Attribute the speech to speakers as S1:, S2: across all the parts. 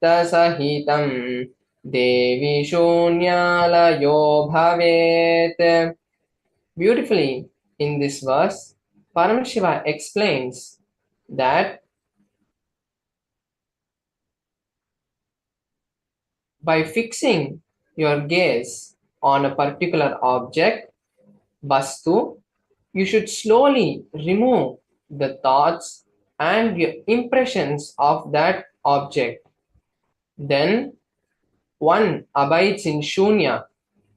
S1: sahitam devi shunyalayo bhavet. Beautifully, in this verse, Paramashiva explains that by fixing your gaze on a particular object, Vastu, you should slowly remove the thoughts and your impressions of that object. Then one abides in Shunya,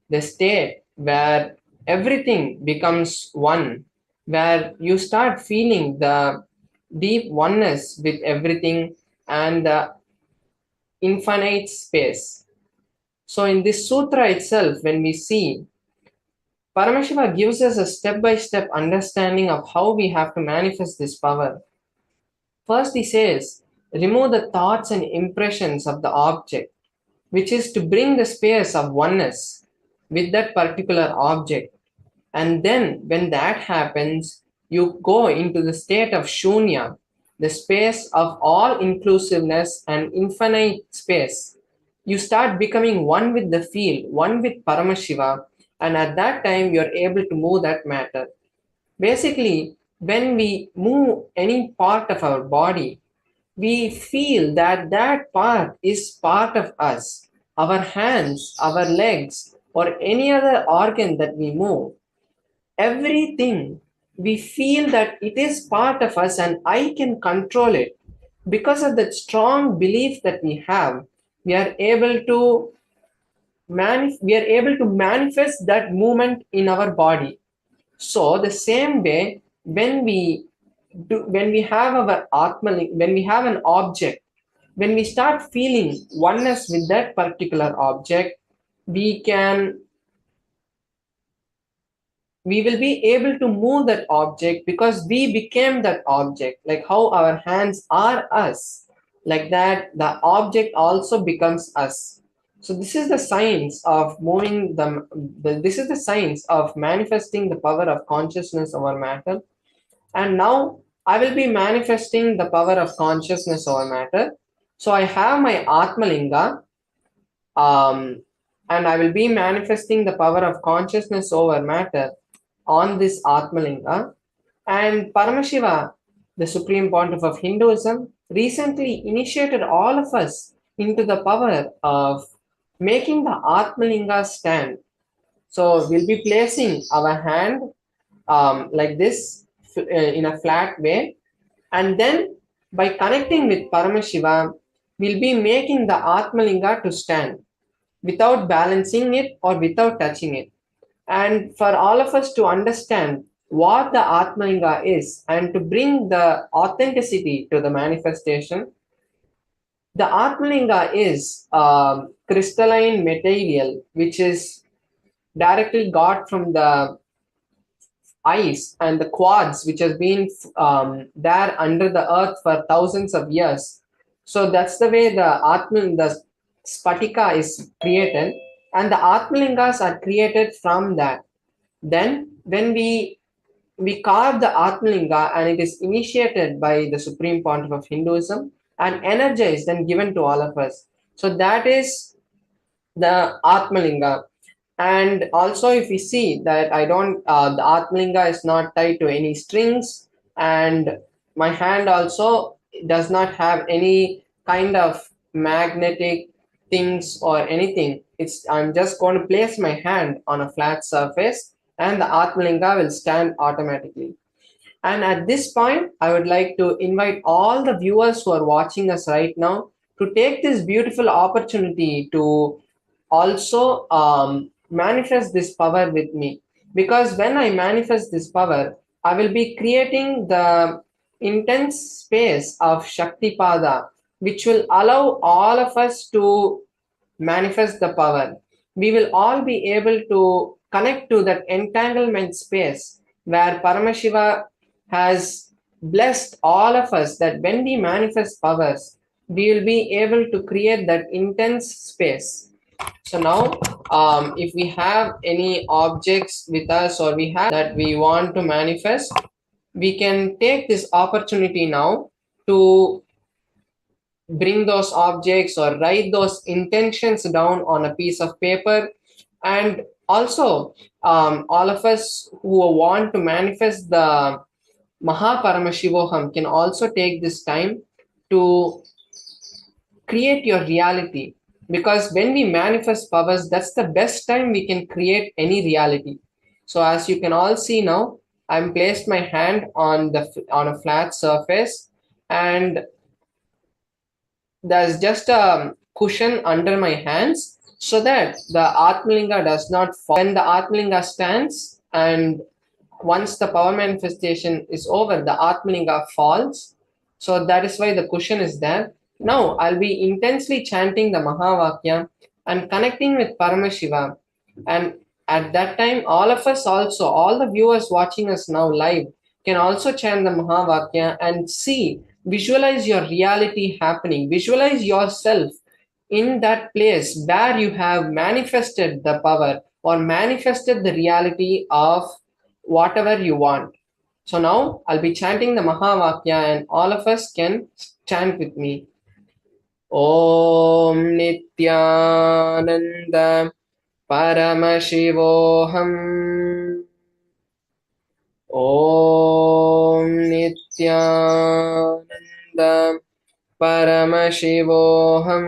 S1: the state where everything becomes one, where you start feeling the deep oneness with everything and the infinite space. So, in this sutra itself, when we see, Paramashiva gives us a step by step understanding of how we have to manifest this power. First, he says, remove the thoughts and impressions of the object, which is to bring the space of oneness with that particular object. And then, when that happens, you go into the state of Shunya, the space of all inclusiveness and infinite space. You start becoming one with the field, one with Paramashiva, and at that time, you're able to move that matter. Basically, when we move any part of our body, we feel that that part is part of us. Our hands, our legs, or any other organ that we move, everything, we feel that it is part of us and I can control it. Because of that strong belief that we have, we are able to manifest that movement in our body. So the same way, when we have our atma, when we have an object, when we start feeling oneness with that particular object, we can we will be able to move that object because we became that object. Like how our hands are us, like that the object also becomes us. So this is the science of moving this is the science of manifesting the power of consciousness over matter. And now I will be manifesting the power of consciousness over matter. So I have my Atmalinga, um, and I will be manifesting the power of consciousness over matter on this Atmalinga. And Paramashiva, the Supreme Pontiff of Hinduism, recently initiated all of us into the power of making the Atmalinga stand. So we'll be placing our hand like this in a flat way, and then by connecting with Paramashiva, we'll be making the Atmalinga to stand without balancing it or without touching it. And for all of us to understand what the Atmalinga is and to bring the authenticity to the manifestation, the Atmalinga is crystalline material which is directly got from the ice and the quartz which has been there under the earth for thousands of years. So that's the way the Spatika is created, and the Atmalingas are created from that. Then when we carve the Atmalinga and it is initiated by the Supreme Pontiff of Hinduism and energized and given to all of us. So that is the Atmalinga. And also, if we see that the Atmalinga is not tied to any strings, and my hand also does not have any kind of magnetic things or anything. I'm just going to place my hand on a flat surface, and the Atmalinga will stand automatically. And at this point, I would like to invite all the viewers who are watching us right now to take this beautiful opportunity to also manifest this power with me. Because when I manifest this power, I will be creating the intense space of Shaktipada, which will allow all of us to manifest the power. We will all be able to connect to that entanglement space where Paramashiva has blessed all of us that when we manifest powers, we will be able to create that intense space. So now, if we have any objects with us or we have that we want to manifest, we can take this opportunity now to bring those objects or write those intentions down on a piece of paper. And also, all of us who want to manifest the Mahaparamashivoham can also take this time to create your reality, because when we manifest powers, that's the best time we can create any reality. So as you can all see now, I'm placed my hand on the on a flat surface, and there's just a cushion under my hands so that the Atmalinga does not fall. When the Atmalinga stands, and once the power manifestation is over, the Atmalinga falls. So that is why the cushion is there. Now I'll be intensely chanting the Mahavakya and connecting with Paramashiva. And at that time, all of us also, all the viewers watching us now live, can also chant the Mahavakya and see, visualize your reality happening. Visualize yourself in that place where you have manifested the power or manifested the reality of whatever you want. So now I'll be chanting the Mahavakya and all of us can chant with me. Om Nithyananda Paramashivoham. Om Nithyananda Paramashivoham.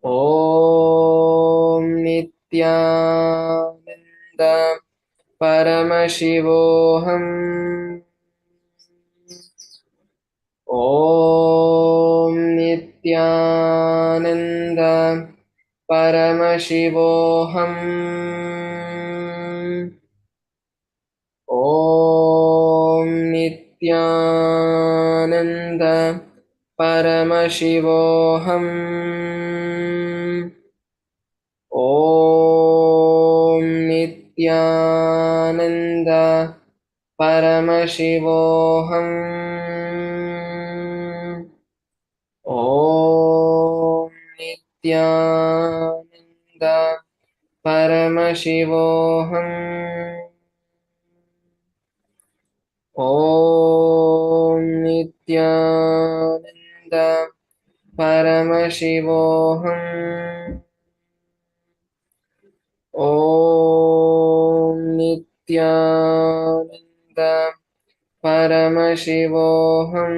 S1: Om Nithyananda Paramashivoham. Om Nithyananda Paramashivoham. Om Nithyananda Paramashivoham. Om Nithyananda Paramashivoham. Om Nithyananda Paramashivoham. Om Nithyananda Paramashivoham. Om Nithyananda Paramashivoham.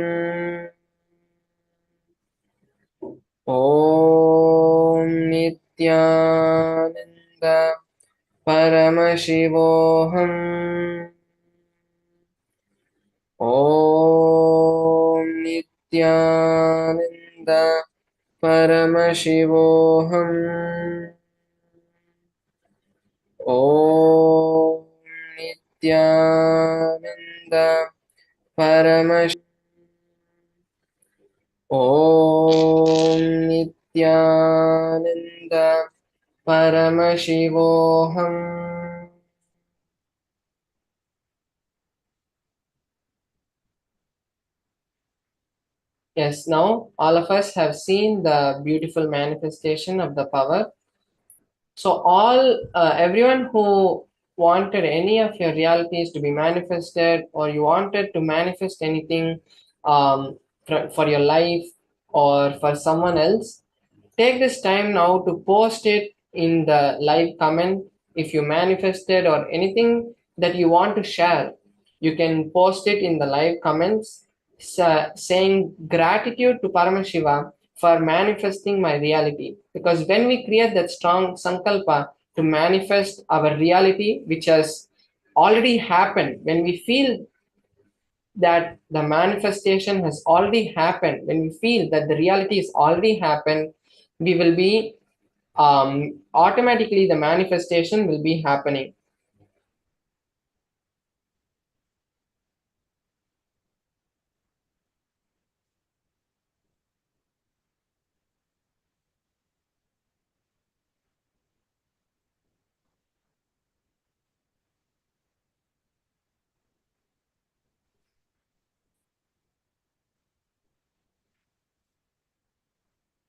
S1: Om Nithyananda Paramashivoham. Om Nithyananda Paramashivoham. Om Nithyananda Paramashivoham. Om Nithyananda Paramashivoham. Yes, now all of us have seen the beautiful manifestation of the power. So everyone who wanted any of your realities to be manifested, or you wanted to manifest anything for your life or for someone else, take this time now to post it in the live comment. If you manifested or anything that you want to share, you can post it in the live comments, saying gratitude to Paramashiva for manifesting my reality. Because when we create that strong sankalpa to manifest our reality, which has already happened, when we feel that the manifestation has already happened, when we feel that the reality has already happened, we will be automatically the manifestation will be happening.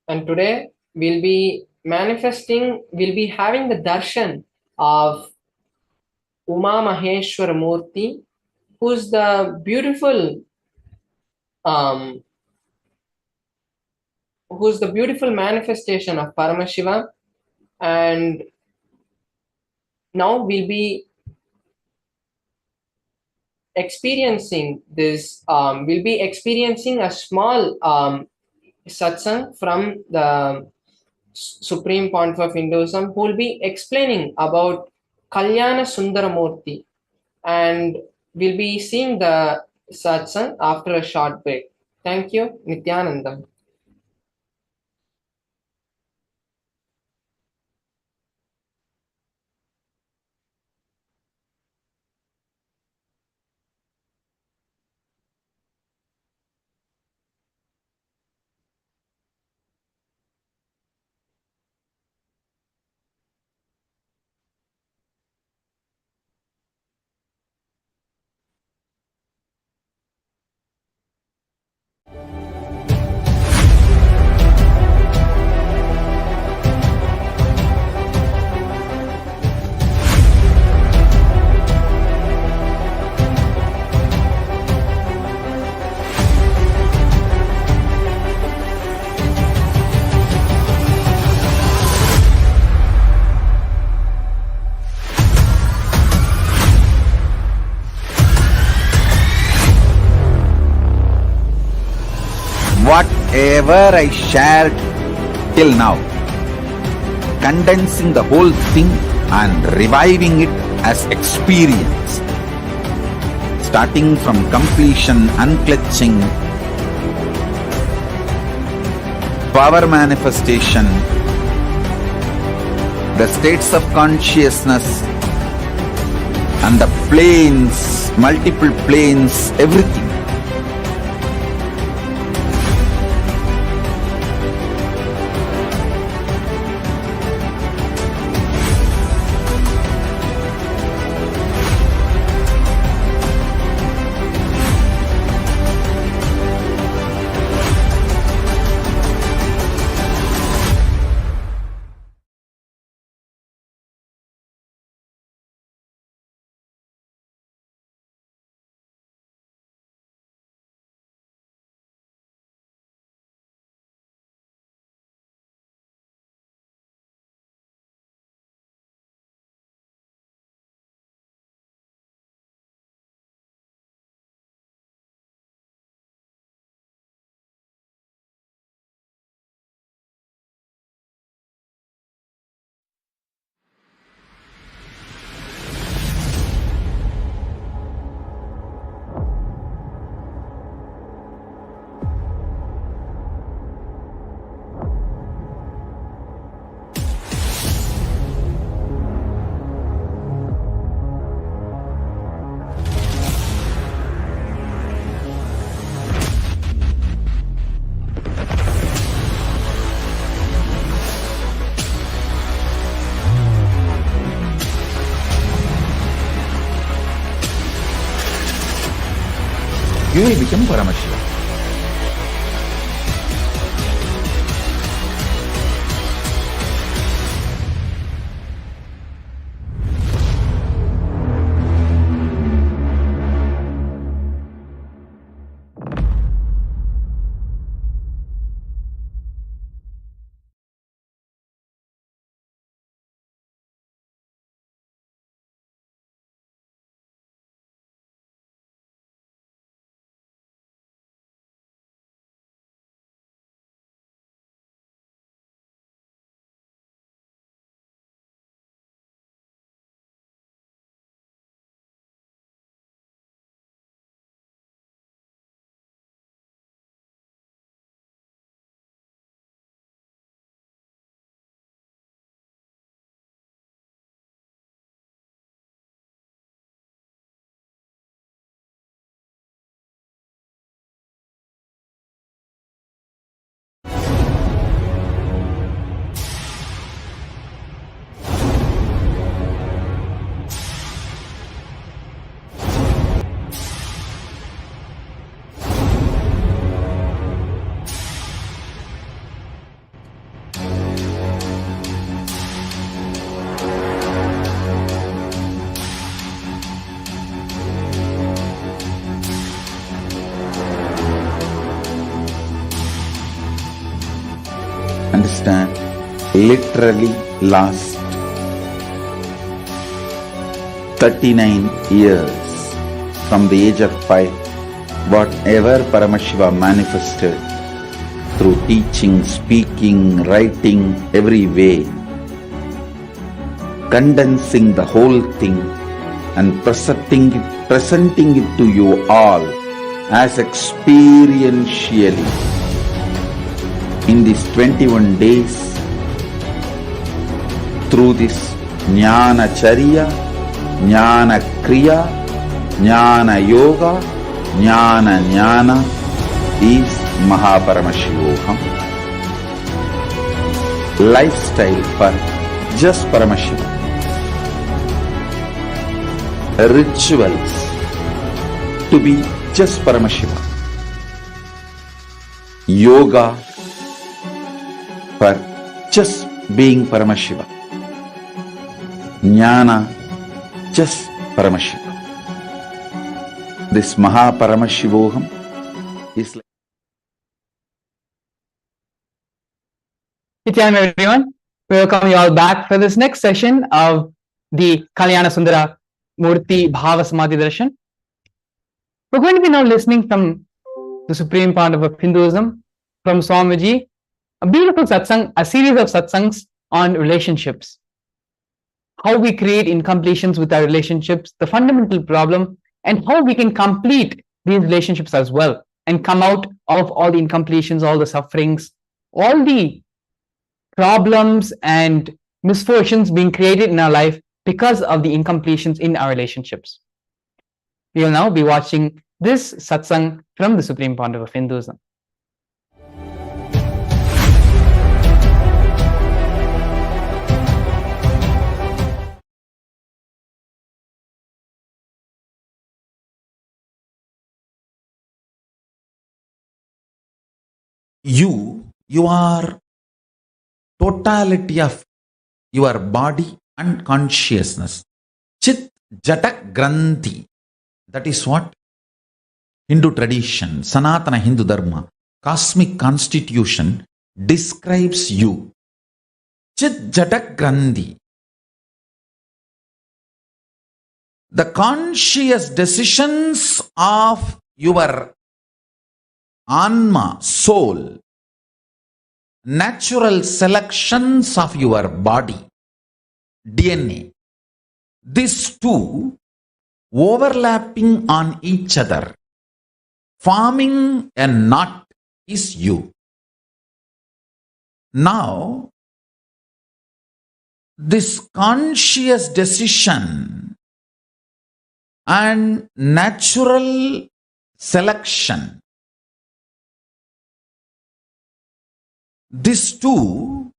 S1: And today we'll be having the darshan of Uma Maheshwara Murthi, who's the beautiful um, who's the beautiful manifestation of Paramashivam, and now we'll be experiencing this. We'll be experiencing a small satsang from the Supreme Pontiff of Hinduism, who will be explaining about Kalyana Murthi, and we'll be seeing the satsang after a short break. Thank you, Nithyananda.
S2: Whatever I shared till now, condensing the whole thing and reviving it as experience, starting from completion, unclutching, power manifestation, the states of consciousness, and the planes, multiple planes, everything. You will become Paramashivam. Understand? Literally last 39 years from the age of 5, whatever Paramashiva manifested through teaching, speaking, writing, every way, condensing the whole thing and presenting it to you all as experientially in these 21 days through this Jnana Charya, Jnana Kriya, Jnana Yoga, Jnana is Mahaparamashivoham. Lifestyle for just Paramashiva. Rituals to be just Paramashiva. Yoga for just being Paramashiva. Jnana just Paramashiva. This Mahaparamashivoham is like
S3: Nithyananda, everyone. We welcome you all back for this next session of the Kalyana Sundhara Murthi Bhava Samadhi Darshan. We're going to be now listening from the Supreme Pandava of Hinduism, from Swamiji, a beautiful satsang, a series of satsangs on relationships. How we create incompletions with our relationships, the fundamental problem, and how we can complete these relationships as well and come out of all the incompletions, all the sufferings, all the problems and misfortunes being created in our life because of the incompletions in our relationships. We will now be watching this satsang from the Supreme Pandava of Hinduism.
S2: you are totality of your body and consciousness. Chit Jatak Granthi. That is what Hindu tradition, Sanatana Hindu Dharma, cosmic constitution describes you. Chit Jatak Granthi. The conscious decisions of your Anma, soul, natural selections of your body, DNA, these two overlapping on each other, forming a knot is you. Now, this conscious decision and natural selection, these two,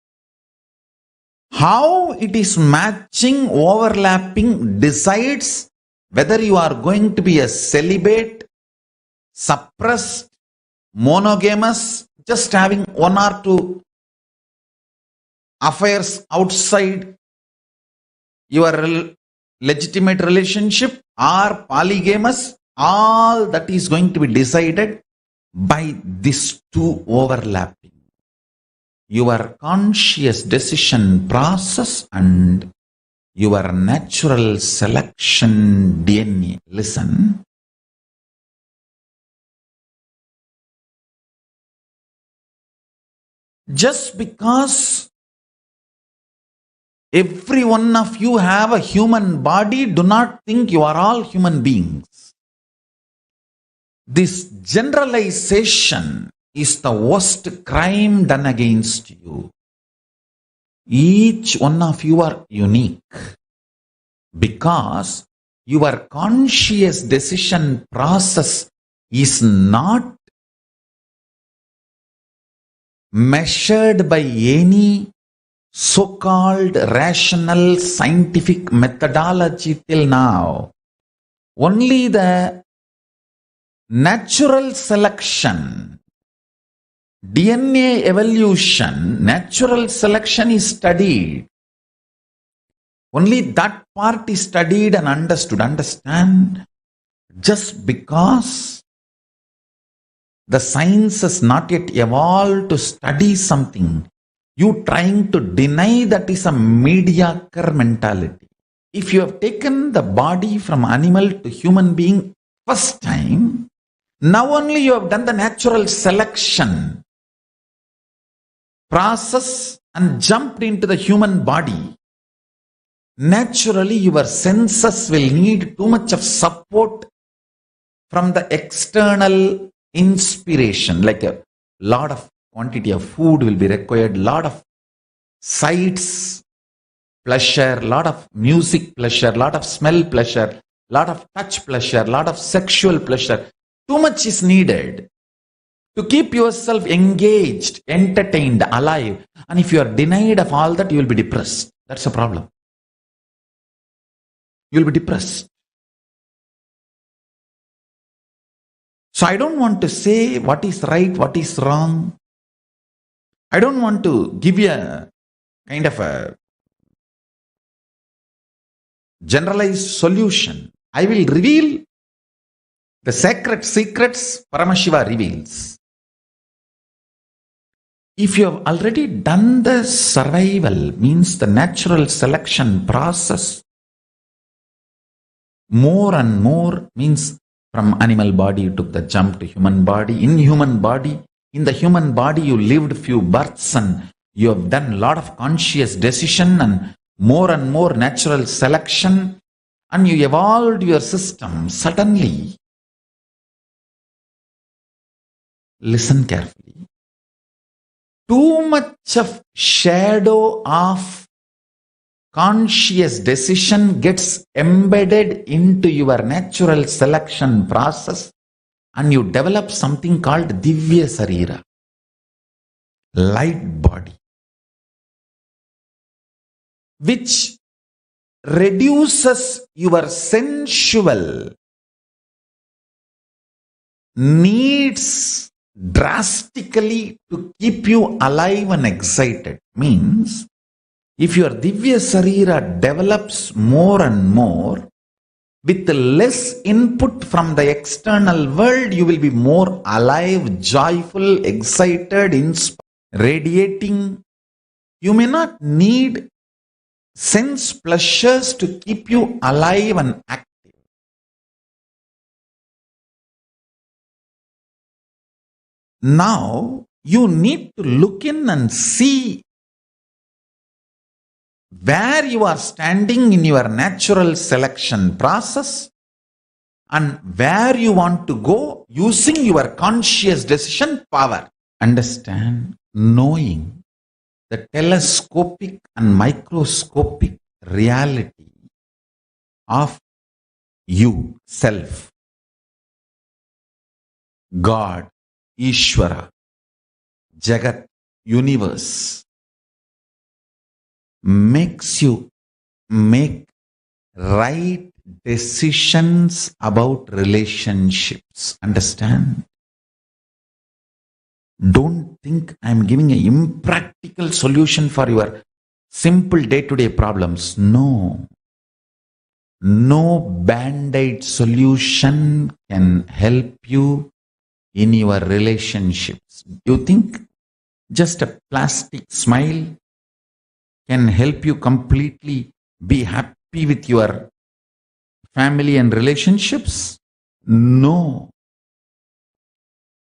S2: how it is matching, overlapping, decides whether you are going to be a celibate, suppressed, monogamous, just having one or two affairs outside your legitimate relationship, or polygamous. All that is going to be decided by these two overlapping. Your conscious decision process and your natural selection DNA. Listen. Just because every one of you have a human body, do not think you are all human beings. This generalization is the worst crime done against you. Each one of you are unique because your conscious decision process is not measured by any so-called rational scientific methodology till now. Only the natural selection, DNA evolution, natural selection is studied. Only that part is studied and understood. Understand? Just because the science has not yet evolved to study something, You trying to deny that is a mediocre mentality. If you have taken the body from animal to human being first time, now only you have done the natural selection process and jumped into the human body. Naturally, your senses will need too much of support from the external inspiration, like a lot of quantity of food will be required, lot of sights pleasure, lot of music pleasure, lot of smell pleasure, lot of touch pleasure, lot of sexual pleasure. Too much is needed to keep yourself engaged, entertained, alive. And if you are denied of all that, you will be depressed. That's a problem. You will be depressed. So I don't want to say what is right, what is wrong. I don't want to give you a kind of a generalized solution. I will reveal the sacred secrets Paramashiva reveals. If you have already done the survival, means the natural selection process, more and more means from animal body you took the jump to human body. In the human body you lived few births and you have done a lot of conscious decision and more natural selection, and you evolved your system. Suddenly, listen carefully, too much of shadow of conscious decision gets embedded into your natural selection process, and you develop something called Divya Sarira, light body, which reduces your sensual needs drastically to keep you alive and excited. Means, if your Divya Sarira develops more and more, with less input from the external world, you will be more alive, joyful, excited, inspired, radiating. You may not need sense pleasures to keep you alive and active. Now, you need to look in and see where you are standing in your natural selection process and where you want to go using your conscious decision power. Understand, knowing the telescopic and microscopic reality of you, self, God, Ishvara, Jagat, universe, makes you make right decisions about relationships. Understand? Don't think I'm giving an impractical solution for your simple day-to-day problems. No. No band-aid solution can help you in your relationships. You think just a plastic smile can help you completely be happy with your family and relationships? No.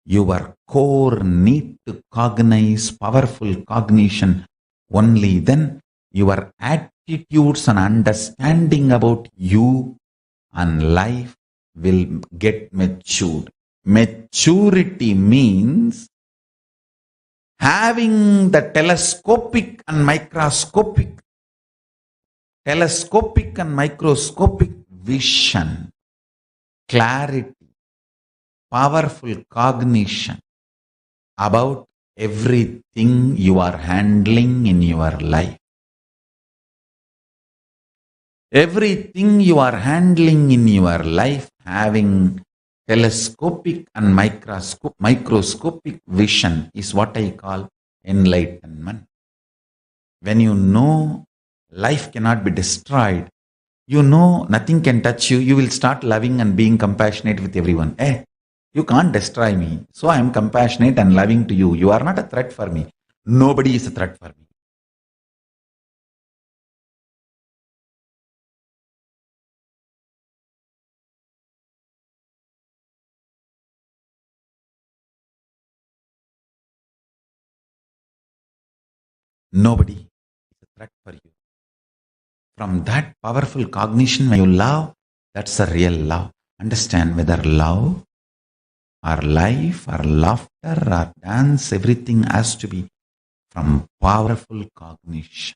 S2: Your core need to cognize powerful cognition. Only then your attitudes and understanding about you and life will get matured. Maturity means having the telescopic and microscopic vision, clarity, powerful cognition about everything you are handling in your life. Everything you are handling in your life, having telescopic and microscopic vision is what I call enlightenment. When you know life cannot be destroyed, you know nothing can touch you, you will start loving and being compassionate with everyone. You can't destroy me, so I am compassionate and loving to you. You are not a threat for me. Nobody is a threat for me. Nobody is a threat for you. From that powerful cognition, when you love, that's a real love. Understand whether love or life or laughter or dance, everything has to be from powerful cognition.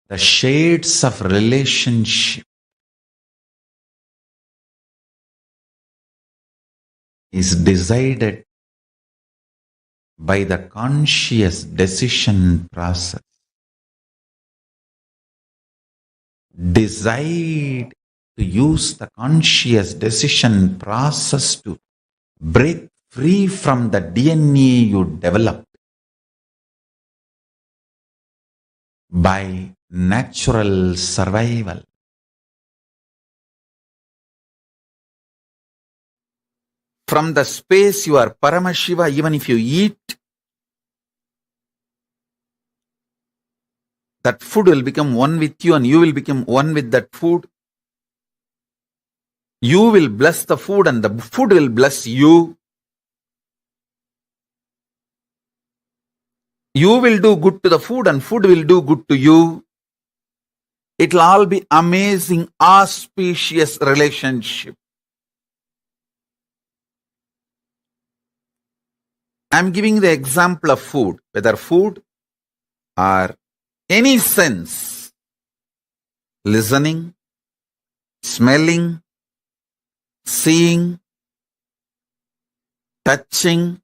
S2: The shades of relationship is decided by the conscious decision process. Decide to use the conscious decision process to break free from the DNA you developed by natural survival. From the space you are Paramashiva, even if you eat, that food will become one with you and you will become one with that food. You will bless the food and the food will bless you. You will do good to the food and food will do good to you. It will all be amazing, auspicious relationship. I am giving the example of food, whether food or any sense, listening, smelling, seeing, touching,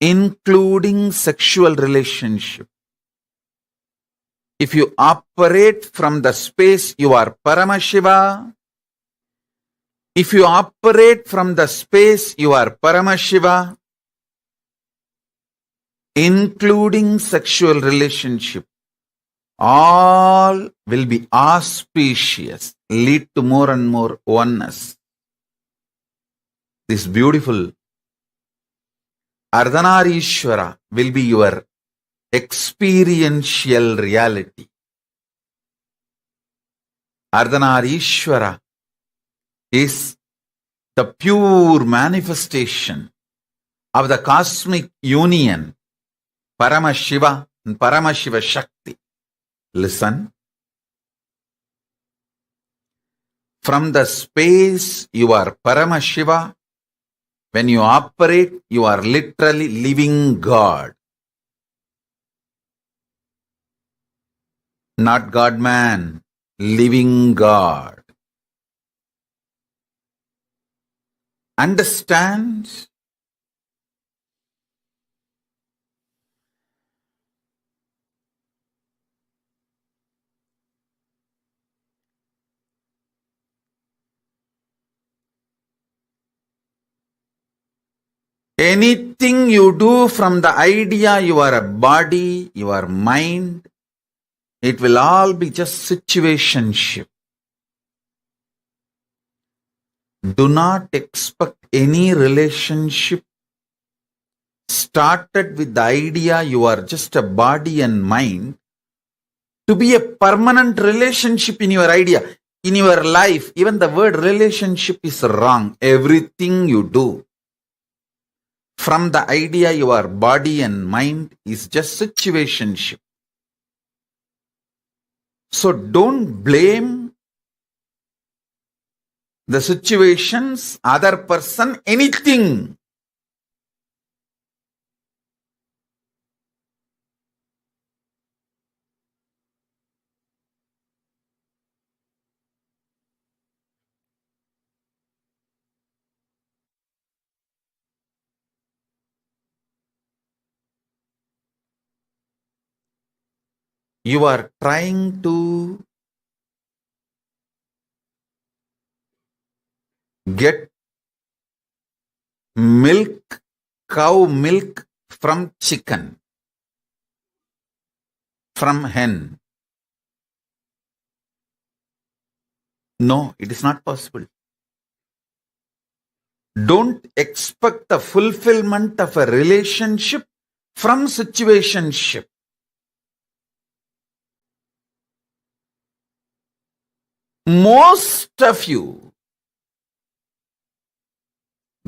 S2: including sexual relationship. If you operate from the space you are Paramashiva, if you operate from the space you are Paramashiva, including sexual relationship, all will be auspicious, lead to more and more oneness. This beautiful Ardhanarishwara will be your experiential reality. Ardhanarishwara is the pure manifestation of the cosmic union, Paramashiva and Paramashiva Shakti. Listen. From the space you are Paramashiva, when you operate, you are literally living God. Not God-man, living God. Understand? Anything you do from the idea you are a body, you are mind, it will all be just situationship. Do not expect any relationship started with the idea you are just a body and mind to be a permanent relationship in your idea. In your life, even the word relationship is wrong. Everything you do from the idea you are body and mind is just situationship. So don't blame the situations, other person, anything. You are trying to get milk, cow milk from chicken, from hen. No, it is not possible. Don't expect the fulfillment of a relationship from situationship. Most of you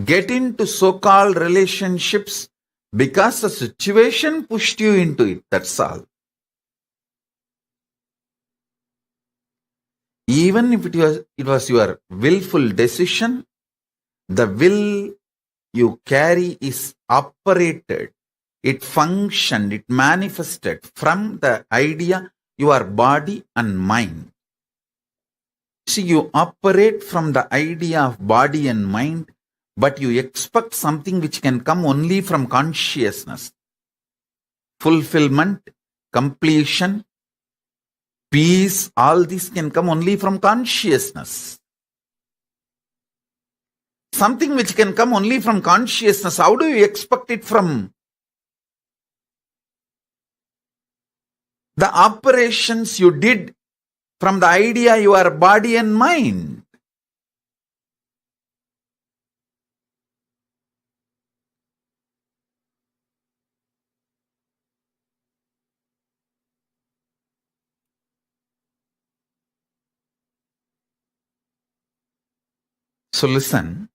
S2: get into so-called relationships because the situation pushed you into it. That's all. Even if it was your willful decision, the will you carry is operated. It functioned, it manifested from the idea, your body and mind. See, you operate from the idea of body and mind, but you expect something which can come only from consciousness. Fulfillment, completion, peace, all this can come only from consciousness. Something which can come only from consciousness, how do you expect it from the operations you did from the idea your body and mind? So listen.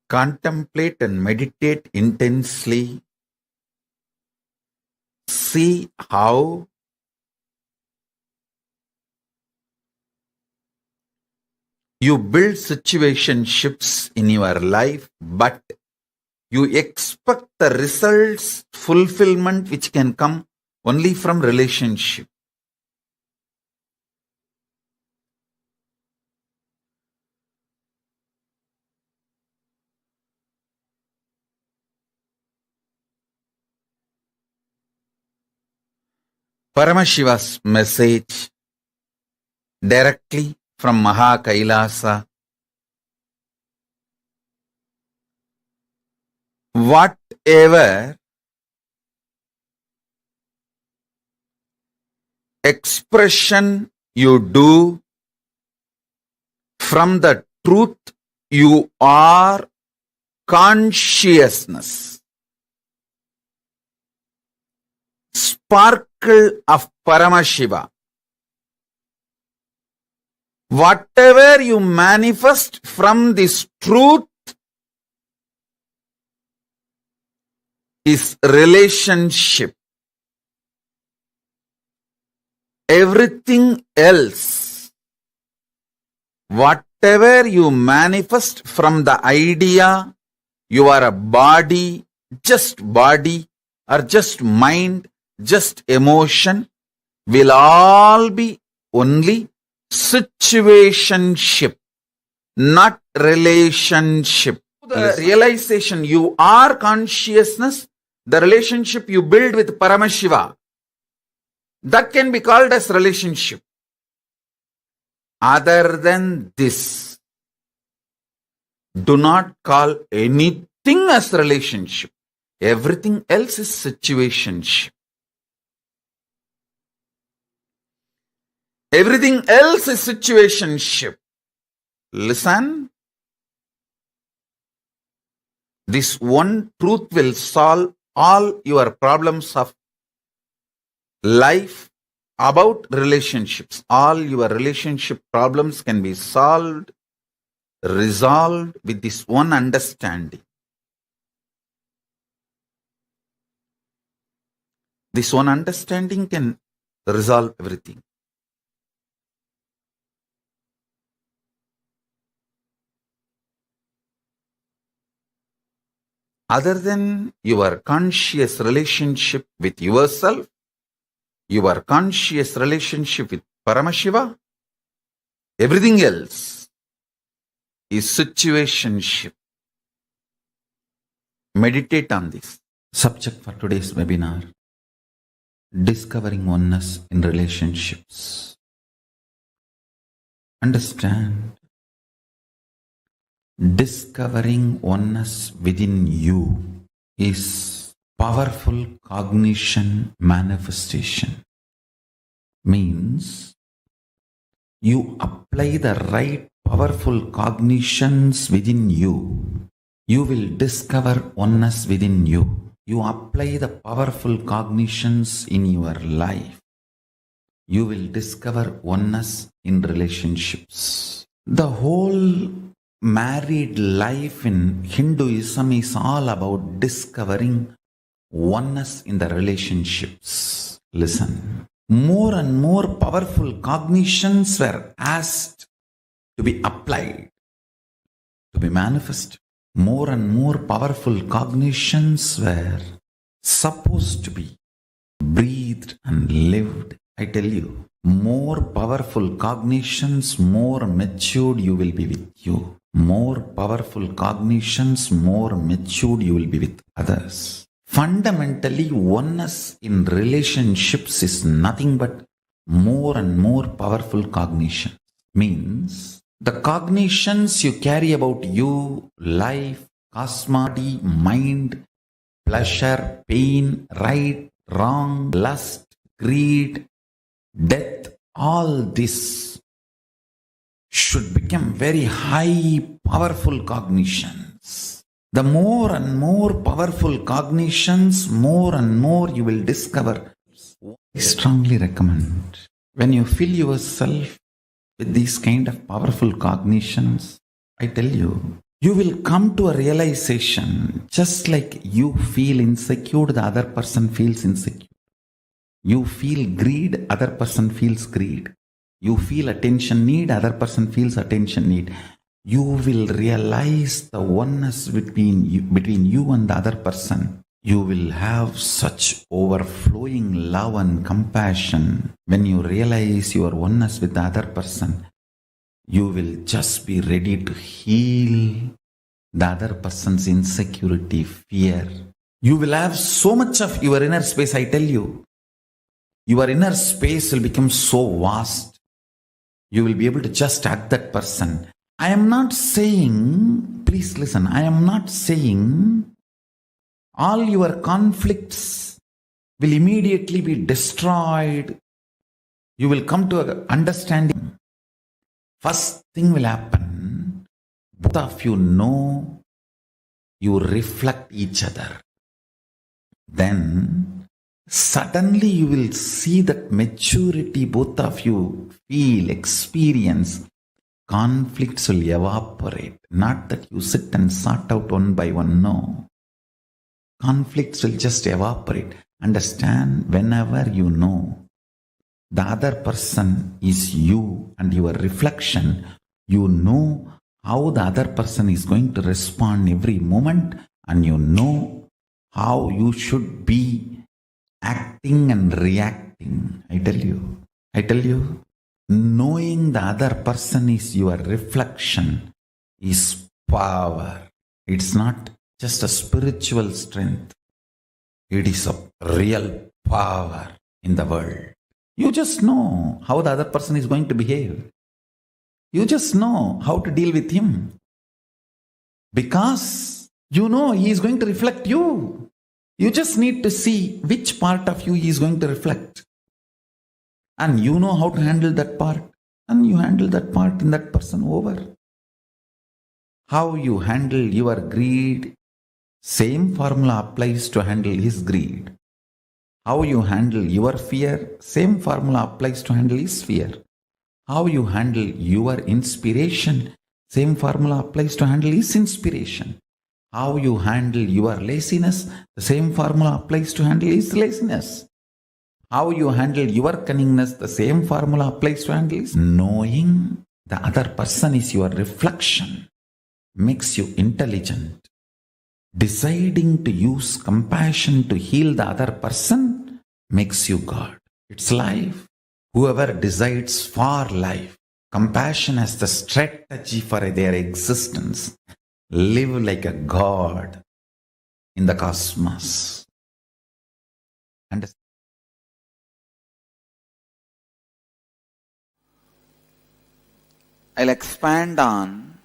S2: Contemplate and meditate intensely. See how you build situationships in your life, but you expect the results, fulfillment which can come only from relationship. Paramashiva's message directly from Maha Kailasa. Whatever expression you do from the truth you are consciousness, sparkle of Paramashiva. Whatever you manifest from this truth is relationship. Everything else, whatever you manifest from the idea you are a body or just mind, just emotion, will all be only situationship, not relationship. The realization you are consciousness, the relationship you build with Paramashiva, that can be called as relationship. Other than this, do not call anything as relationship. Everything else is situationship. Everything else is situationship. Listen. This one truth will solve all your problems of life about relationships. All your relationship problems can be solved, resolved with this one understanding. This one understanding can resolve everything. Other than your conscious relationship with yourself, your conscious relationship with Paramashiva, everything else is situationship. Meditate on this. Subject for today's webinar. discovering oneness in relationships. Understand, discovering oneness within you is powerful cognition manifestation. Means you apply the right powerful cognitions within you, you will discover oneness within you. You apply the powerful cognitions in your life, you will discover oneness in relationships. The whole married life in Hinduism is all about discovering oneness in the relationships. Listen, more and more powerful cognitions were asked to be applied, to be manifested. More and more powerful cognitions were supposed to be breathed and lived. I tell you, more powerful cognitions, more matured you will be with you. More powerful cognitions, more matured you will be with others. Fundamentally, oneness in relationships is nothing but more and more powerful cognition. Means the cognitions you carry about you, life, cosmology, mind, pleasure, pain, right, wrong, lust, greed, death, all this should become very high, powerful cognitions. The more and more powerful cognitions, more and more you will discover. I strongly recommend, when you fill yourself with these kind of powerful cognitions, I tell you, you will come to a realization, just like you feel insecure, the other person feels insecure. You feel greed, other person feels greed. You feel attention need, other person feels attention need. You will realize the oneness between you and the other person. You will have such overflowing love and compassion. When you realize your oneness with the other person, you will just be ready to heal the other person's insecurity, fear. You will have so much of your inner space, I tell you. Your inner space will become so vast. You will be able to just hug that person. I am not saying, please listen, I am not saying all your conflicts will immediately be destroyed. You will come to an understanding. First thing will happen, both of you know you reflect each other. Then suddenly you will see that maturity both of you feel, experience. Conflicts will evaporate. Not that you sit and sort out one by one, no. Conflicts will just evaporate. Understand, whenever you know the other person is you and your reflection, you know how the other person is going to respond every moment, and you know how you should be acting and reacting. I tell you, knowing the other person is your reflection is power. It's not just a spiritual strength. It is a real power in the world. You just know how the other person is going to behave. You just know how to deal with him. Because you know he is going to reflect you. You just need to see which part of you he is going to reflect. And you know how to handle that part. And you handle that part in that person over. How you handle your greed, same formula applies to handle his greed. How you handle your fear, same formula applies to handle his fear. How you handle your inspiration, same formula applies to handle his inspiration. How you handle your laziness, the same formula applies to handle his laziness. How you handle your cunningness, the same formula applies to handle his. Knowing the other person is your reflection makes you intelligent. Deciding to use compassion to heal the other person makes you God. It's life. Whoever decides for life, compassion as the strategy for their existence, live like a God in the cosmos. Understand? I'll expand on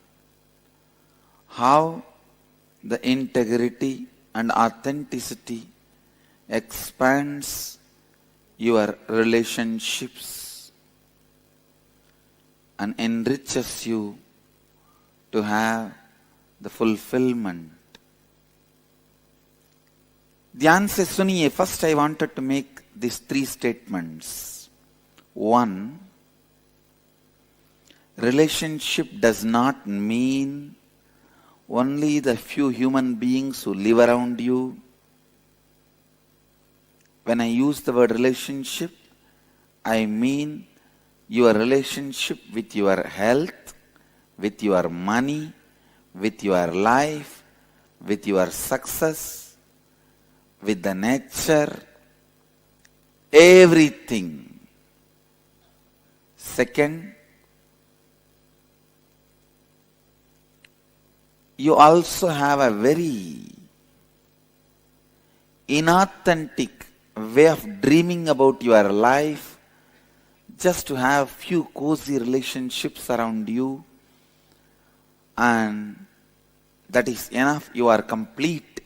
S2: how the integrity and authenticity expands your relationships and enriches you to have the fulfillment. Dhyan se suniye, first I wanted to make these three statements. One, relationship does not mean only the few human beings who live around you. When I use the word relationship, I mean your relationship with your health, with your money, with your life, with your success, with the nature, everything. Second, you also have a very inauthentic way of dreaming about your life, just to have few cozy relationships around you, and that is enough. You are complete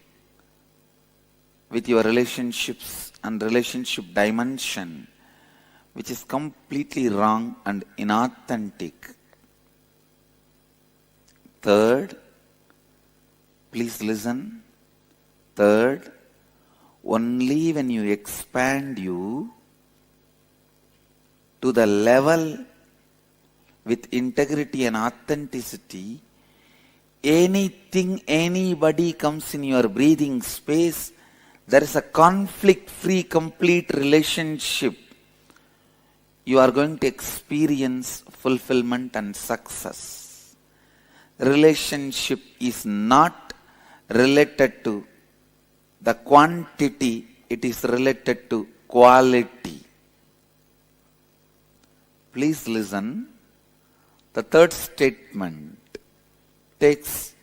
S2: with your relationships and relationship dimension, which is completely wrong and inauthentic. Third, please listen. Third, only when you expand you to the level with integrity and authenticity, anything, anybody comes in your breathing space, there is a conflict-free, complete relationship. You are going to experience fulfillment and success. Relationship is not related to the quantity, it is related to quality. Please listen. The third statement takes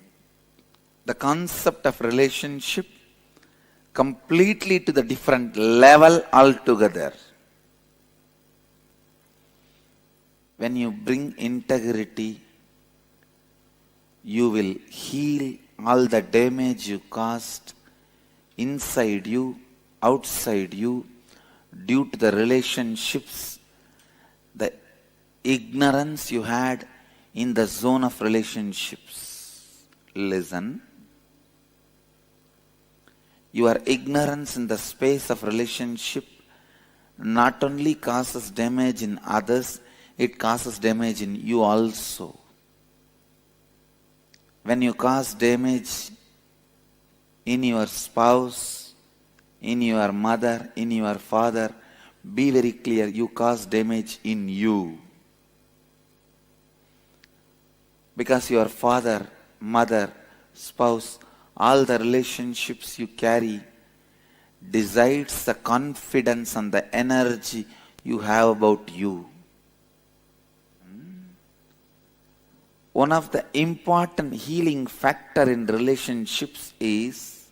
S2: the concept of relationship completely to the different level altogether. When you bring integrity, you will heal all the damage you caused inside you, outside you, due to the relationships, the ignorance you had in the zone of relationships. Listen. Your ignorance in the space of relationship not only causes damage in others, it causes damage in you also. When you cause damage in your spouse, in your mother, in your father, be very clear, you cause damage in you. Because your father, mother, spouse, all the relationships you carry decides the confidence and the energy you have about you. One of the important healing factor in relationships is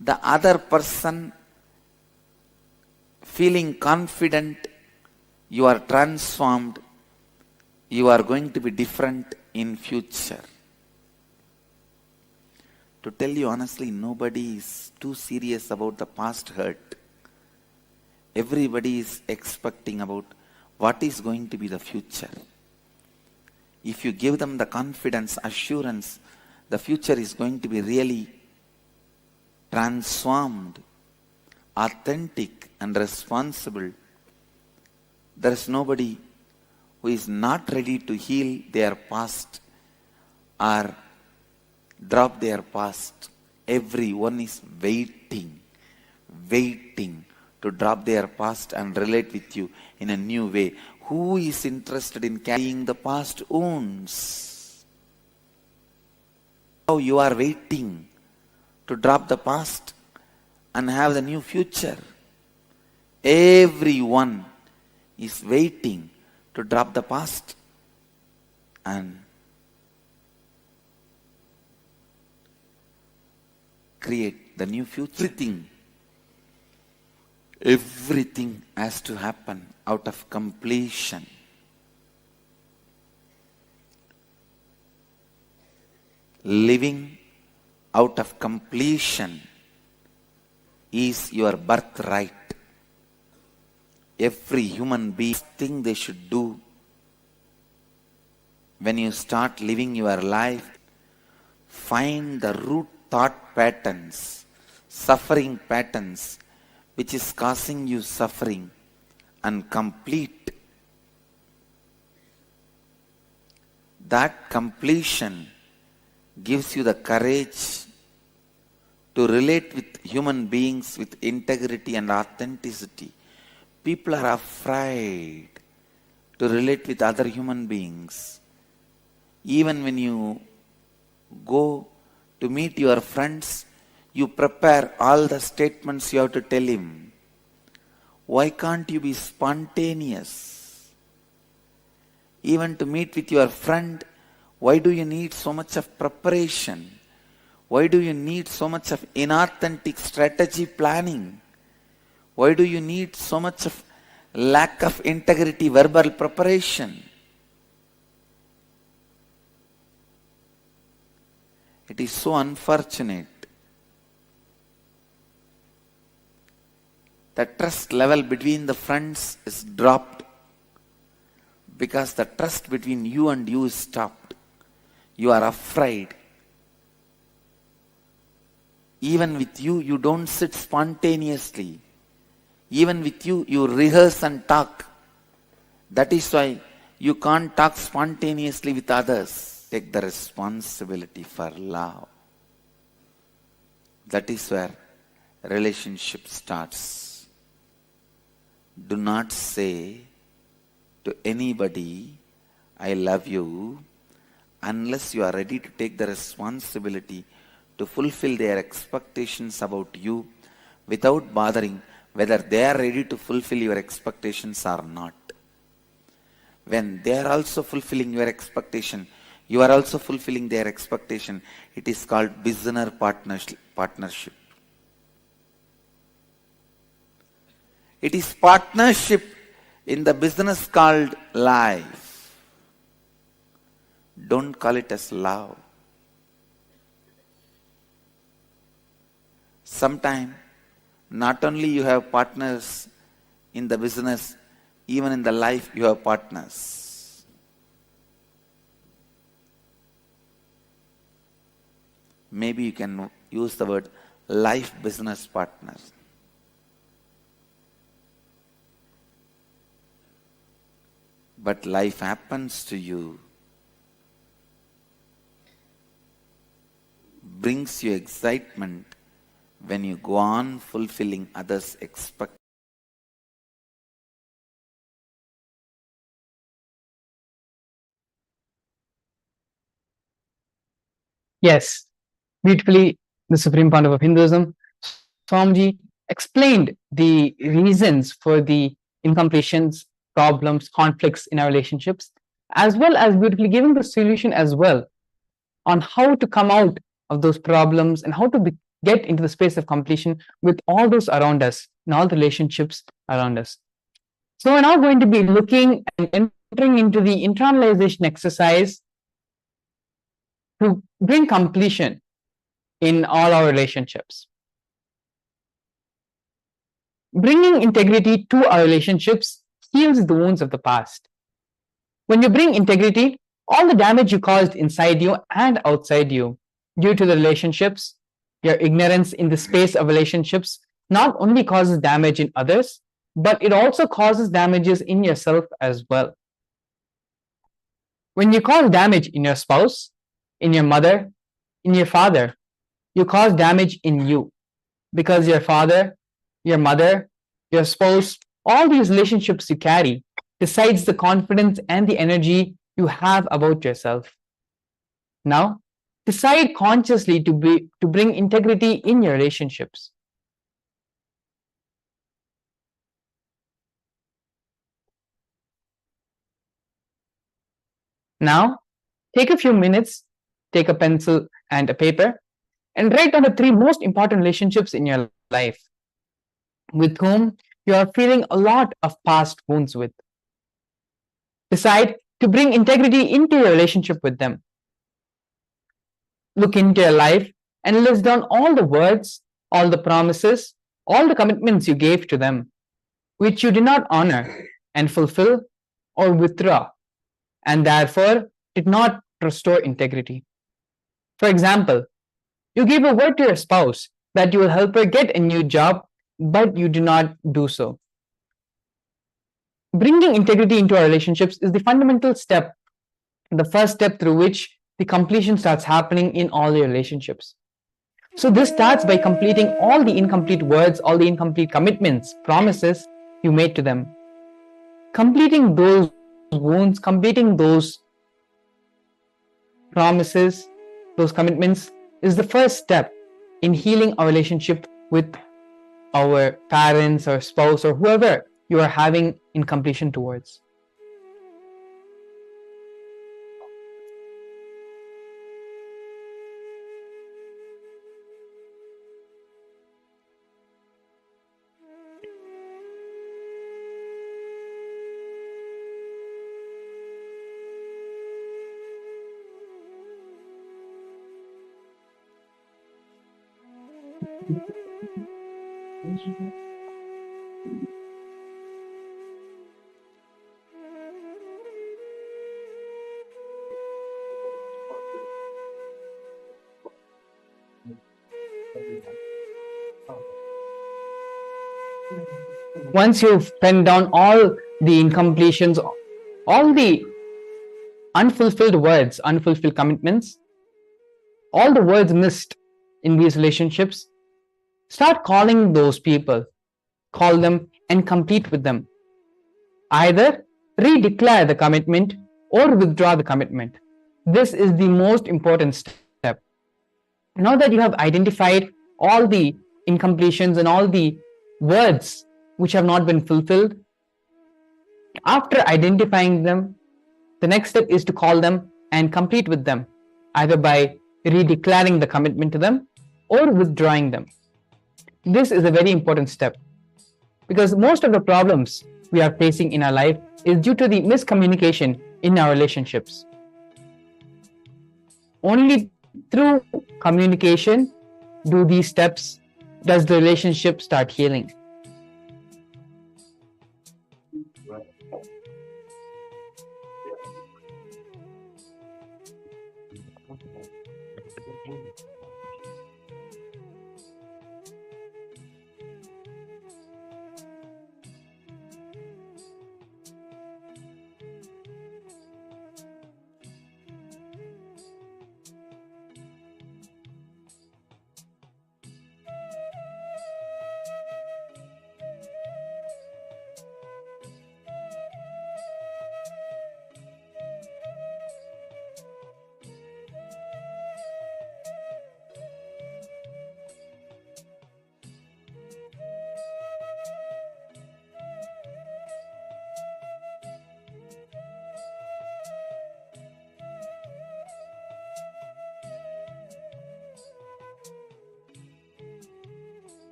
S2: the other person feeling confident, you are transformed, you are going to be different in future. To tell you honestly, nobody is too serious about the past hurt. Everybody is expecting about what is going to be the future. If you give them the confidence, assurance, the future is going to be really transformed, authentic and responsible. There is nobody who is not ready to heal their past or drop their past. Everyone is waiting to drop their past and relate with you in a new way. Who is interested in carrying the past wounds? How you are waiting to drop the past and have the new future. Everyone is waiting to drop the past and create the new future. Everything has to happen out of completion. living out of completion is your birthright. Every human being thing they should do when you start living your life, find the root thought patterns, suffering patterns, which is causing you suffering, and complete. That completion gives you the courage to relate with human beings with integrity and authenticity. People are afraid to relate with other human beings. Even when you go to meet your friends, you prepare all the statements you have to tell him. Why can't you be spontaneous? Even to meet with your friend, why do you need so much of preparation? Why do you need so much of inauthentic strategy planning? Why do you need so much of lack of integrity verbal preparation? It is so unfortunate. The trust level between the friends is dropped because the trust between you and you is stopped. You are afraid. Even with you, you don't sit spontaneously. Even with you, you rehearse and talk. That is why you can't talk spontaneously with others. Take the responsibility for love. That is where relationship starts. Do not say to anybody, I love you, unless you are ready to take the responsibility to fulfill their expectations about you without bothering whether they are ready to fulfill your expectations or not. When they are also fulfilling your expectation, you are also fulfilling their expectation. It is called business partnership. It is partnership in the business called life. Don't call it as love. Sometimes, not only you have partners in the business, even in the life you have partners. Maybe you can use the word life business partners. But life happens to you, brings you excitement when you go on fulfilling others' expectations.
S3: Yes, beautifully, the supreme point of Hinduism, Swamiji explained the reasons for the incompletions, problems, conflicts in our relationships, as well as beautifully giving the solution as well on how to come out of those problems and how to get into the space of completion with all those around us and all the relationships around us. So we're now going to be looking and entering into the internalization exercise to bring completion in all our relationships. Bringing integrity to our relationships heals the wounds of the past. When you bring integrity, all the damage you caused inside you and outside you due to the relationships, your ignorance in the space of relationships not only causes damage in others, but it also causes damages in yourself as well. When you cause damage in your spouse, in your mother, in your father, you cause damage in you because your father, your mother, your spouse, all these relationships you carry decides the confidence and the energy you have about yourself. Now, decide consciously to bring integrity in your relationships. Now, take a few minutes, take a pencil and a paper, and write down the 3 most important relationships in your life with whom you are feeling a lot of past wounds with. Decide to bring integrity into your relationship with them. look into your life and list down all the words, all the promises, all the commitments you gave to them, which you did not honor and fulfill or withdraw, and therefore did not restore integrity. For example, you gave a word to your spouse that you will help her get a new job, but you do not do so. Bringing integrity into our relationships is the fundamental step, the first step through which the completion starts happening in all your relationships. So this starts by completing all the incomplete words, all the incomplete commitments, promises you made to them. Completing those wounds, completing those promises, those commitments is the first step in healing our relationship with our parents or spouse or whoever you are having incompletion towards. Once you've penned down all the incompletions, all the unfulfilled words, unfulfilled commitments, all the words missed in these relationships, start calling those people, call them and complete with them. Either redeclare the commitment or withdraw the commitment. This is the most important step. Now that you have identified all the incompletions and all the words which have not been fulfilled, after identifying them, the next step is to call them and complete with them, either by redeclaring the commitment to them or withdrawing them. This is a very important step because most of the problems we are facing in our life is due to the miscommunication in our relationships. Only through communication do these steps does the relationship start healing.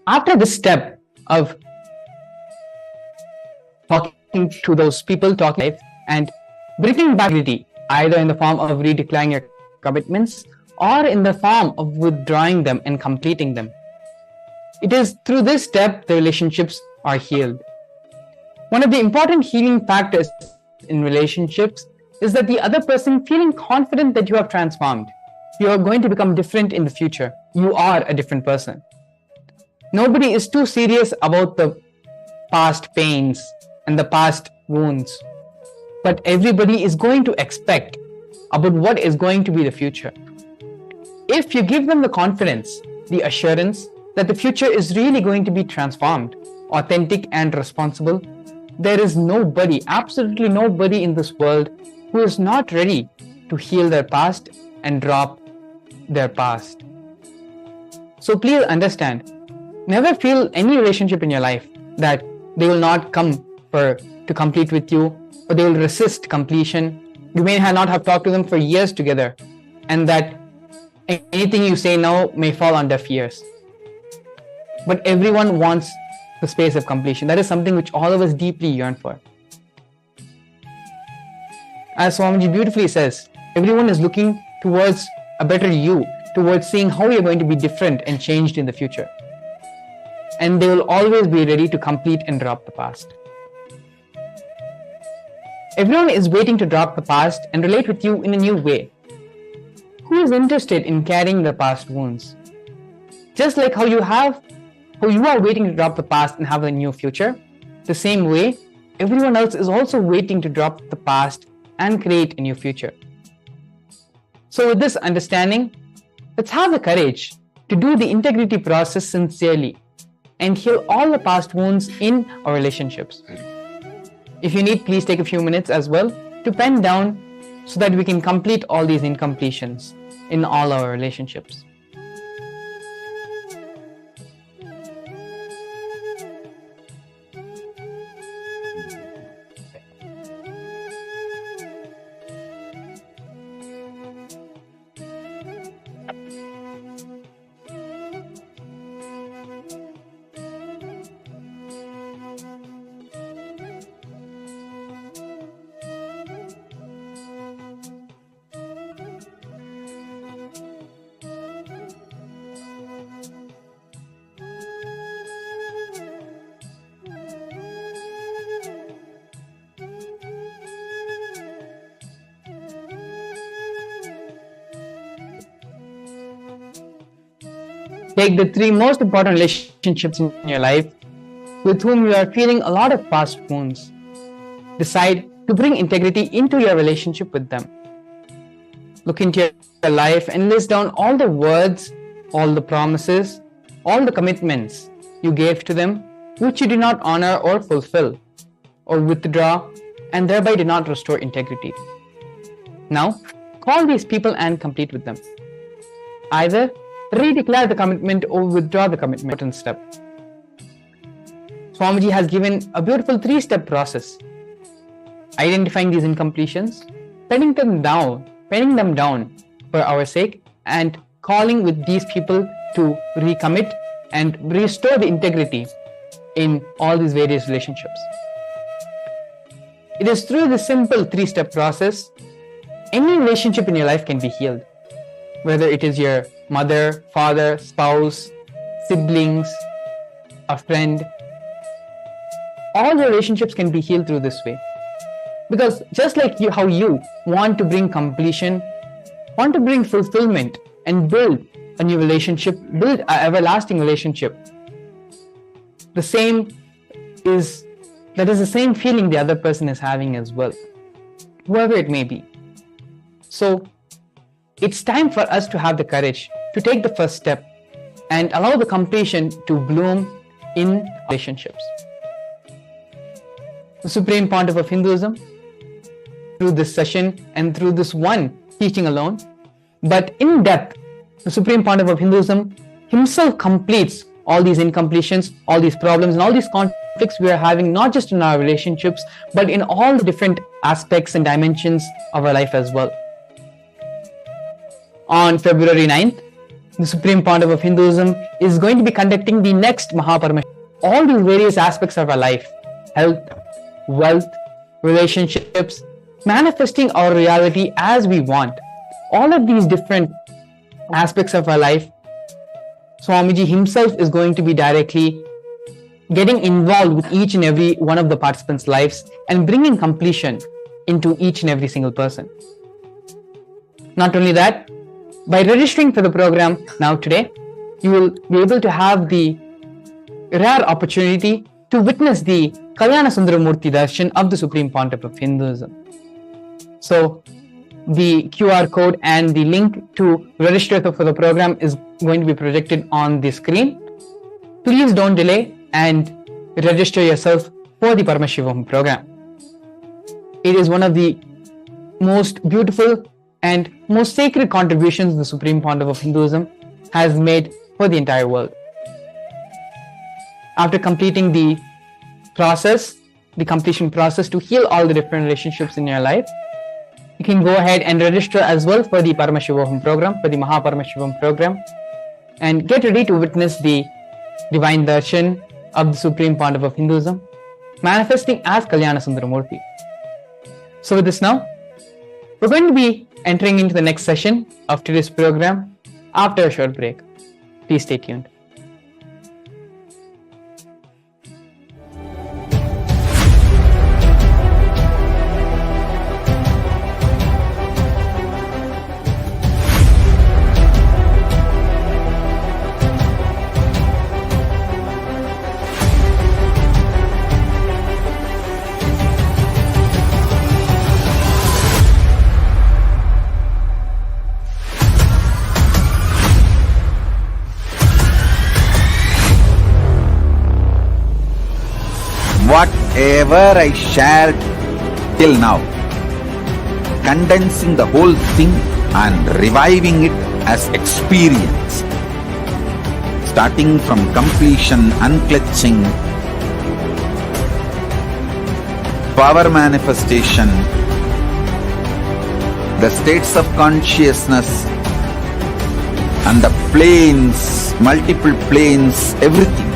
S3: After this step of talking to those people, talking and bringing back reality, either in the form of redeclaring your commitments or in the form of withdrawing them and completing them, it is through this step the relationships are healed. One of the important healing factors in relationships is that the other person feeling confident that you have transformed. You are going to become different in the future. You are a different person. Nobody is too serious about the past pains and the past wounds, but everybody is going to expect about what is going to be the future. If you give them the confidence, the assurance that the future is really going to be transformed, authentic and responsible, there is nobody, absolutely nobody in this world who is not ready to heal their past and drop their past. So please understand, never feel any relationship in your life that they will not come to complete with you, or they will resist completion. You may not have talked to them for years together, and that anything you say now may fall on deaf ears. But everyone wants the space of completion. That is something which all of us deeply yearn for. As Swamiji beautifully says, everyone is looking towards a better you, towards seeing how you're going to be different and changed in the future. And they will always be ready to complete and drop the past. Everyone is waiting to drop the past and relate with you in a new way. Who is interested in carrying the past wounds? Just like how you are waiting to drop the past and have a new future, the same way, everyone else is also waiting to drop the past and create a new future. So with this understanding, let's have the courage to do the integrity process sincerely and heal all the past wounds in our relationships. If you need, please take a few minutes as well to pen down so that we can complete all these incompletions in all our relationships. Take the 3 most important relationships in your life with whom you are feeling a lot of past wounds. Decide to bring integrity into your relationship with them. Look into your life and list down all the words, all the promises, all the commitments you gave to them which you did not honor or fulfill, or withdraw, and thereby did not restore integrity. Now, call these people and complete with them. Either redeclare the commitment or withdraw the commitment step. Swamiji has given a beautiful 3-step process. Identifying these incompletions, penning them down for our sake, and calling with these people to recommit and restore the integrity in all these various relationships. It is through this simple 3-step process, any relationship in your life can be healed. Whether it is your mother, father, spouse, siblings, a friend, all the relationships can be healed through this way. Because just like how you want to bring completion, want to bring fulfillment and build a new relationship, build an everlasting relationship, that is the same feeling the other person is having as well, whoever it may be. So it's time for us to have the courage to take the first step and allow the completion to bloom in relationships. The Supreme Pontiff of Hinduism, through this session and through this one teaching alone, but in depth, the Supreme Pontiff of Hinduism himself completes all these incompletions, all these problems, and all these conflicts we are having, not just in our relationships, but in all the different aspects and dimensions of our life as well. On February 9th, the Supreme Pontiff of Hinduism is going to be conducting the next Paramashivam. All these various aspects of our life, health, wealth, relationships, manifesting our reality as we want. All of these different aspects of our life, Swamiji himself is going to be directly getting involved with each and every one of the participants' lives and bringing completion into each and every single person. Not only that, by registering for the program now today, you will be able to have the rare opportunity to witness the Kalyana Murthi Darshan of the Supreme Pontiff of Hinduism. So the QR code and the link to register for the program is going to be projected on the screen. Please don't delay and register yourself for the Paramashivam program. It is one of the most beautiful and most sacred contributions the Supreme Pontiff of Hinduism has made for the entire world. After completing the completion process to heal all the different relationships in your life, you can go ahead and register as well for the Paramashivam program, for the Paramashivam program, and get ready to witness the divine darshan of the Supreme Pontiff of Hinduism, manifesting as Kalyana Murthi. So with this now, we're going to be entering into the next session of today's program after a short break. Please stay tuned.
S2: Whatever I shared till now, condensing the whole thing and reviving it as experience, starting from completion, unclutching, power manifestation, the states of consciousness and the planes, multiple planes, everything.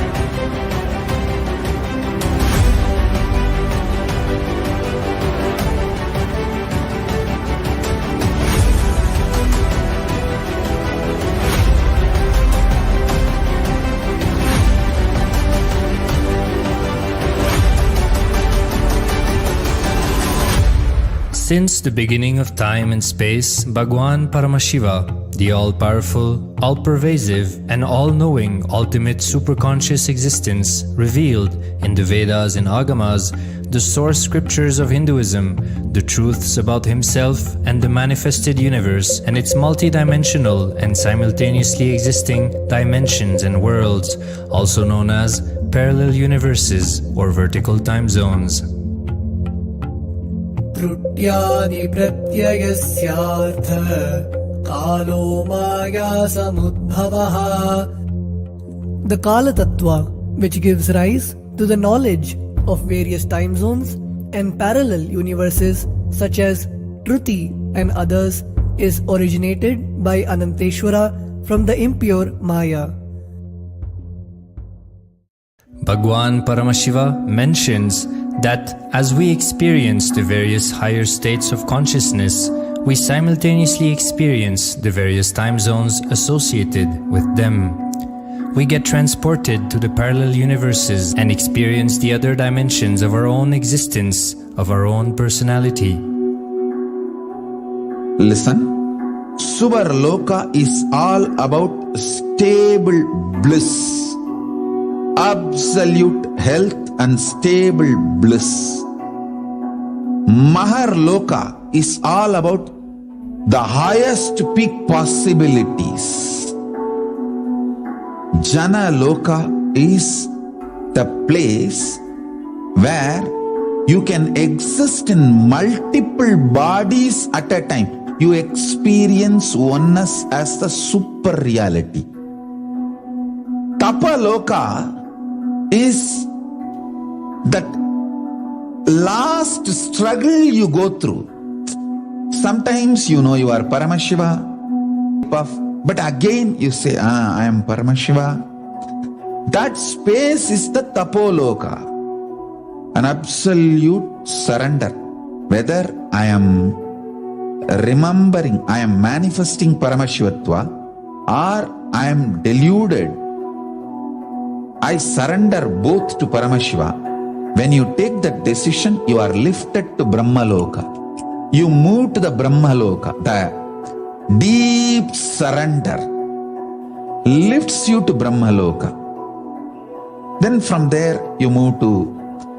S4: Since the beginning of time and space, Bhagwan Paramashiva, the all-powerful, all-pervasive, and all-knowing ultimate superconscious existence, revealed in the Vedas and Agamas, the source scriptures of Hinduism, the truths about himself and the manifested universe and its multidimensional and simultaneously existing dimensions and worlds, also known as parallel universes or vertical time zones.
S5: त्रुट्यादि प्रत्ययस्यार्थ कालो माया समुद्भवः. The Kala Tattva, which gives rise to the knowledge of various time zones and parallel universes such as Truti and others, is originated by Ananteshwara from the impure Maya.
S4: Bhagwan Paramashiva mentions that as we experience the various higher states of consciousness, we simultaneously experience the various time zones associated with them. We get transported to the parallel universes and experience the other dimensions of our own existence, of our own personality.
S2: Listen, Suvarloka is all about stable bliss, absolute health and stable bliss. Maharloka is all about the highest peak possibilities. Jana Loka is the place where you can exist in multiple bodies at a time. You experience oneness as the super reality. Tapaloka is that last struggle you go through. Sometimes you know you are Paramashiva, but again you say, I am Paramashiva. That space is the Tapoloka, an absolute surrender. Whether I am remembering, I am manifesting Paramashivatva, or I am deluded, I surrender both to Paramashiva. When you take that decision, you are lifted to Brahmaloka. You move to the Brahmaloka. The deep surrender lifts you to Brahmaloka. Then from there you move to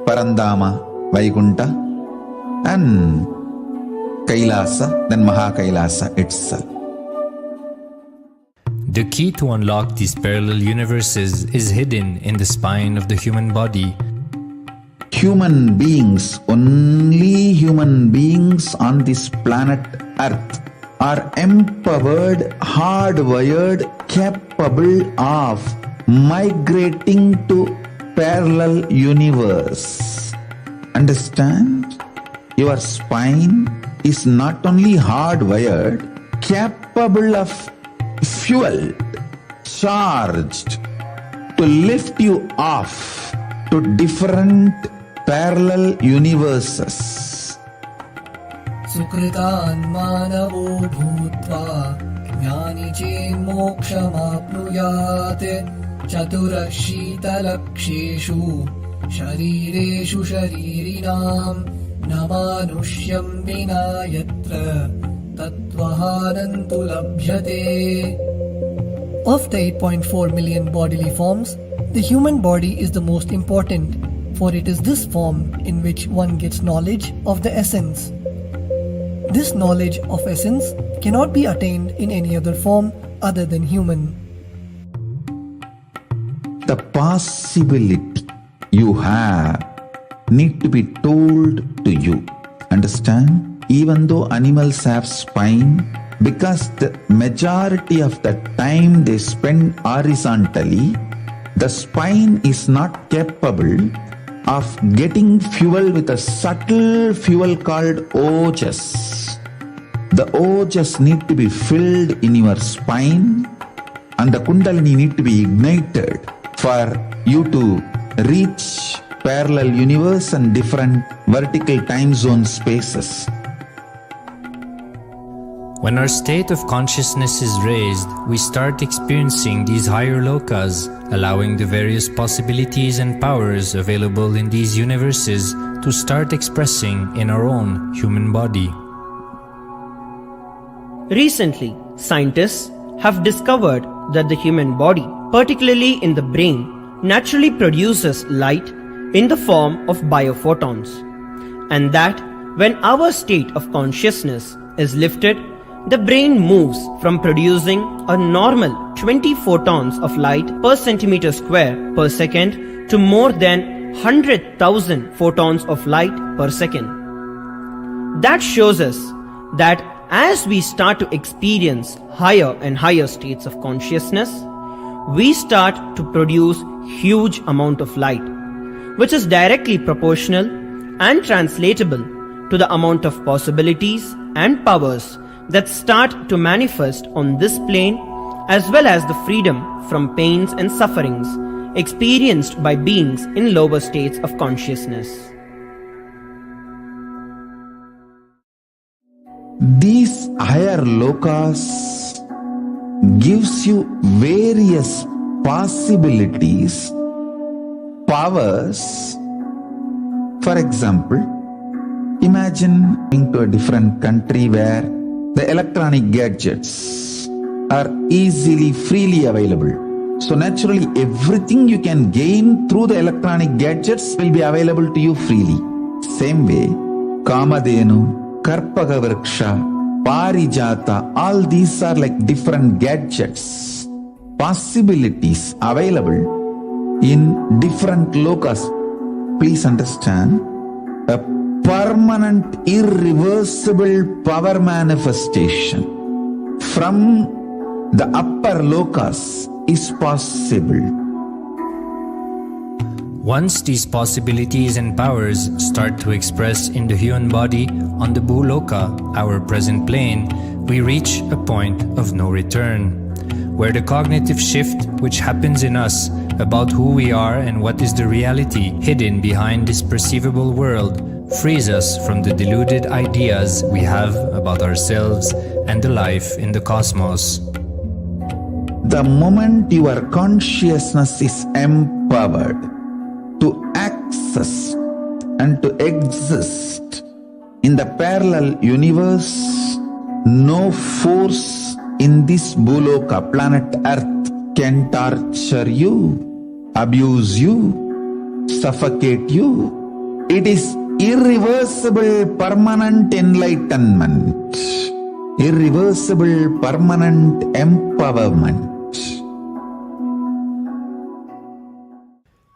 S2: Parandama, Vaikunta, and Kailasa, then Mahakailasa itself.
S4: The key to unlock these parallel universes is hidden in the spine of the human body.
S2: Human beings, only human beings on this planet Earth are empowered, hardwired, capable of migrating to parallel universe. Understand? Your spine is not only hardwired, capable of fuel, charged to lift you off to different parallel universes.
S5: सुकृतान् मानवो भूत्वा ज्ञानी चेन्मोक्षमाप्नुयात् चतुरः शीतलक्षेषु शरीरेषु शरीरिणां न मानुष्यं विना यत्र तत्त्वहानं तु लभ्यते. Of the 8.4 million bodily forms, the human body is the most important, for it is this form in which one gets knowledge of the essence. This knowledge of essence cannot be attained in any other form other than human.
S2: The possibility you have need to be told to you. Understand? Even though animals have spine, because the majority of the time they spend horizontally, the spine is not capable of getting fuel with a subtle fuel called ojas. The ojas need to be filled in your spine and the kundalini need to be ignited for you to reach parallel universe and different vertical time zone spaces.
S4: When our state of consciousness is raised, we start experiencing these higher lokas, allowing the various possibilities and powers available in these universes to start expressing in our own human body.
S6: Recently, scientists have discovered that the human body, particularly in the brain, naturally produces light in the form of biophotons, and that when our state of consciousness is lifted, the brain moves from producing a normal 20 photons of light per centimeter square per second to more than 100,000 photons of light per second. That shows us that as we start to experience higher and higher states of consciousness, we start to produce huge amount of light, which is directly proportional and translatable to the amount of possibilities and powers that start to manifest on this plane, as well as the freedom from pains and sufferings experienced by beings in lower states of consciousness.
S2: These higher lokas gives you various possibilities, powers. For example, imagine going to a different country where the electronic gadgets are easily, freely available. So naturally, everything you can gain through the electronic gadgets will be available to you freely. Same way, Kamadhenu, Karpaga Vriksha, Parijata, all these are like different gadgets, possibilities available in different lokas. Please understand, a permanent, irreversible power manifestation from the upper lokas is possible.
S4: Once these possibilities and powers start to express in the human body on the Bhuloka, our present plane, we reach a point of no return, where the cognitive shift which happens in us about who we are and what is the reality hidden behind this perceivable world frees us from the deluded ideas we have about ourselves and the life in the cosmos.
S2: The moment your consciousness is empowered to access and to exist in the parallel universe, no force in this Bhuloka, planet Earth, can torture you, abuse you, suffocate you. It is irreversible, permanent enlightenment, irreversible, permanent empowerment.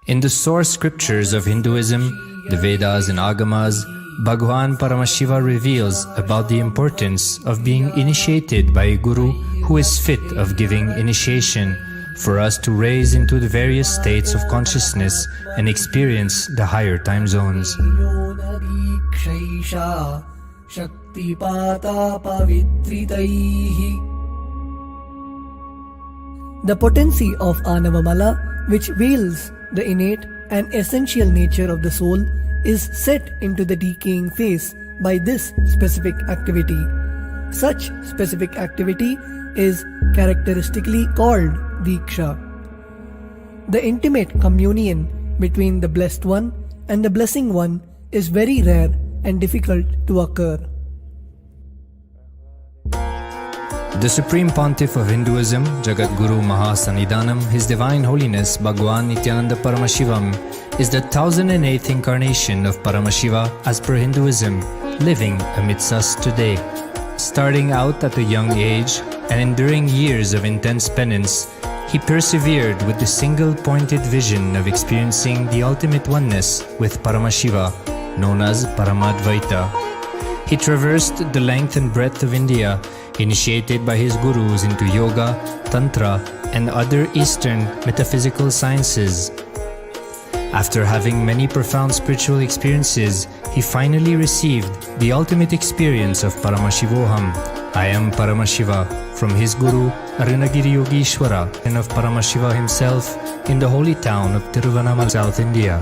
S4: In the source scriptures of Hinduism, the Vedas and Agamas, Bhagwan Paramashiva reveals about the importance of being initiated by a guru who is fit of giving initiation for us to raise into the various states of consciousness and experience the higher time zones.
S5: The potency of Anavamala, which veils the innate and essential nature of the soul, is set into the decaying phase by this specific activity. Such specific activity is characteristically called Diksha. The intimate communion between the Blessed One and the Blessing One is very rare and difficult to occur.
S4: The Supreme Pontiff of Hinduism, Jagat Guru Mahasannidhanam, His Divine Holiness Bhagwan Nithyananda Paramashivam, is the 1008th incarnation of Paramashiva as per Hinduism, living amidst us today. Starting out at a young age and enduring years of intense penance, he persevered with the single-pointed vision of experiencing the ultimate oneness with Paramashiva, known as Paramadvaita. He traversed the length and breadth of India, initiated by his gurus into yoga, tantra, and other Eastern metaphysical sciences. After having many profound spiritual experiences, he finally received the ultimate experience of Paramashivoham, I am Paramashiva, from his guru Arunagiri Yogeshwara and of Paramashiva himself in the holy town of Tiruvannamalai, South India.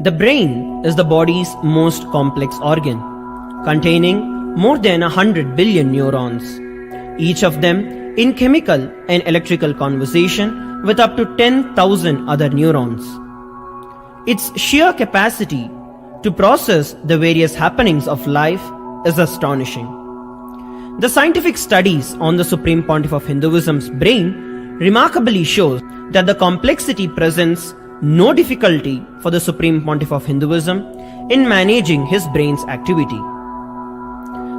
S6: The brain is the body's most complex organ, containing more than 100 billion neurons, each of them in chemical and electrical conversation with up to 10,000 other neurons. Its sheer capacity to process the various happenings of life is astonishing. The scientific studies on the Supreme Pontiff of Hinduism's brain remarkably shows that the complexity presents no difficulty for the Supreme Pontiff of Hinduism in managing his brain's activity.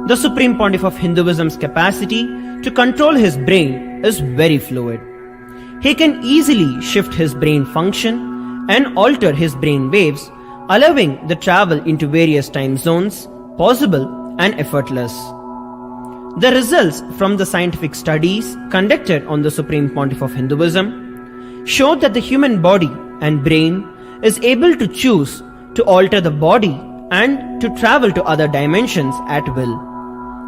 S6: The Supreme Pontiff of Hinduism's capacity to control his brain is very fluid. He can easily shift his brain function and alter his brain waves, allowing the travel into various time zones possible and effortless. The results from the scientific studies conducted on the Supreme Pontiff of Hinduism showed that the human body and brain is able to choose to alter the body and to travel to other dimensions at will.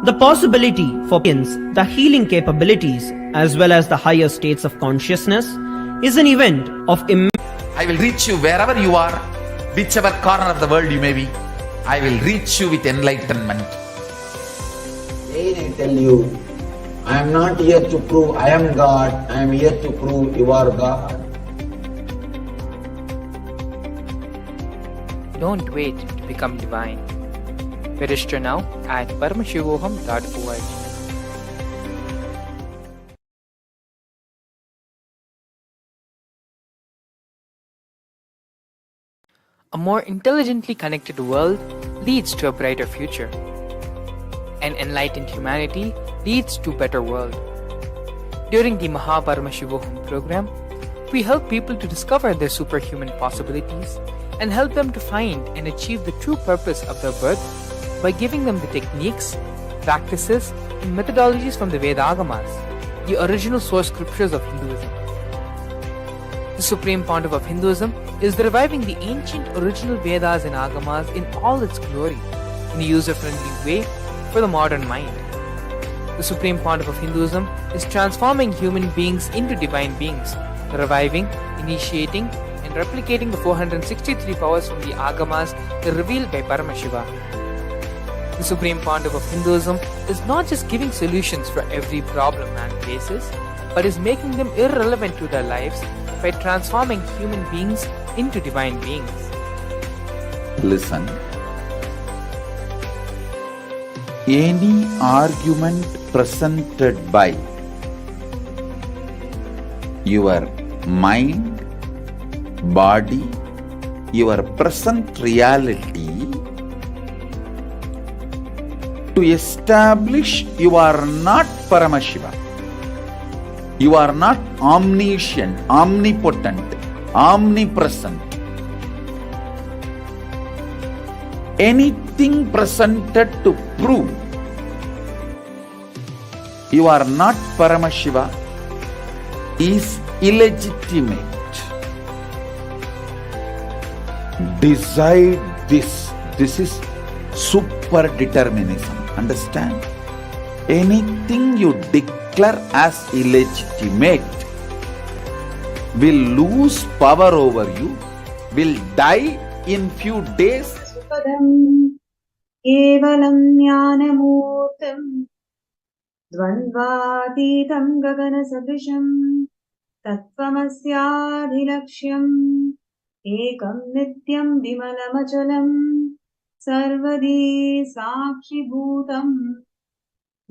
S6: The possibility for the healing capabilities as well as the higher states of consciousness is an event of
S2: I will reach you wherever you are, whichever corner of the world you may be. I will reach you with enlightenment.
S7: Again I tell you, I am not here to prove I am God, I am here to prove you are God.
S8: Don't wait to become divine. Register now at paramashivoham.org. A more intelligently connected world leads to a brighter future. An enlightened humanity leads to a better world. During the Paramashivam program, we help people to discover their superhuman possibilities and help them to find and achieve the true purpose of their birth by giving them the techniques, practices, and methodologies from the Vedagamas, the original source scriptures of Hinduism. The Supreme Pontiff of Hinduism is reviving the ancient original Vedas and Agamas in all its glory, in a user-friendly way for the modern mind. The Supreme Pontiff of Hinduism is transforming human beings into divine beings, reviving, initiating, and replicating the 463 powers from the Agamas revealed by Paramashiva. The Supreme Pontiff of Hinduism is not just giving solutions for every problem man faces, but is making them irrelevant to their lives by transforming human beings into divine beings.
S2: Listen. Any argument presented by your mind, body, your present reality to establish you are not Paramashiva. You are not omniscient, omnipotent, omnipresent. Anything presented to prove you are not Paramashiva is illegitimate. Decide this. This is super determinism. Understand? Anything you declare as illegitimate will lose power over you, will die in few days.
S9: केवलं ज्ञानमूर्तं द्वन्द्वातीतं गगनसदृशं तत्त्वमस्याधिलक्ष्यम् एकं नित्यं विमलमचलं सर्वदी साक्षिभूतं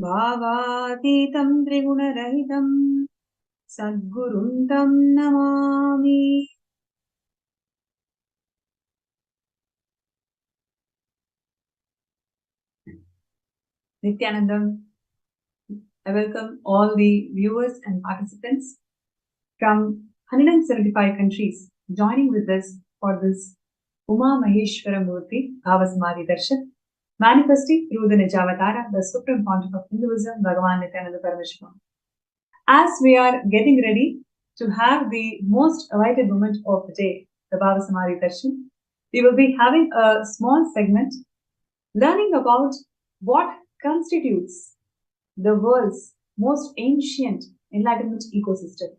S9: भावातीतं त्रिगुणरहितं सद्गुरुं तं Namami. Nithyananda, I welcome all the viewers and participants from 175 countries joining with us for this Uma Maheshwara Murthi Bhava Samadhi Darshan, manifesting through the Nijavatara, the Supreme Pontiff of Hinduism, Bhagavan Nithyananda Paramashivam. As we are getting ready to have the most awaited moment of the day, the Bhava Samadhi Darshan, we will be having a small segment learning about what constitutes the world's most ancient enlightenment ecosystem.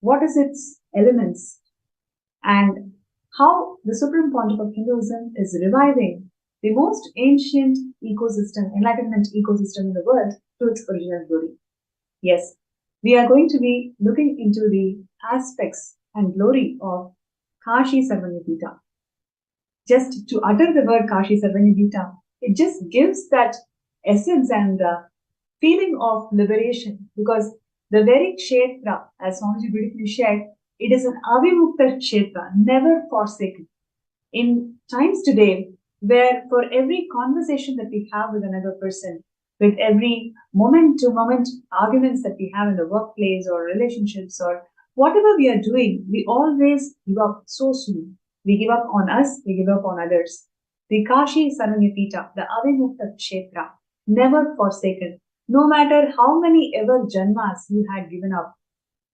S9: What is its elements and how the Supreme Pontiff of Hinduism is reviving the most ancient ecosystem, enlightenment ecosystem in the world to its original glory. Yes, we are going to be looking into the aspects and glory of Kashi Sarvanyapita. Just to utter the word Kashi Sarvanyapita, it just gives that essence and feeling of liberation, because the very kshetra, as Swamiji beautifully shared, it is an avimukta kshetra, never forsaken. In times today, where for every conversation that we have with another person, with every moment-to-moment arguments that we have in the workplace or relationships or whatever we are doing, we always give up so soon. We give up on us, we give up on others. The Kashi Sarvanyapita, the avimukta kshetra, never forsaken. No matter how many ever janmas you had given up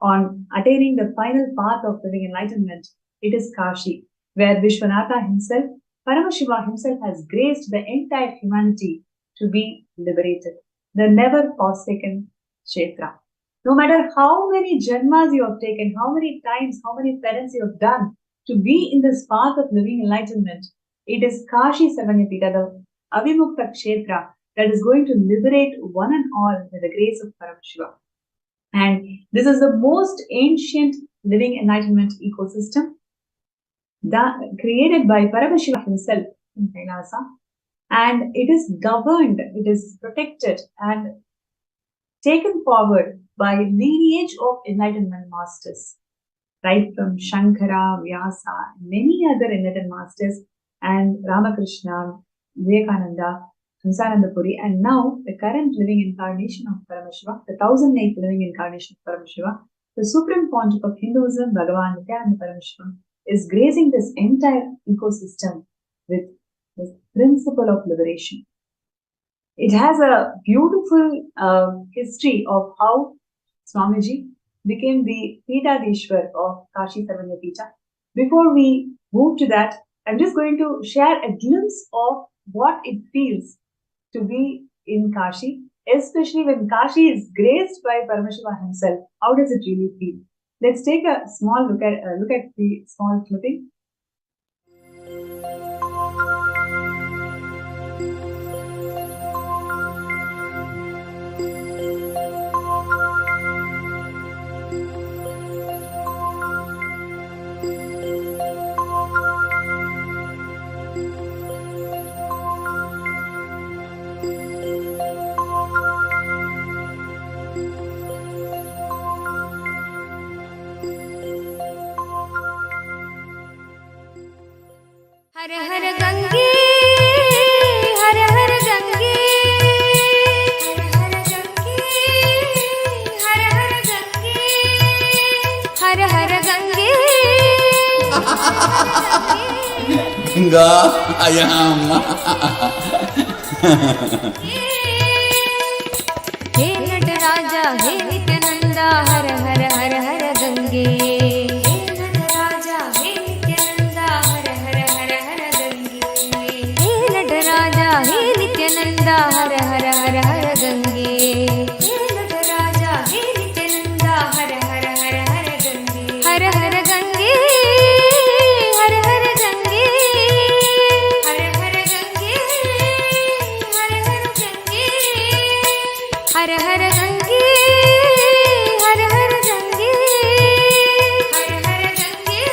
S9: on attaining the final path of living enlightenment, it is Kashi, where Vishwanatha himself, Paramashiva himself, has graced the entire humanity to be liberated. The never forsaken Kshetra. No matter how many janmas you have taken, how many times, how many parents you have done to be in this path of living enlightenment, it is Kashi Sarvanyapita, the avimukta Kshetra, that is going to liberate one and all with the grace of Paramashiva. And this is the most ancient living enlightenment ecosystem created by Paramashiva himself in Kailasa. And it is governed, it is protected and taken forward by lineage of enlightenment masters, right from Shankara, Vyasa, many other enlightened masters, and Ramakrishna, Vivekananda, Nithyananda, and now the current living incarnation of Paramashiva, the 1008th living incarnation of Paramashiva, the Supreme Pontiff of Hinduism, Bhagavan Nithyananda Paramashivam, is gracing this entire ecosystem with the principle of liberation. It has a beautiful history of how Swamiji became the Pitadishwar of Kashi Sarvanyapita. Before we move to that, I'm just going to share a glimpse of what it feels to be in Kashi, especially when Kashi is graced by Paramashiva himself. How does it really feel? Let's take a small look at the small clipping.
S7: Ganga I am.
S10: हे नटराजा हे नित्यानंदा हर हर हर हर गंगे हे नटराजा हे नित्यानंदा हर हर हर हर गंगे हे नटराजा हे नित्यानंदा हर हर हर हर गंगे हे नटराजा हे नित्यानंदा हर हर हर हर गंगे हर हर गंगे हर हर गंगे हर हर गंगे हर हर गंगे हर हर गंगे हर हर गंगे हर हर गंगे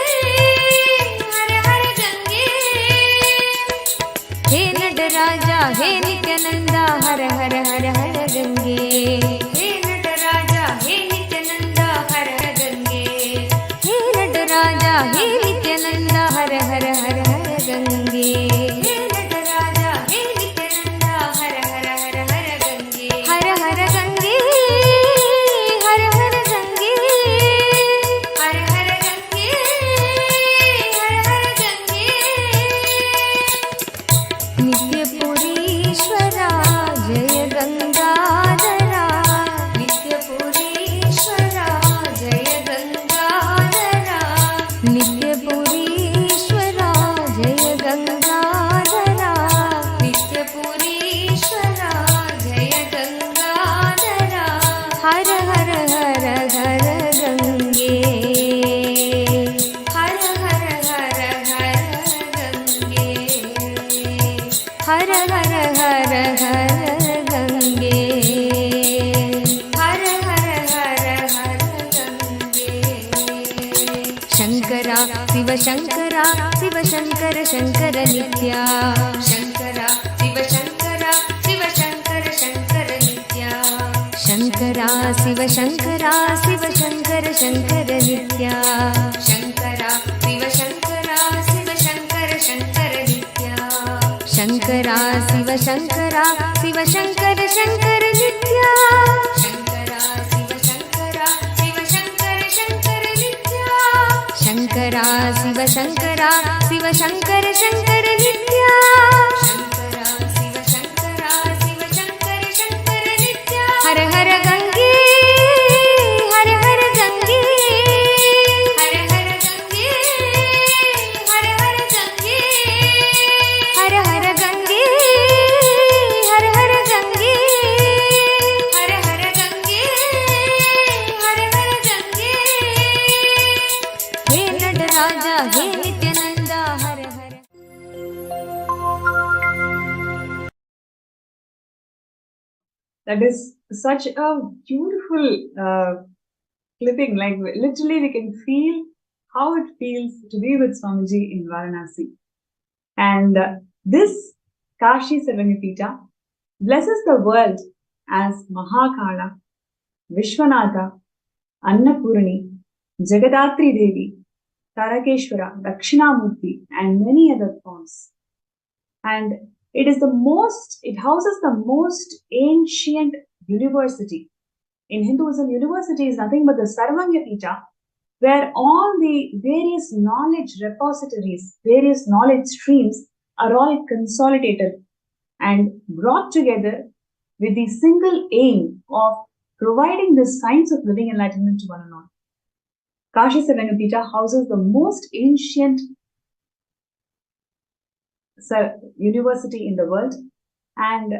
S10: हर हर गंगे हे नटराजा हे नित्यानंदा हर हर हर हर गंगे हे नटराजा हे नित्यानंदा हर हर गंगे हे नटराजा हे नित्यानंदा हर हर हर हर गंगे हे नटराजा हे नित्यानंदा हर हर हर हर गंगे हर हर गंगे हर हर गंगे हर हर गंगे हर हर गंगे नित्यपुरीश्वरा जय गंगाधरा नित्यपुरीश्वरा जय गंगाधरा नित्यपुरीश्वरा जय गंगाधरा नित्यपुरीश्वरा जय गंगाधरा हर हर हर हर गंगे हर हर हर हर गंगे हर हर हर हर गंगे हर हर हर हर गंगे शंकरा शिव शंकरा शिव शंकर शंकर नित्या शंकरा शिव शंकरा शिव शंकर शंकर नित्या शंकरा शिव शंकरा शिव शंकर शंकर नित्या शंकरा शिव शंकरा शिव शंकर शंकर नित्या शंकरा शिव शंकरा शिव शंकर शंकर नित्या शंकरा शिव शंकरा शिव शंकर शंकर नित्या शंकरा शिव शंकरा शिव शंकर शंकर नित्या शंकरा शिव शंकरा शिव शंकर शंकर नित्या हर हर गंगे हर हर गंगे हर हर गंगे हर हर गंगे हर हर गंगे हर हर गंगे हर हर गंगे हर हर गंगे हे नटराजा हे नित्यानंदा हर हर
S9: That is such a beautiful clipping. Like literally, we can feel how it feels to be with Swamiji in Varanasi. And this Kashi Sarvanyapita blesses the world as Mahakala, Vishwanatha, Annapurni, Jagadatri Devi, Tarakeshwara, Dakshinamurti, and many other forms. And it houses the most ancient university. In Hinduism, university is nothing but the Sarvanyapita, where all the various knowledge repositories, various knowledge streams are all consolidated and brought together with the single aim of providing the science of living enlightenment to one and all. Kashi Sarvanyapita houses the most ancient university in the world, and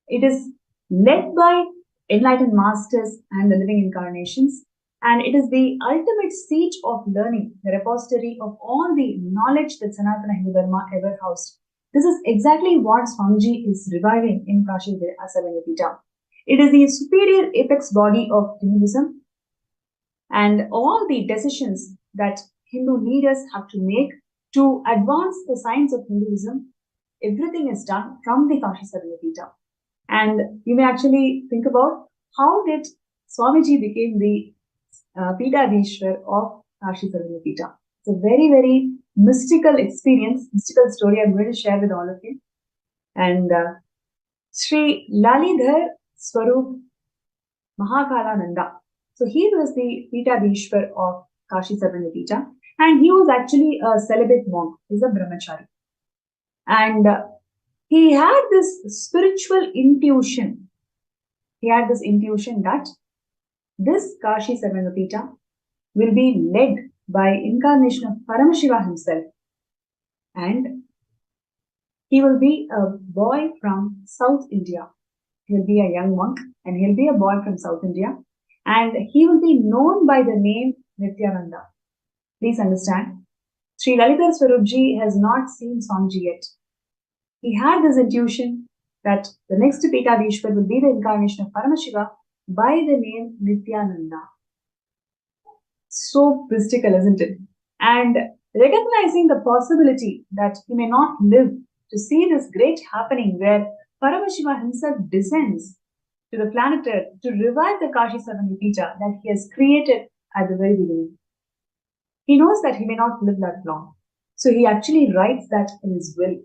S9: it is led by enlightened masters and the living incarnations, and it is the ultimate seat of learning, the repository of all the knowledge that Sanatana Hindu Dharma ever housed. This is exactly what Swamiji is reviving in Kashi Sarvanyapita. It is the superior apex body of Hinduism, and all the decisions that Hindu leaders have to make to advance the science of Hinduism, everything is done from the Kashi Sarvanyapita. And you may actually think about how did Swamiji became the Pitadishwar of Kashi Sarvanyapita. It's a very, very mystical experience, mystical story I'm going to share with all of you. And Sri Lalidhar Swarup Mahakalananda. So he was the Pitadishwar of Kashi Sarvanyapita. And he was actually a celibate monk. He's a brahmachari. And he had this spiritual intuition. He had this intuition that this Kashi Sarvanapita will be led by incarnation of Paramashiva himself. And he will be a boy from South India. He'll be a young monk and he'll be a boy from South India. And he will be known by the name Nithyananda. Please understand, Sri Lalitar Swarupji has not seen Swamiji yet. He had this intuition that the next Pitadishwar will be the incarnation of Paramashiva by the name Nithyananda. So mystical, isn't it? And recognizing the possibility that he may not live to see this great happening where Paramashiva himself descends to the planet Earth to revive the Kashi Sarvanapita that he has created at the very beginning. He knows that he may not live that long. So he actually writes that in his will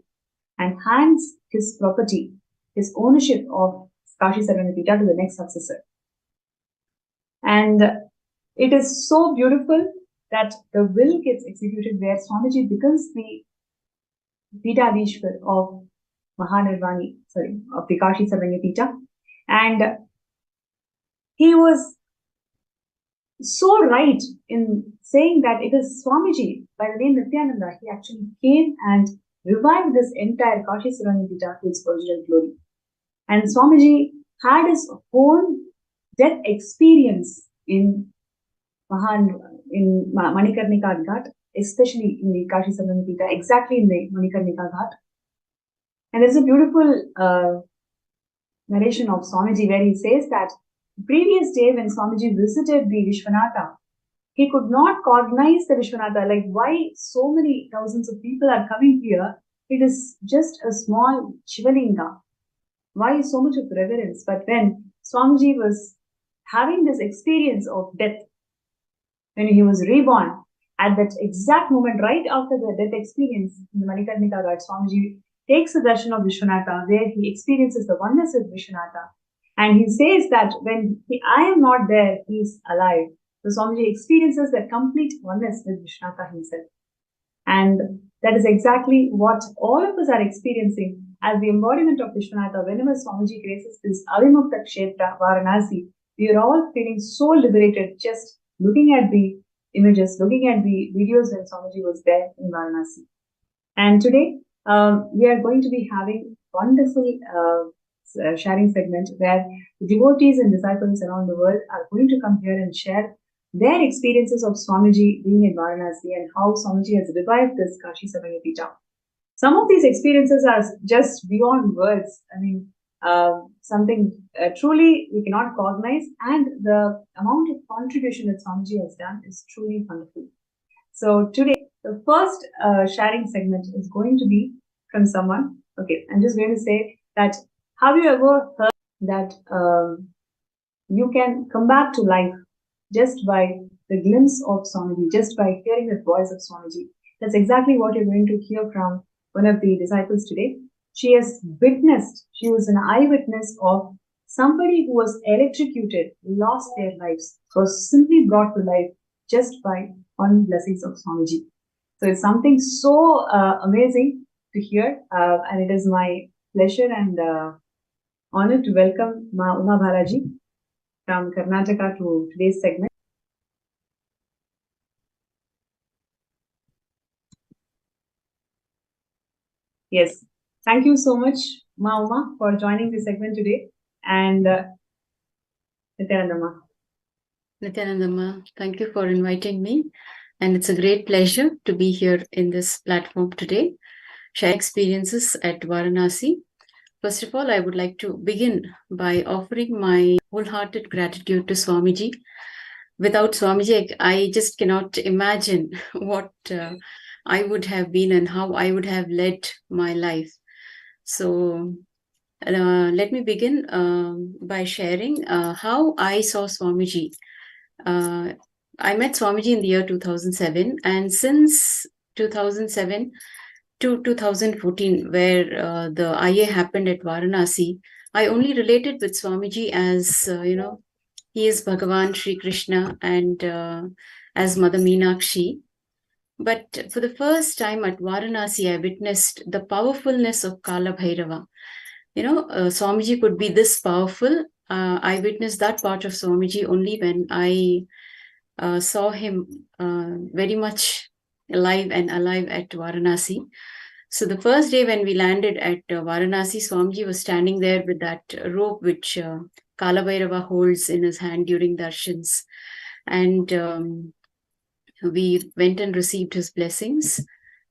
S9: and hands his property, his ownership of Kashi Sarvanapita to the next successor. And it is so beautiful that the will gets executed where Swamiji becomes the Pitadishwar of Mahanirvani, of the Kashi Sarvanapita. And he was so right in saying that it is Swamiji by the name Nithyananda. He actually came and revived this entire Kashi Sarvanapita to its original glory. And Swamiji had his own death experience in Manikarnika Ghat, especially in the Kashi Sarvanapita, exactly in the Manikarnika Ghat. And there's a beautiful narration of Swamiji where he says that the previous day when Swamiji visited the Vishwanatha, he could not cognize the Vishwanatha, like why so many thousands of people are coming here. It is just a small Shivalinga. Why so much of reverence? But when Swamiji was having this experience of death, when he was reborn, at that exact moment, right after the death experience in the Manikarnika Ghat, Swamiji takes the darshan of Vishwanatha, where he experiences the oneness of Vishwanatha. And he says that when I am not there, he is alive. So Swamiji experiences that complete oneness with Vishwanatha himself. And that is exactly what all of us are experiencing as the embodiment of Vishwanatha. Whenever Swamiji graces this Avimukta Kshetra, Varanasi, we are all feeling so liberated just looking at the images, looking at the videos when Swamiji was there in Varanasi. And today, we are going to be having wonderful sharing segment where the devotees and disciples around the world are going to come here and share their experiences of Swamiji being in Varanasi and how Swamiji has revived this Kashi Sarvanapita. Some of these experiences are just beyond words. I mean, something truly we cannot cognize, and the amount of contribution that Swamiji has done is truly wonderful. So today, the first sharing segment is going to be from someone. Okay, I'm just going to say that, have you ever heard that you can come back to life just by the glimpse of Swamiji, just by hearing the voice of Swamiji? That's exactly what you're going to hear from one of the disciples today. She has witnessed, she was an eyewitness of somebody who was electrocuted, lost their lives, was simply brought to life just by one blessings of Swamiji. So it's something so amazing to hear, and it is my pleasure and honor to welcome Ma Uma Balaji from Karnataka to today's segment. Yes, thank you so much, Ma Uma, for joining the segment today. And Nithyananda.
S11: Nithyananda, thank you for inviting me. And it's a great pleasure to be here in this platform today, share experiences at Varanasi. First of all, I would like to begin by offering my wholehearted gratitude to Swamiji. Without Swamiji, I just cannot imagine what I would have been and how I would have led my life. So let me begin by sharing how I saw Swamiji. I met Swamiji in the year 2007, and since 2007 to 2014, where the IA happened at Varanasi, I only related with Swamiji as, he is Bhagavan Sri Krishna and as Mother Meenakshi. But for the first time at Varanasi, I witnessed the powerfulness of Kala Bhairava. Swamiji could be this powerful. I witnessed that part of Swamiji only when I saw him very much alive at Varanasi. So the first day when we landed at Varanasi, Swamiji was standing there with that rope which Kala Bhairava holds in his hand during darshans. And we went and received his blessings.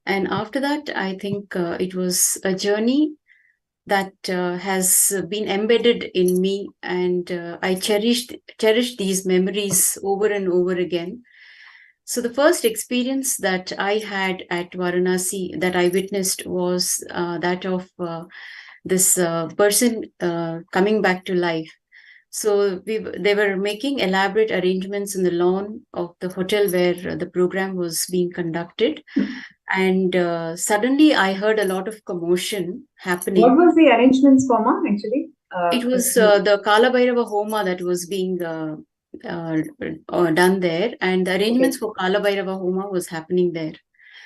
S11: And after that, I think it was a journey that has been embedded in me, and I cherished these memories over and over again. So the first experience that I had at Varanasi that I witnessed was that of this person coming back to life. So they were making elaborate arrangements in the lawn of the hotel where the program was being conducted. And suddenly I heard a lot of commotion happening.
S9: What was the arrangements, Pama, actually?
S11: It was the Kala Bhairava Homa that was being done there, and the arrangements for Kala Bhairava Homa was happening there.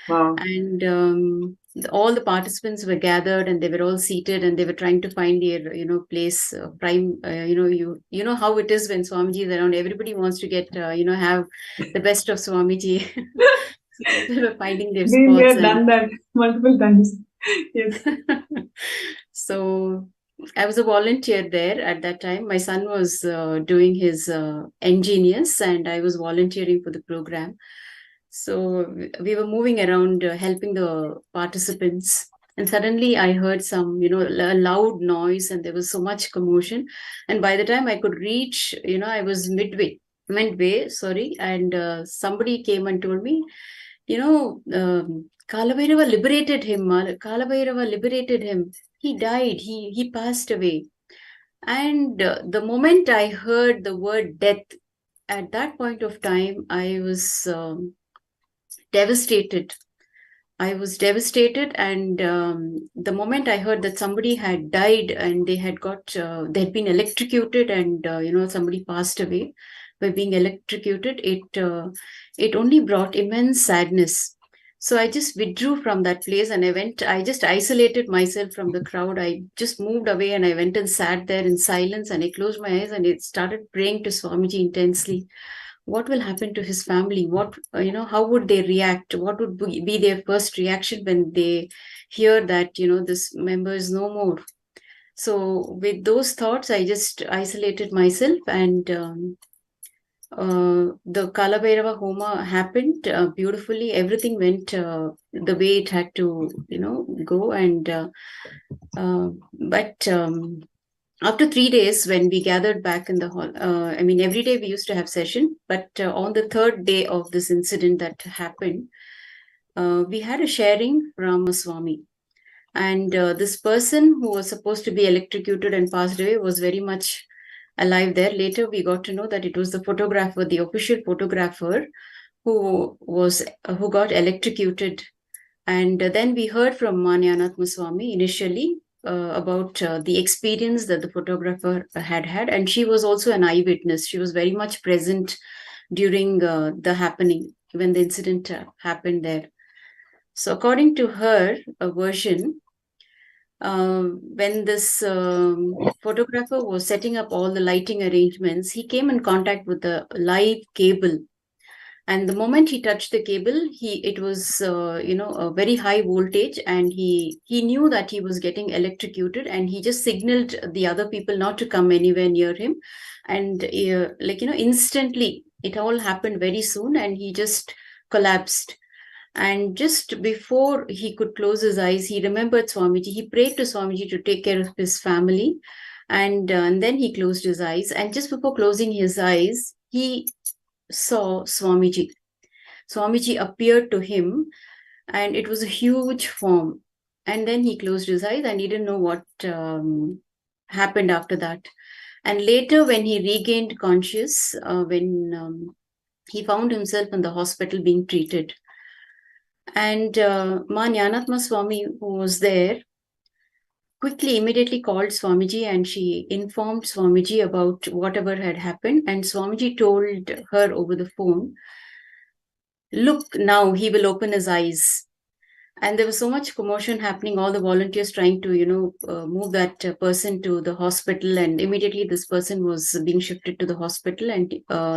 S9: Wow.
S11: And all the participants were gathered, and they were all seated, and they were trying to find their place prime. You know how it is when Swamiji is around. Everybody wants to get have the best of Swamiji. So they were finding their spots.
S9: We have done that multiple times. Yes.
S11: So I was a volunteer there at that time. My son was doing his engineers, and I was volunteering for the program. So we were moving around helping the participants, and suddenly I heard some a loud noise, and there was so much commotion. And by the time I could reach, I was midway, and somebody came and told me, Kala Bhairava liberated him. Kala Bhairava liberated him. He died. He passed away. And the moment I heard the word death, at that point of time, I was devastated. I was devastated, and the moment I heard that somebody had died and they had been electrocuted, and somebody passed away by being electrocuted, it only brought immense sadness. So I just withdrew from that place, and I just isolated myself from the crowd. I just moved away, and I went and sat there in silence, and I closed my eyes, and I started praying to Swamiji intensely. What will happen to his family? How would they react? What would be their first reaction when they hear that, this member is no more? So with those thoughts, I just isolated myself, and the Kala Bhairava Homa happened beautifully. Everything went the way it had to, go. And but after 3 days, when we gathered back in the hall, every day we used to have session, but on the third day of this incident that happened, we had a sharing from a Swami. And this person who was supposed to be electrocuted and passed away was very much alive there. Later, we got to know that it was the photographer, the official photographer, who got electrocuted. And then we heard from Nithyananda Swami initially about the experience that the photographer had, and she was also an eyewitness. She was very much present during the happening when the incident happened there. So according to her version, when this photographer was setting up all the lighting arrangements, he came in contact with the live cable. And the moment he touched the cable, it was a very high voltage, and he knew that he was getting electrocuted, and he just signaled the other people not to come anywhere near him. And instantly, it all happened very soon, and he just collapsed. And just before he could close his eyes, he remembered Swamiji. He prayed to Swamiji to take care of his family, and then he closed his eyes. And just before closing his eyes, he saw Swamiji. Swamiji appeared to him, and it was a huge form. And then he closed his eyes, and he didn't know what happened after that. And later, when he regained conscious, when he found himself in the hospital being treated, and Ma Jnanatma Swami, who was there, immediately called Swamiji, and she informed Swamiji about whatever had happened. And Swamiji told her over the phone look, now he will open his eyes. And there was so much commotion happening, all the volunteers trying to, move that person to the hospital. And immediately this person was being shifted to the hospital, and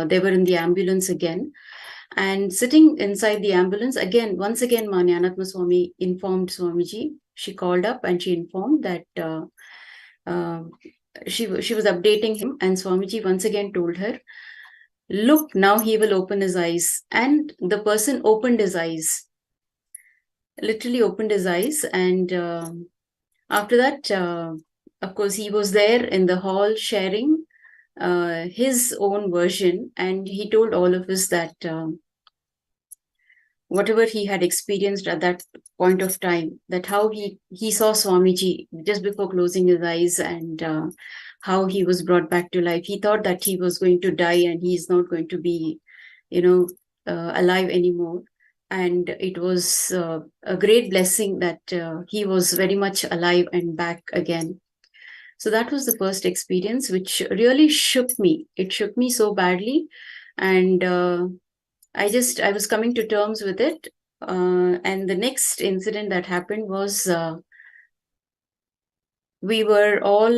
S11: they were in the ambulance again. And sitting inside the ambulance, once again, Manyanatma Swami informed Swamiji. She called up and she informed that she was updating him, and Swamiji once again told her, look, now he will open his eyes. And the person opened his eyes. Literally opened his eyes, and after that, of course, he was there in the hall sharing his own version, and he told all of us that whatever he had experienced at that point of time, that how he saw Swamiji just before closing his eyes, and how he was brought back to life. He thought that he was going to die and he's not going to be, alive anymore. And it was a great blessing that he was very much alive and back again. So that was the first experience, which really shook me. It shook me so badly. And I was coming to terms with it. And the next incident that happened was we were all,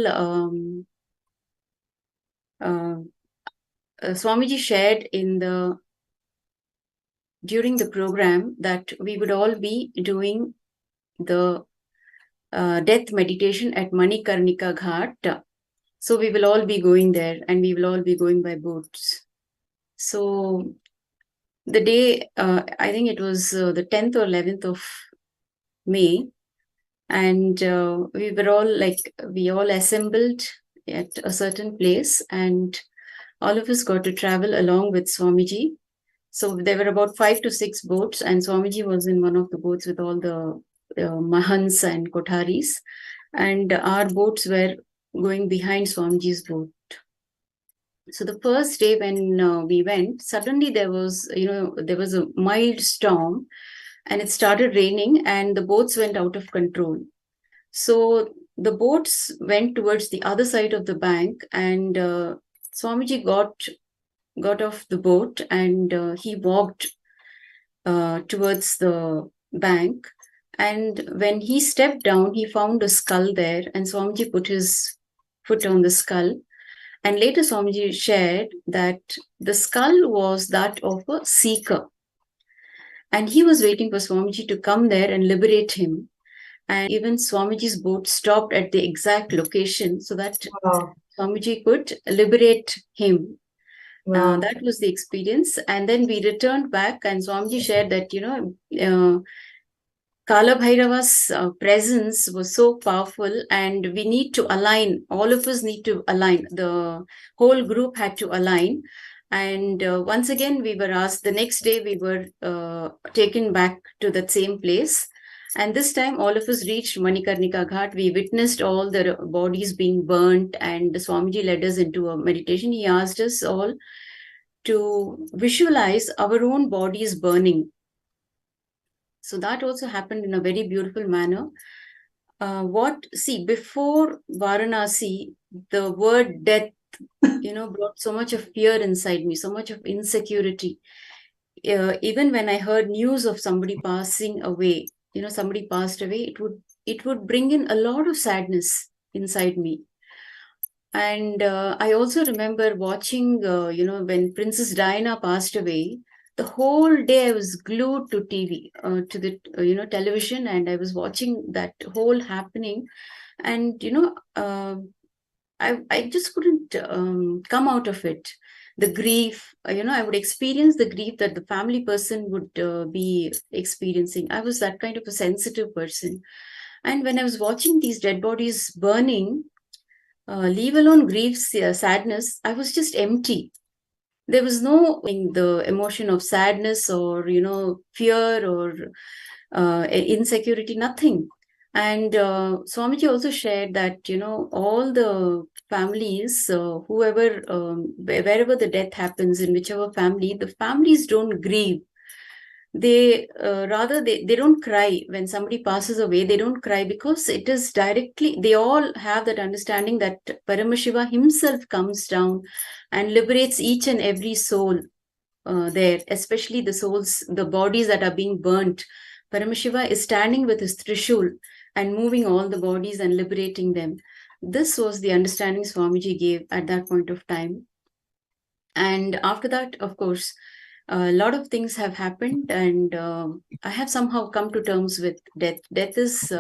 S11: Swamiji shared during the program that we would all be doing the death meditation at Manikarnika Ghat. So we will all be going there, and we will all be going by boats. So the day, I think it was the 10th or 11th of May, and we all assembled at a certain place, and all of us got to travel along with Swamiji. So there were about 5 to 6 boats, and Swamiji was in one of the boats with all the Mahants and Kotharis, and our boats were going behind Swamiji's boat. So the first day when we went, suddenly there was a mild storm, and it started raining, and the boats went out of control. So the boats went towards the other side of the bank, and Swamiji got off the boat, and he walked towards the bank. And when he stepped down, he found a skull there, and Swamiji put his foot on the skull. And later Swamiji shared that the skull was that of a seeker. And he was waiting for Swamiji to come there and liberate him. And even Swamiji's boat stopped at the exact location so that Swamiji could liberate him. That was the experience. And then we returned back, and Swamiji shared that, Kala Bhairava's presence was so powerful, and we need to align. All of us need to align. The whole group had to align. And once again, we were asked, the next day we were taken back to that same place. And this time, all of us reached Manikarnika Ghat. We witnessed all the bodies being burnt, and Swamiji led us into a meditation. He asked us all to visualize our own bodies burning. So that also happened in a very beautiful manner. Before Varanasi, the word death, brought so much of fear inside me, so much of insecurity. Even when I heard news of somebody passing away, somebody passed away, it would bring in a lot of sadness inside me. And I also remember watching, when Princess Diana passed away, the whole day I was glued to TV, to the television, and I was watching that whole happening. And I just couldn't come out of it. The grief, I would experience the grief that the family person would be experiencing. I was that kind of a sensitive person. And when I was watching these dead bodies burning, leave alone grief, sadness, I was just empty. There was no the emotion of sadness or, fear or insecurity, nothing. And Swamiji also shared that, all the families, wherever the death happens, in whichever family, the families don't grieve. They don't cry when somebody passes away. They don't cry because it is directly, they all have that understanding that Paramashiva himself comes down and liberates each and every soul there, especially the souls, the bodies that are being burnt. Paramashiva is standing with his Trishul and moving all the bodies and liberating them. This was the understanding Swamiji gave at that point of time. And after that, of course, a lot of things have happened, and I have somehow come to terms with death. Death is,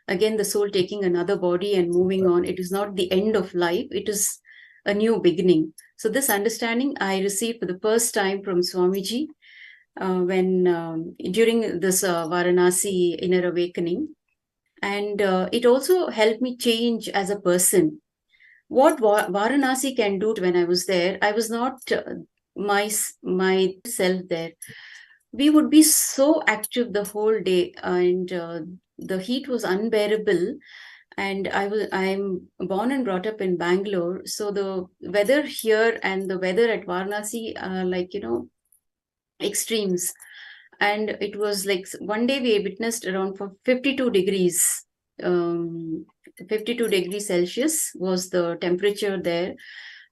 S11: again, the soul taking another body and moving on. It is not the end of life, it is a new beginning. So this understanding I received for the first time from Swamiji when during this Varanasi inner awakening. And it also helped me change as a person. What Varanasi can do when I was there, I was not myself there. We would be so active the whole day, and the heat was unbearable. And I'm born and brought up in Bangalore, so the weather here and the weather at Varanasi are like, extremes. And it was like one day we witnessed around 52 degrees. 52 degrees Celsius was the temperature there.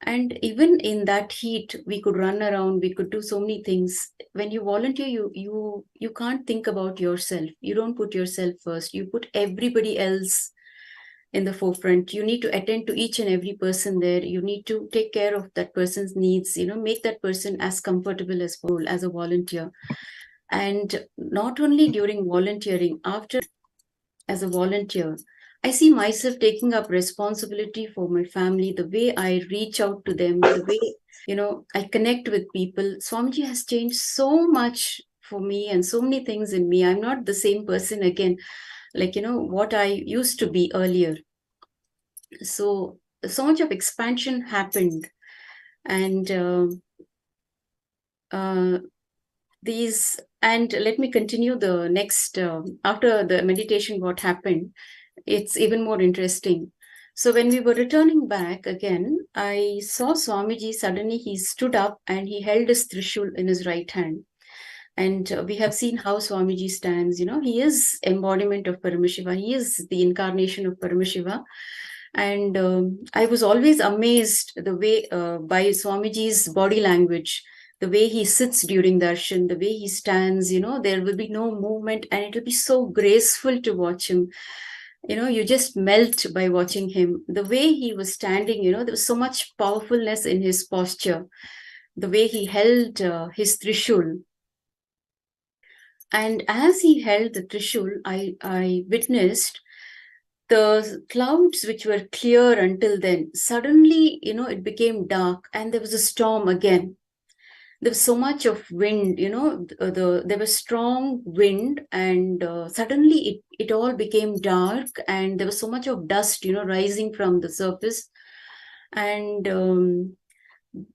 S11: And even in that heat, we could run around, we could do so many things. When you volunteer, you can't think about yourself. You don't put yourself first. You put everybody else in the forefront. You need to attend to each and every person there. You need to take care of that person's needs, make that person as comfortable as possible as a volunteer. And not only during volunteering, after as a volunteer, I see myself taking up responsibility for my family, the way I reach out to them, the way, I connect with people. Swamiji has changed so much for me and so many things in me. I'm not the same person again, like, what I used to be earlier. So much of expansion happened. And and let me continue the next, after the meditation, what happened, it's even more interesting. So when we were returning back again, I saw Swamiji. Suddenly he stood up and he held his Trishul in his right hand. And we have seen how Swamiji stands. He is embodiment of Paramashiva. He is the incarnation of Paramashiva. And I was always amazed the way by Swamiji's body language, the way he sits during darshan, the way he stands, there will be no movement, and it will be so graceful to watch him. You just melt by watching him. The way he was standing, there was so much powerfulness in his posture, the way he held his Trishul. And as he held the Trishul, I witnessed the clouds which were clear until then. Suddenly, it became dark and there was a storm again. There was so much of wind, there was strong wind, and suddenly it all became dark, and there was so much of dust, rising from the surface. And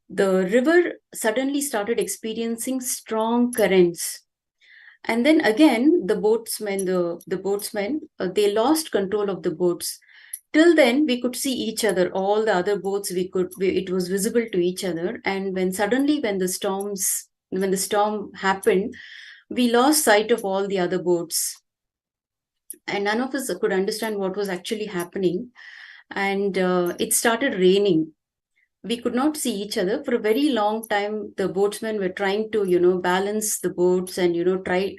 S11: the river suddenly started experiencing strong currents. And then again, the boatsmen, they lost control of the boats. Till then, we could see each other. All the other boats, it was visible to each other. And when the storm happened, we lost sight of all the other boats. And none of us could understand what was actually happening. And it started raining. We could not see each other for a very long time. The boatsmen were trying to, balance the boats and,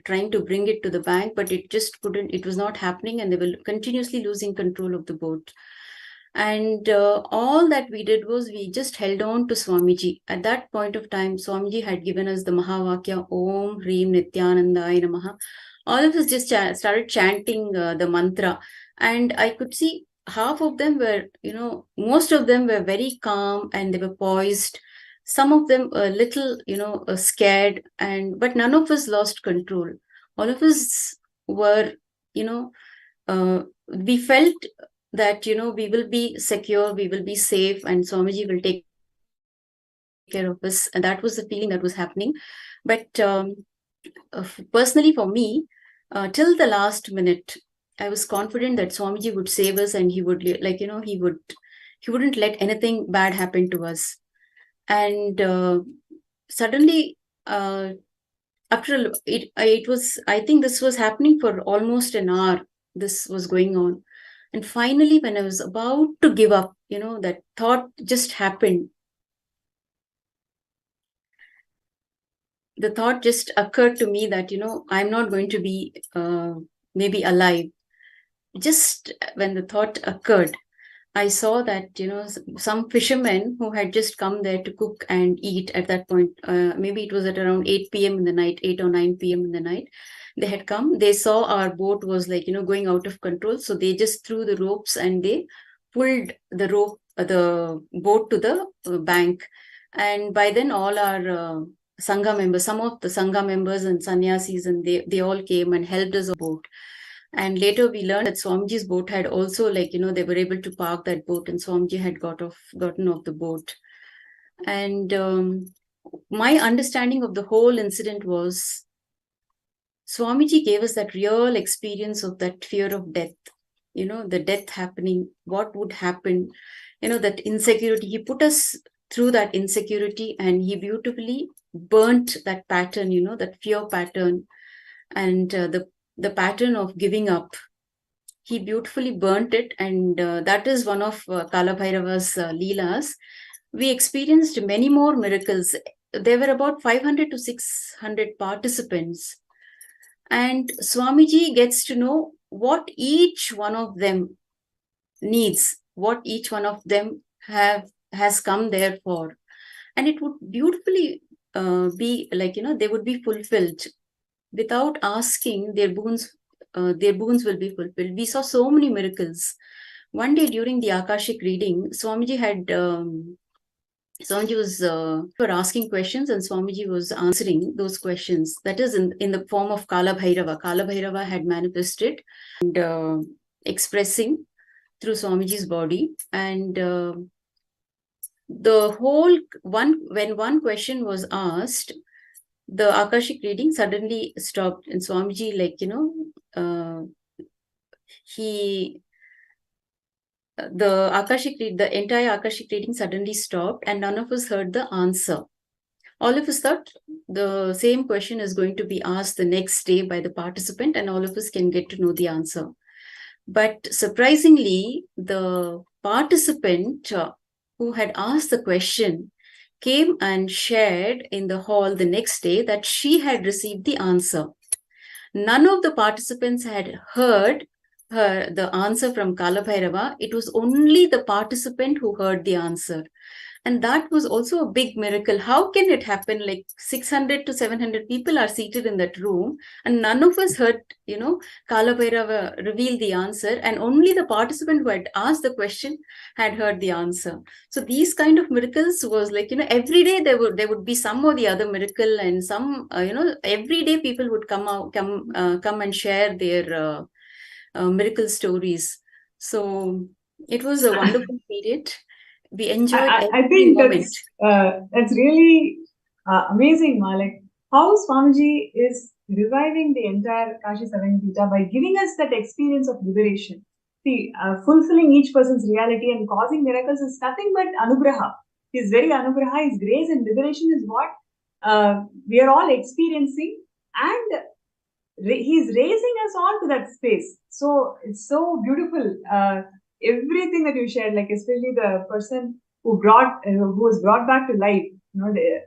S11: trying to bring it to the bank, but it just couldn't, it was not happening, and they were continuously losing control of the boat. And all that we did was we just held on to Swamiji. At that point of time, Swamiji had given us the Mahavakya, Om Hrim Nithyanandaya Namaha. All of us just started chanting the mantra, and I could see half of them were, most of them were very calm and they were poised. Some of them a little, scared, but none of us lost control. All of us were, we felt that, we will be secure, we will be safe, and Swamiji will take care of us. And that was the feeling that was happening. But personally for me, till the last minute, I was confident that Swamiji would save us, and he would, he wouldn't let anything bad happen to us. And suddenly, after it was, I think this was happening for almost an hour. This was going on. And finally, when I was about to give up, that thought just happened. the thought just occurred to me that, I'm not going to be maybe alive. Just when the thought occurred, I saw that, some fishermen who had just come there to cook and eat at that point, maybe it was at around 8 p.m. in the night, 8 or 9 p.m. in the night. They had come, they saw our boat was like, going out of control. So they just threw the ropes and they pulled the boat to the bank. And by then all our Sangha members, some of the Sangha members and sannyasis, and they all came and helped us on the boat. And later we learned that Swamiji's boat had also, they were able to park that boat, and Swamiji had gotten off the boat. And my understanding of the whole incident was Swamiji gave us that real experience of that fear of death, the death happening, what would happen, that insecurity. He put us through that insecurity and he beautifully burnt that pattern, that fear pattern and the pattern of giving up. He beautifully burnt it, and that is one of Kala Bhairava's Leelas. We experienced many more miracles. There were about 500 to 600 participants, and Swamiji gets to know what each one of them needs, what each one of them has come there for, and it would beautifully be they would be fulfilled without asking. Their boons will be fulfilled. We saw so many miracles. One day during the Akashic reading, Swamiji was asking questions, and Swamiji was answering those questions. That is in the form of Kala Bhairava. Kala Bhairava had manifested and expressing through Swamiji's body. And when one question was asked, the Akashic reading suddenly stopped, and Swamiji, the entire Akashic reading suddenly stopped, and none of us heard the answer. All of us thought the same question is going to be asked the next day by the participant, and all of us can get to know the answer. But surprisingly, the participant who had asked the question came and shared in the hall the next day that she had received the answer. None of the participants had heard the answer from Kala Bhairava. It was only the participant who heard the answer. And that was also a big miracle. How can it happen? 600 to 700 people are seated in that room, and none of us heard, Kala Bhairava reveal the answer, and only the participant who had asked the question had heard the answer. So these kind of miracles was every day there would be some or the other miracle, and some, every day people would come and share their miracle stories. So it was a wonderful period. We enjoyed
S9: I think that's really amazing, Ma. How Swamiji is reviving the entire Kashi Savanapita by giving us that experience of liberation. See, fulfilling each person's reality and causing miracles is nothing but anugraha. His very anugraha, his grace and liberation is what we are all experiencing, and he's raising us all to that space. So it's so beautiful. Everything that you shared, especially the person who was brought back to life, the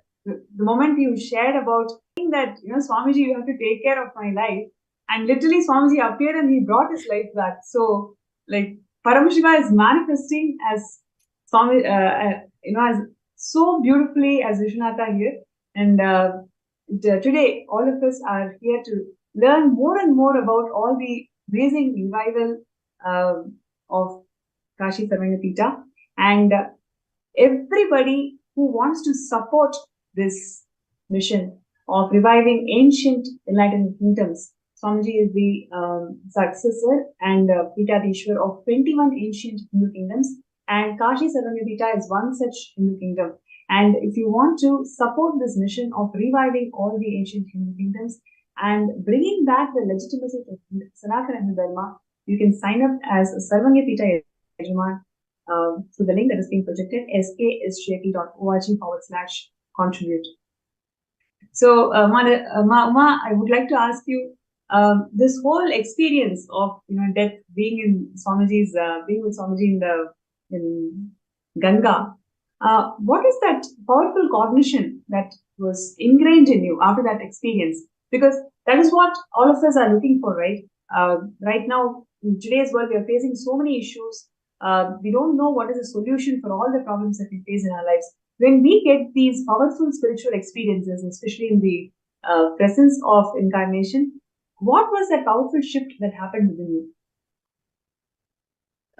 S9: moment you shared about that, Swamiji, you have to take care of my life, and literally Swamiji appeared and he brought his life back. So Paramashiva is manifesting as Swami, as so beautifully as Vishnatha here. And today all of us are here to learn more and more about all the amazing revival of Kashi Savanapita, and everybody who wants to support this mission of reviving ancient enlightened kingdoms. Swamiji is the successor and Pitadishwar of 21 ancient Hindu kingdoms, and Kashi Savanapita is one such Hindu kingdom. And if you want to support this mission of reviving all the ancient Hindu kingdoms and bringing back the legitimacy of Sanatana Hindu Dharma, you can sign up as a Sarvangapita Yajaman through the link that is being projected, skshp.org/contribute. So, Uma, I would like to ask you, this whole experience of death, being with Swamiji in Ganga, What is that powerful cognition that was ingrained in you after that experience? Because that is what all of us are looking for, right? Right now, in today's world, we are facing so many issues. We don't know what is the solution for all the problems that we face in our lives. When we get these powerful spiritual experiences, especially in the presence of incarnation, what was that powerful shift that happened within you?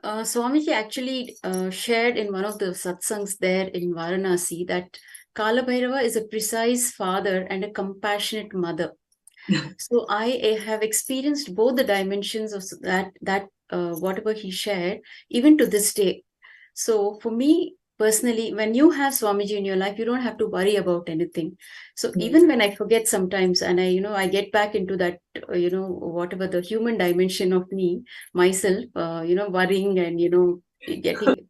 S11: Swamiji actually shared in one of the satsangs there in Varanasi that Kala Bhairava is a precise father and a compassionate mother. So I have experienced both the dimensions of that whatever he shared, even to this day. So for me personally, when you have Swamiji in your life, you don't have to worry about anything. So even when I forget sometimes, and I get back into that, whatever the human dimension of me, myself, worrying and,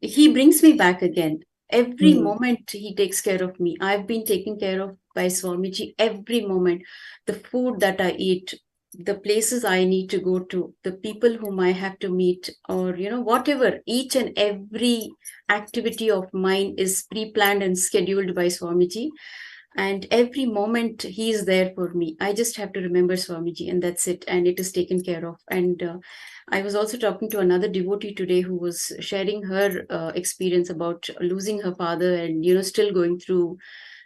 S11: he brings me back again. Every moment he takes care of me. I've been taken care of by Swamiji every moment. The food that I eat, the places I need to go to, the people whom I have to meet, or, whatever, each and every activity of mine is pre-planned and scheduled by Swamiji. And every moment he is there for me. I just have to remember Swamiji, and that's it. And it is taken care of. And I was also talking to another devotee today who was sharing her experience about losing her father and, still going through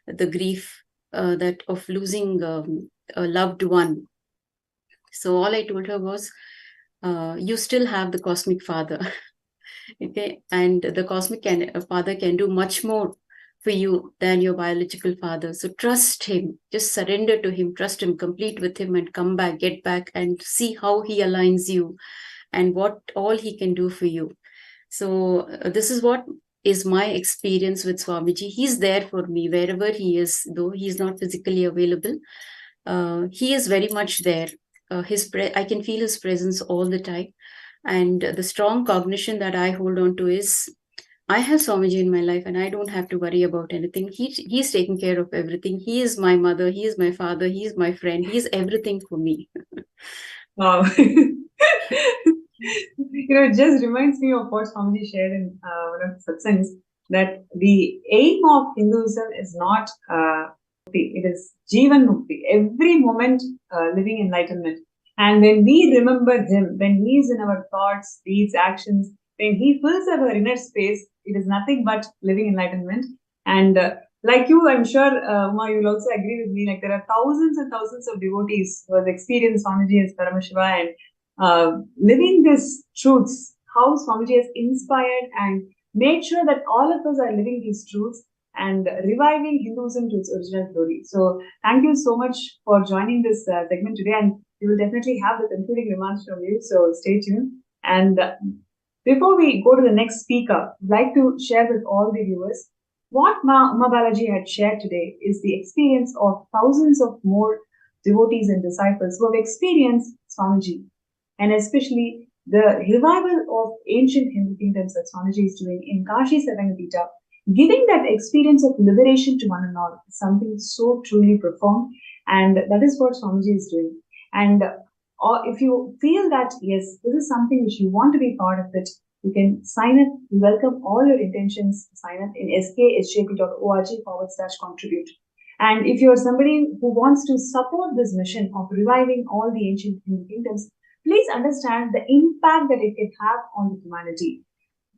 S11: the grief that of losing a loved one. So all I told her was, you still have the cosmic father. Okay, and the cosmic father can do much more for you than your biological father. So trust him, just surrender to him, trust him, complete with him, and come back, get back, and see how he aligns you and what all he can do for you. So this is what is my experience with Swamiji. He's there for me wherever he is, though he's not physically available. He is very much there. I can feel his presence all the time. And the strong cognition that I hold on to is, I have Swamiji in my life and I don't have to worry about anything. He's taking care of everything. He is my mother. He is my father. He is my friend. He is everything for me.
S9: Wow. It just reminds me of what Swamiji shared in one of the satsangs, that the aim of Hinduism is not Mukti, it is Jivan Mukti, every moment living enlightenment. And when we remember him, when he is in our thoughts, deeds, actions, when he fills our inner space, it is nothing but living enlightenment. And like you, I'm sure, Uma, you'll also agree with me, like there are thousands and thousands of devotees who have experienced Swamiji as Paramashiva and living these truths, how Swamiji has inspired and made sure that all of us are living these truths and reviving Hinduism to its original glory. So thank you so much for joining this segment today, and we will definitely have the concluding remarks from you, so stay tuned. And before we go to the next speaker, I'd like to share with all the viewers what Uma Balaji had shared today is the experience of thousands of more devotees and disciples who have experienced Swamiji, and especially the revival of ancient Hindu kingdoms that Swamiji is doing in Kashi Sarangapita, giving that experience of liberation to one and all, something so truly profound, and that is what Swamiji is doing. And if you feel that, yes, this is something which you want to be part of it, you can sign up. We welcome all your intentions. Sign up in sksjp.org/contribute. And if you're somebody who wants to support this mission of reviving all the ancient Hindu kingdoms, please understand the impact that it can have on the humanity.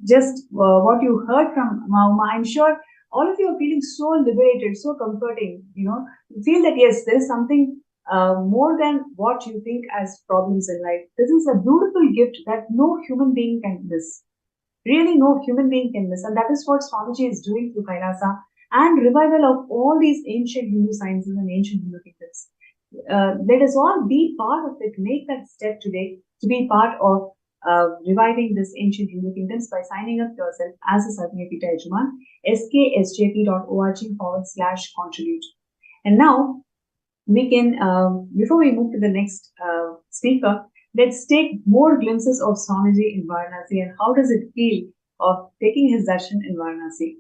S9: Just what you heard from Uma, I'm sure all of you are feeling so liberated, so comforting. You feel that yes, there is something more than what you think as problems in life. This is a beautiful gift that no human being can miss. Really, no human being can miss. And that is what Swamiji is doing through Kailasa and revival of all these ancient Hindu sciences and ancient Hindu kingdoms. Let us all be part of it. Make that step today to be part of reviving this ancient Hindu kingdoms by signing up yourself as a Sarvapita Yajaman, sksjp.org/contribute. And now, we can, before we move to the next speaker, let's take more glimpses of Swamiji in Varanasi and how does it feel of taking his darshan in Varanasi.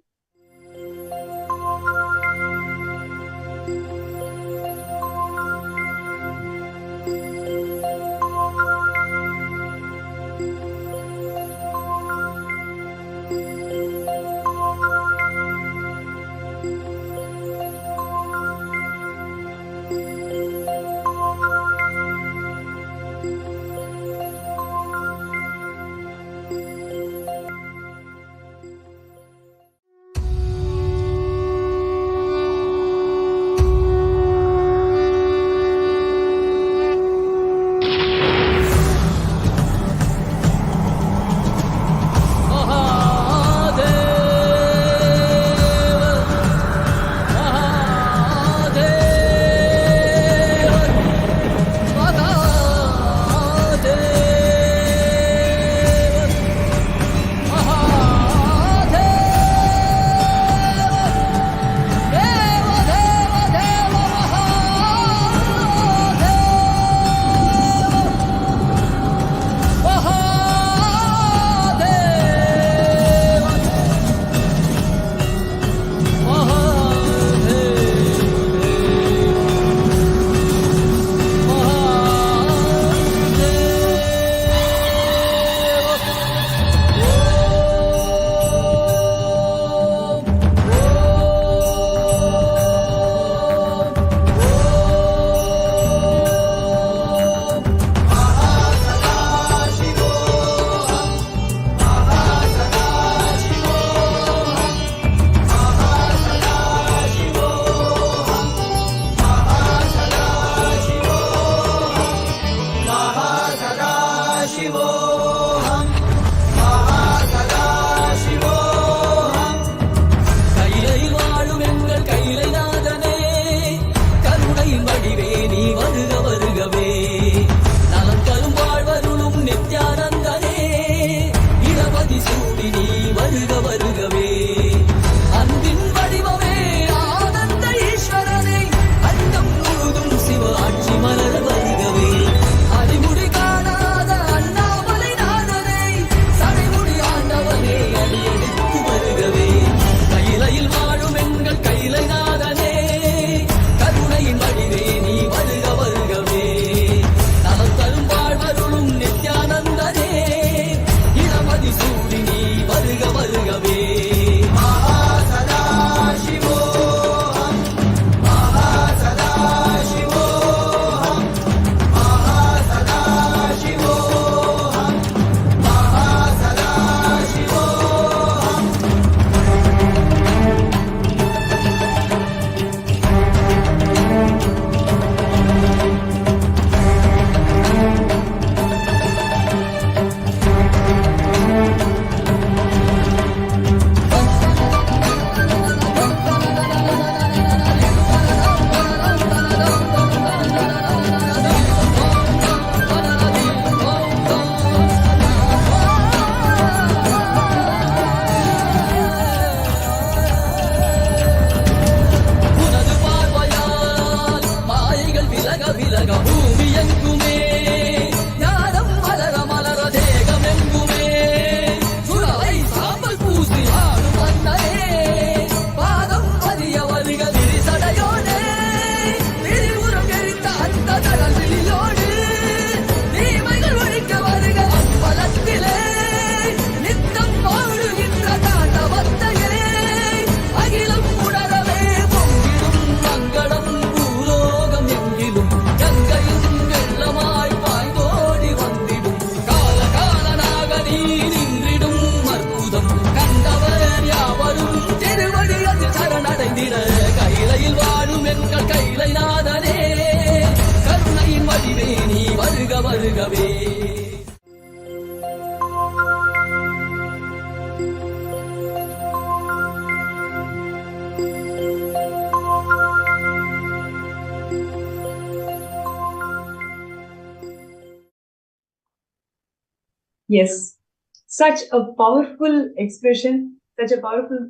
S9: Yes, such a powerful expression, such a powerful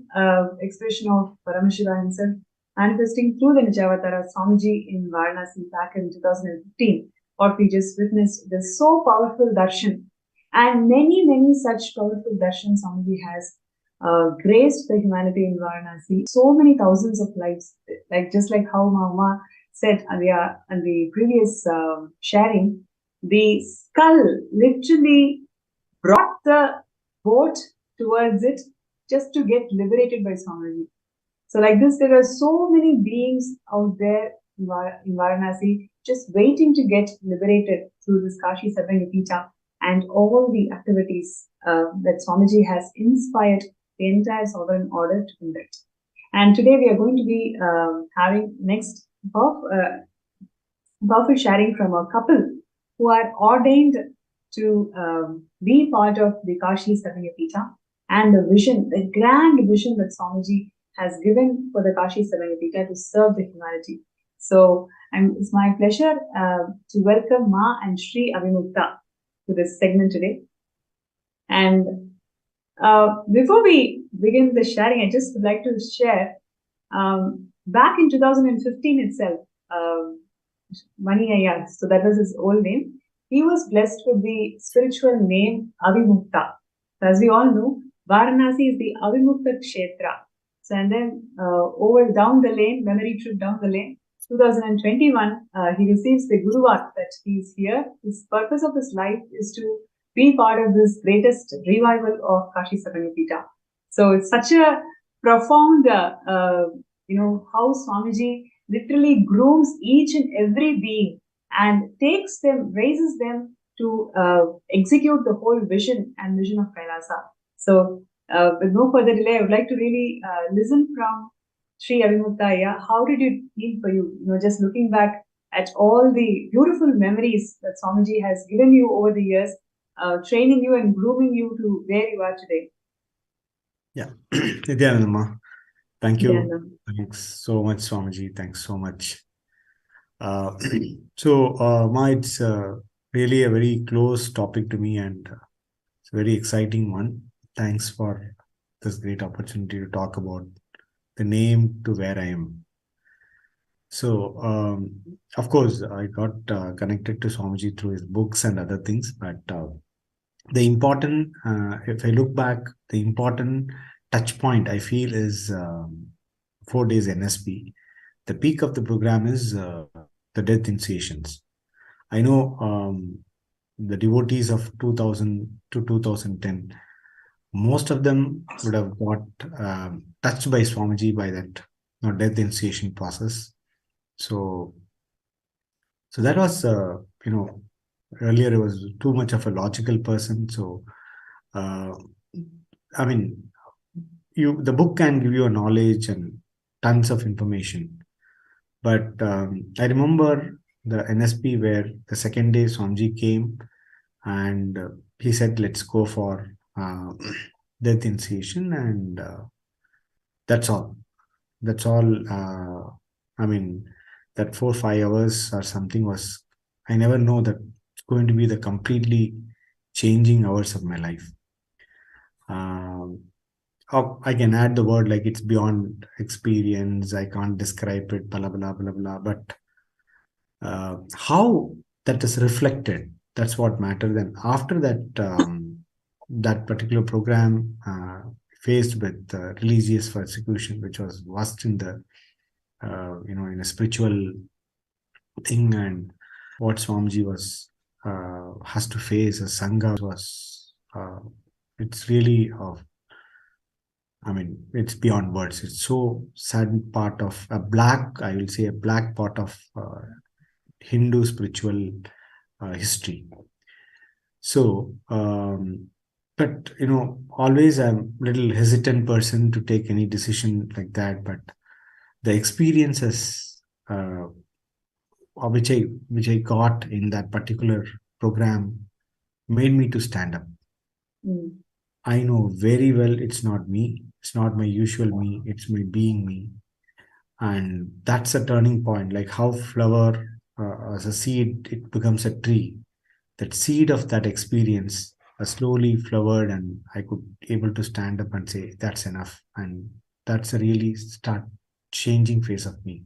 S9: expression of Paramashiva himself, manifesting through the Nijavatara Swamiji in Varanasi back in 2015. What we just witnessed, it is so powerful darshan. And many such powerful darshan Swamiji has graced the humanity in Varanasi. So many thousands of lives, like just like how Mama said on the previous sharing, the skull literally brought the boat towards it just to get liberated by Swamiji. So like this, there are so many beings out there in Varanasi just waiting to get liberated through this Kashi Sabhayapita and all the activities that Swamiji has inspired the entire sovereign order to conduct. And today we are going to be having next powerful sharing from a couple who are ordained to be part of the Kashi Sabhayapita and the vision, the grand vision that Swamiji has given for the Kashi Sabhayapita to serve the humanity. So it's my pleasure to welcome Ma and Shri Avimukta to this segment today. And before we begin the sharing, I just would like to share back in 2015 itself, Mani Ayya, so that was his old name, he was blessed with the spiritual name Avimukta. As we all know, Varanasi is the Avimukta Kshetra. So, and then over down the lane, memory trip down the lane, 2021, he receives the Guruvat that he's here. His purpose of his life is to be part of this greatest revival of Kashi Sabhayapita. So it's such a profound, how Swamiji literally grooms each and every being and takes them, raises them to execute the whole vision and mission of Kailasa. So with no further delay, I would like to really listen from Sri Avimukta Ayya. How did it feel for you? Just looking back at all the beautiful memories that Swamiji has given you over the years, training you and grooming you to where you are today.
S12: Yeah, Nithyananda, thank you.
S9: Nithyananda.
S12: Thanks so much, Swamiji. Thanks so much. It's really a very close topic to me, and it's a very exciting one. Thanks for this great opportunity to talk about the name to where I am. So, of course, I got connected to Swamiji through his books and other things, but the important, if I look back, the important touch point I feel is 4 days NSP. The peak of the program is the death initiations. I know the devotees of 2000 to 2010, most of them would have got touched by Swamiji by that death initiation process. So that was, earlier I was too much of a logical person. So, the book can give you a knowledge and tons of information. But I remember the NSP where the second day Swamiji came and he said, let's go for death initiation, and that's all. That's all. That 4 or 5 hours or something was, I never know that it's going to be the completely changing hours of my life. I can add the word like it's beyond experience. I can't describe it, blah, blah, blah, blah. But how that is reflected, that's what matters. And after that, that particular program faced with religious persecution, which was vast in the, in a spiritual thing, and what Swamiji was has to face as Sangha was, it's really it's beyond words. It's so sad part of a black part of Hindu spiritual history. So, but always I'm a little hesitant person to take any decision like that. But the experiences which I got in that particular program made me to stand up.
S9: Mm.
S12: I know very well it's not me. It's not my usual me. It's my being me. And that's a turning point. Like how flower as a seed, it becomes a tree. That seed of that experience slowly flowered, and I could able to stand up and say, that's enough. And that's a really start changing phase of me.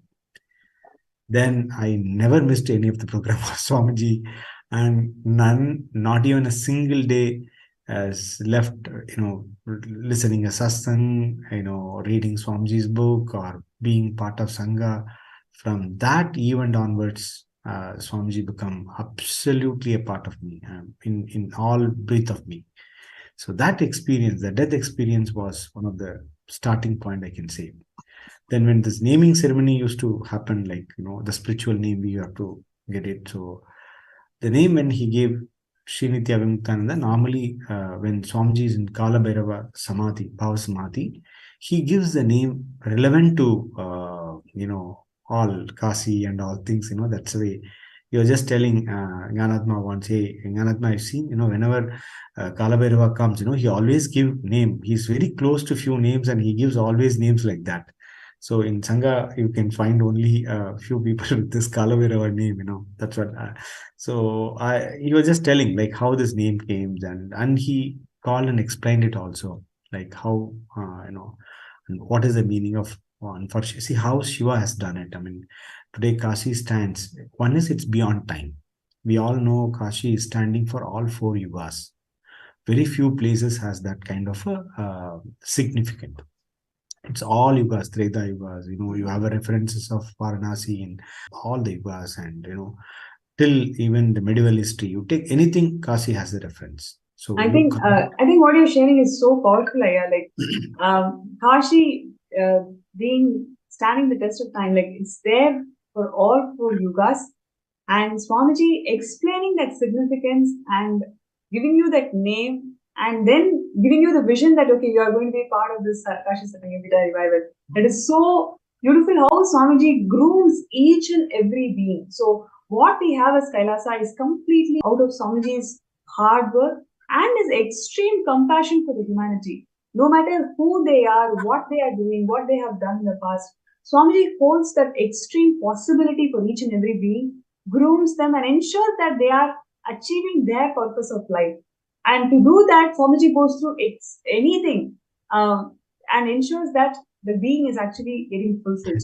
S12: Then I never missed any of the program of Swamiji, and not even a single day has left, listening a satsang, reading Swamiji's book or being part of Sangha. From that event onwards, Swamiji become absolutely a part of me, in all breath of me. So that experience, the death experience, was one of the starting point, I can say. Then when this naming ceremony used to happen, like, the spiritual name, we have to get it. So the name when he gave Srinitya Vimuktananda, normally when Swamiji is in Kala Bhairava Samadhi, Bhava Samadhi, he gives the name relevant to, all Kasi and all things, that's the way. You're just telling Jnanatma once, hey, Jnanatma, I've seen, whenever Kala Bhairava comes, he always give name. He's very close to few names and he gives always names like that. So in Sangha, you can find only a few people with this Kala Bhairava name, that's what. He was just telling like how this name came, and he called and explained it also, like how, and what is the meaning of one. For see how Shiva has done it. I mean, today Kashi stands. One is it's beyond time. We all know Kashi is standing for all 4 yugas. Very few places has that kind of a significance. It's all yugas, Treta yugas. You have a references of Varanasi in all the yugas, and till even the medieval history. You take anything, Kashi has a reference. So
S9: I think what you're sharing is so powerful, Aya. Like Kashi being standing the test of time, like it's there for all 4 yugas, and Swamiji explaining that significance and giving you that name, and then giving you the vision that, okay, you are going to be part of this Kashi Satangavita revival. It is so beautiful how Swamiji grooms each and every being. So what we have as Kailasa is completely out of Swamiji's hard work and his extreme compassion for the humanity. No matter who they are, what they are doing, what they have done in the past, Swamiji holds that extreme possibility for each and every being, grooms them, and ensures that they are achieving their purpose of life. And to do that, Swamiji goes through anything and ensures that the being is actually getting fulfilled.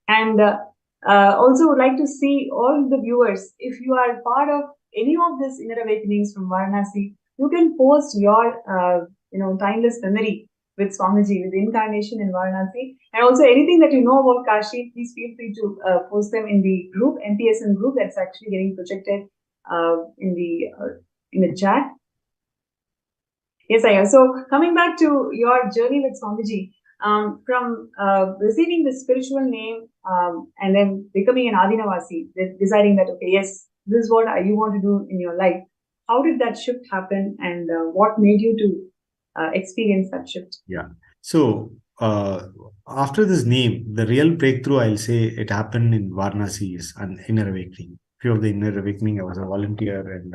S9: And also would like to see all the viewers, if you are part of any of these inner awakenings from Varanasi, you can post your timeless memory with Swamiji, with incarnation in Varanasi, and also anything that you know about Kashi, please feel free to post them in the group, MPSN group, that's actually getting projected in the chat. Yes, Aya. So coming back to your journey with Swamiji, from receiving the spiritual name and then becoming an Adinavasi, deciding that, okay, yes, this is what you want to do in your life. How did that shift happen, and what made you to experience that shift?
S12: Yeah. So after this name, the real breakthrough, I'll say, it happened in Varanasi, is an inner awakening. Few of the inner awakening, I was a volunteer, and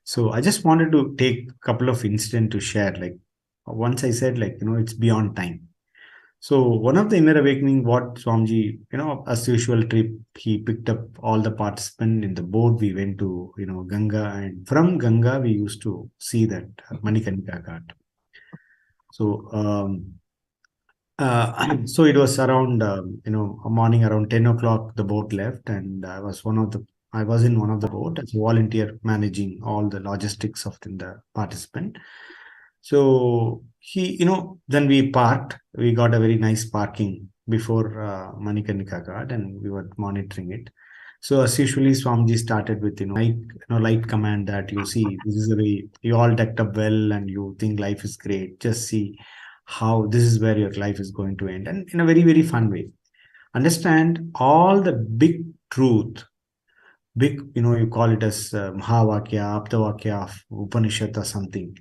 S12: so I just wanted to take a couple of incidents to share. Like once I said, like, it's beyond time. So one of the inner awakening, what Swamiji, as usual trip, he picked up all the participants in the boat. We went to, Ganga, and from Ganga, we used to see that Manikarnika Ghat. So, so it was around, morning around 10 o'clock, the boat left, and I was in one of the boat as a volunteer managing all the logistics of the participant. So then we parked. We got a very nice parking before Manikarnika Ghat, and we were monitoring it. So as usually, Swamiji started with light command that you see, this is the way you all decked up well, and you think life is great. Just see how this is where your life is going to end, and in a very, very fun way. Understand all the big truth. Big, you call it as Mahavakya, Aptavakya of Upanishad or something.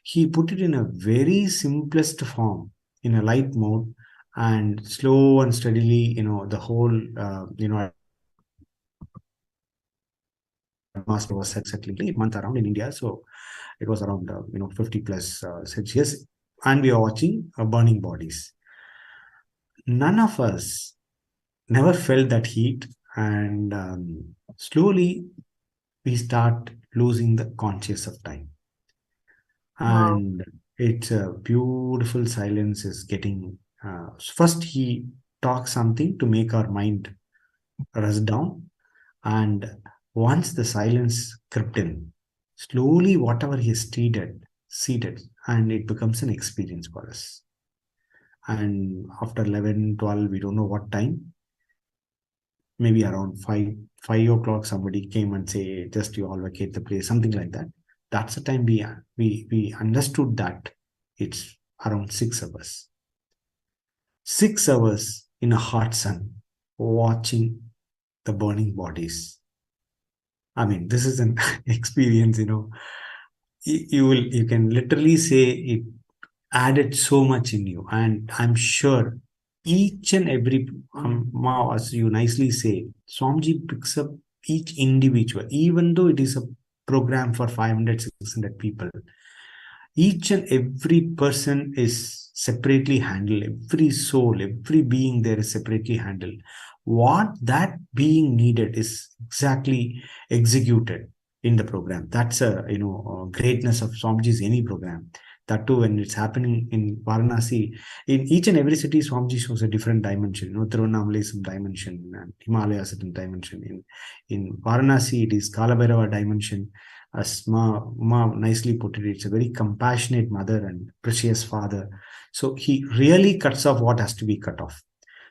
S12: He put it in a very simplest form, in a light mode, and slow and steadily, the whole, master was settling 8 months around in India. So it was around, 50 plus Celsius, and we are watching burning bodies. None of us never felt that heat, and slowly we start losing the conscious of time. And it's a beautiful silence is getting, first he talks something to make our mind rest down. And once the silence crept in, slowly whatever he seated, and it becomes an experience for us. And after 11, 12, we don't know what time, maybe around 5 o'clock, somebody came and say, just you all vacate the place, something like that. That's the time we understood that it's around 6 hours. 6 hours in a hot sun, watching the burning bodies. I mean, this is an experience, you can literally say it added so much in you. And I'm sure each and every, as you nicely say, Swamiji picks up each individual, even though it is a program for 500, 600 people. Each and every person is separately handled. Every soul, every being there is separately handled. What that being needed is exactly executed in the program. That's a greatness of Swamiji's any program. That too, when it's happening in Varanasi, in each and every city, Swamiji shows a different dimension. Tiruvannamalai is some dimension, and Himalaya is a certain dimension. In Varanasi, it is Kalabhairava dimension. As Ma nicely put it, it's a very compassionate mother and precious father. So he really cuts off what has to be cut off.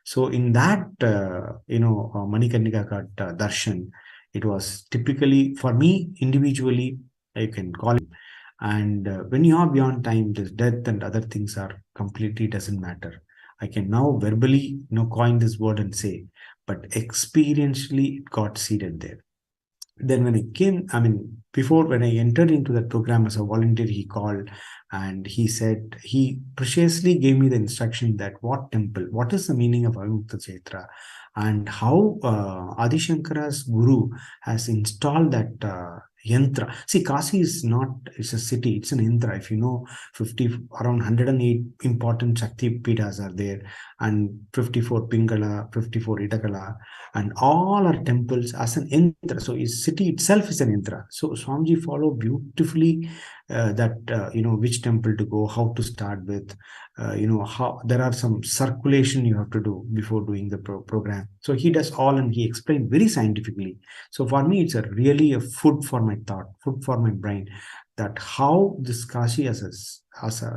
S12: So in that, Manikarnika Ghat Darshan, it was typically, for me, individually, I can call it. And when you are beyond time, this death and other things are completely doesn't matter. I can now verbally, coin this word and say, but experientially, it got seated there. Then when I came, before when I entered into that program as a volunteer, he called and he said, he preciously gave me the instruction that what temple, what is the meaning of Avimukta Kshetra, and how Adi Shankara's guru has installed that yantra. See, Kasi is not, it's a city, it's an yantra. If you know, around 108 important Shakti Pitas are there, and 54 Pingala, 54 Itakala, and all are temples as an yantra. So his city itself is an yantra. So Swamiji followed beautifully which temple to go, how to start with, how there are some circulation you have to do before doing the program. So he does all, and he explained very scientifically. So for me, it's really a food for my thought, food for my brain, that how this Kashi as a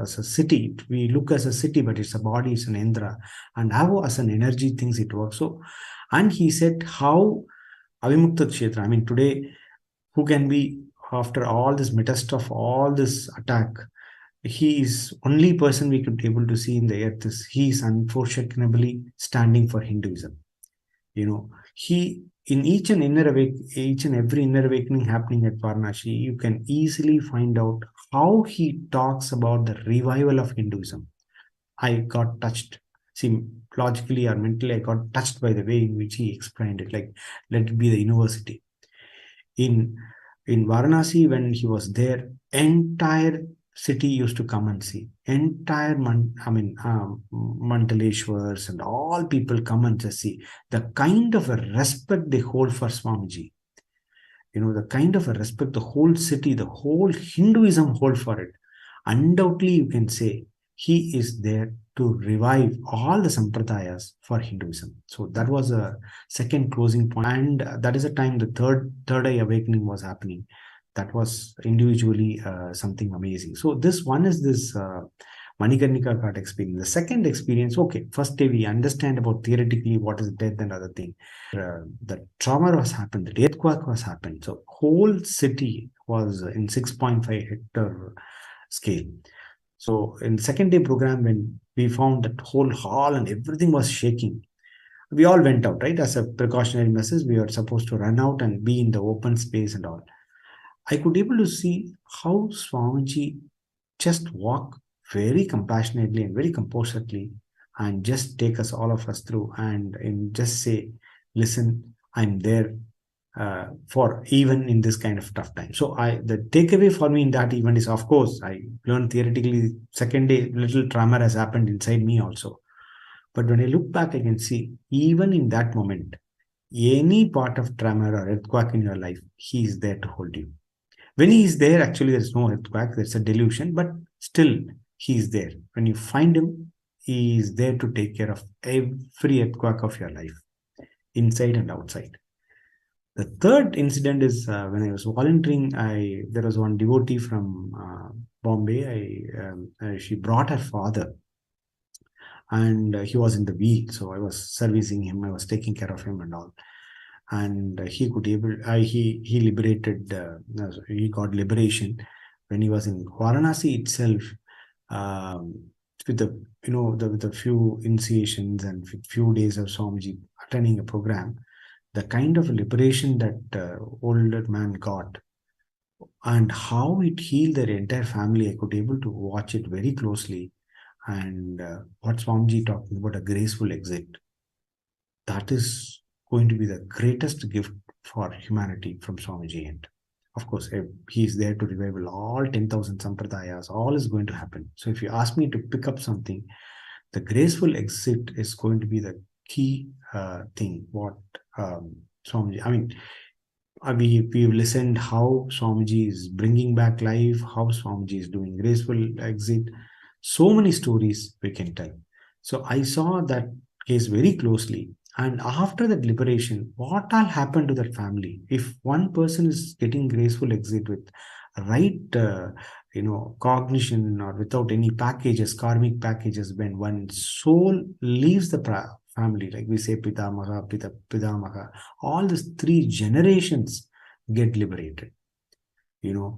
S12: city, we look as a city, but it's a body, it's an Indra, and how as an energy things it works. So, and he said how Avimukta Kshetra, today, who can be, after all this meta stuff, all this attack, he is only person we could be able to see in the earth is, he is unfortunately standing for Hinduism. He, in each and every inner awakening happening at Varanasi, you can easily find out how he talks about the revival of Hinduism. I got touched. See, logically or mentally, I got touched by the way in which he explained it. Like, let it be the university. In Varanasi, when he was there, entire city used to come and see. Entire Mandaleshwars and all people come and just see. The kind of a respect they hold for Swamiji. The kind of a respect the whole city, the whole Hinduism hold for it. Undoubtedly, you can say he is there to revive all the sampradayas for Hinduism. So that was a second closing point. And that is the time the third eye awakening was happening. That was individually something amazing. So this one is this Manikarnika Ghat experience. The second experience, okay, first day we understand about theoretically what is death and other thing. The trauma was happened, the earthquake was happened. So whole city was in 6.5 hectare scale. So in second day program, when we found that whole hall and everything was shaking, we all went out, right? As a precautionary measures, we were supposed to run out and be in the open space and all. I could able to see how Swamiji just walk very compassionately and very composedly and just take us, all of us through, and just say, listen, I'm there for even in this kind of tough time. So the takeaway for me in that event is, of course, I learned theoretically, second day, little trauma has happened inside me also. But when I look back, I can see, even in that moment, any part of trauma or earthquake in your life, he is there to hold you. When he is there, actually there is no earthquake, there's a delusion, but still he is there. When you find him, he is there to take care of every earthquake of your life, inside and outside. The third incident is when I was volunteering. There was one devotee from Bombay. She brought her father, and he was in the wheel, so I was servicing him. I was taking care of him and all. And he liberated. He got liberation when he was in Varanasi itself. With the few initiations and few days of Swamiji attending a program, the kind of liberation that older man got and how it healed their entire family, I could able to watch it very closely. And what Swamiji talking about, a graceful exit, that is going to be the greatest gift for humanity from Swamiji. And of course, he is there to revival all 10,000 sampradayas. All is going to happen. So if you ask me to pick up something, the graceful exit is going to be the key thing. What Swamiji, I mean, we've listened how Swamiji is bringing back life, how Swamiji is doing graceful exit. So many stories we can tell. So I saw that case very closely. And after that liberation, what all happened to that family? If one person is getting graceful exit with right, cognition, or without any packages, karmic packages, when one soul leaves the family, like we say Pitamaha, Pidamaha, all these 3 generations get liberated.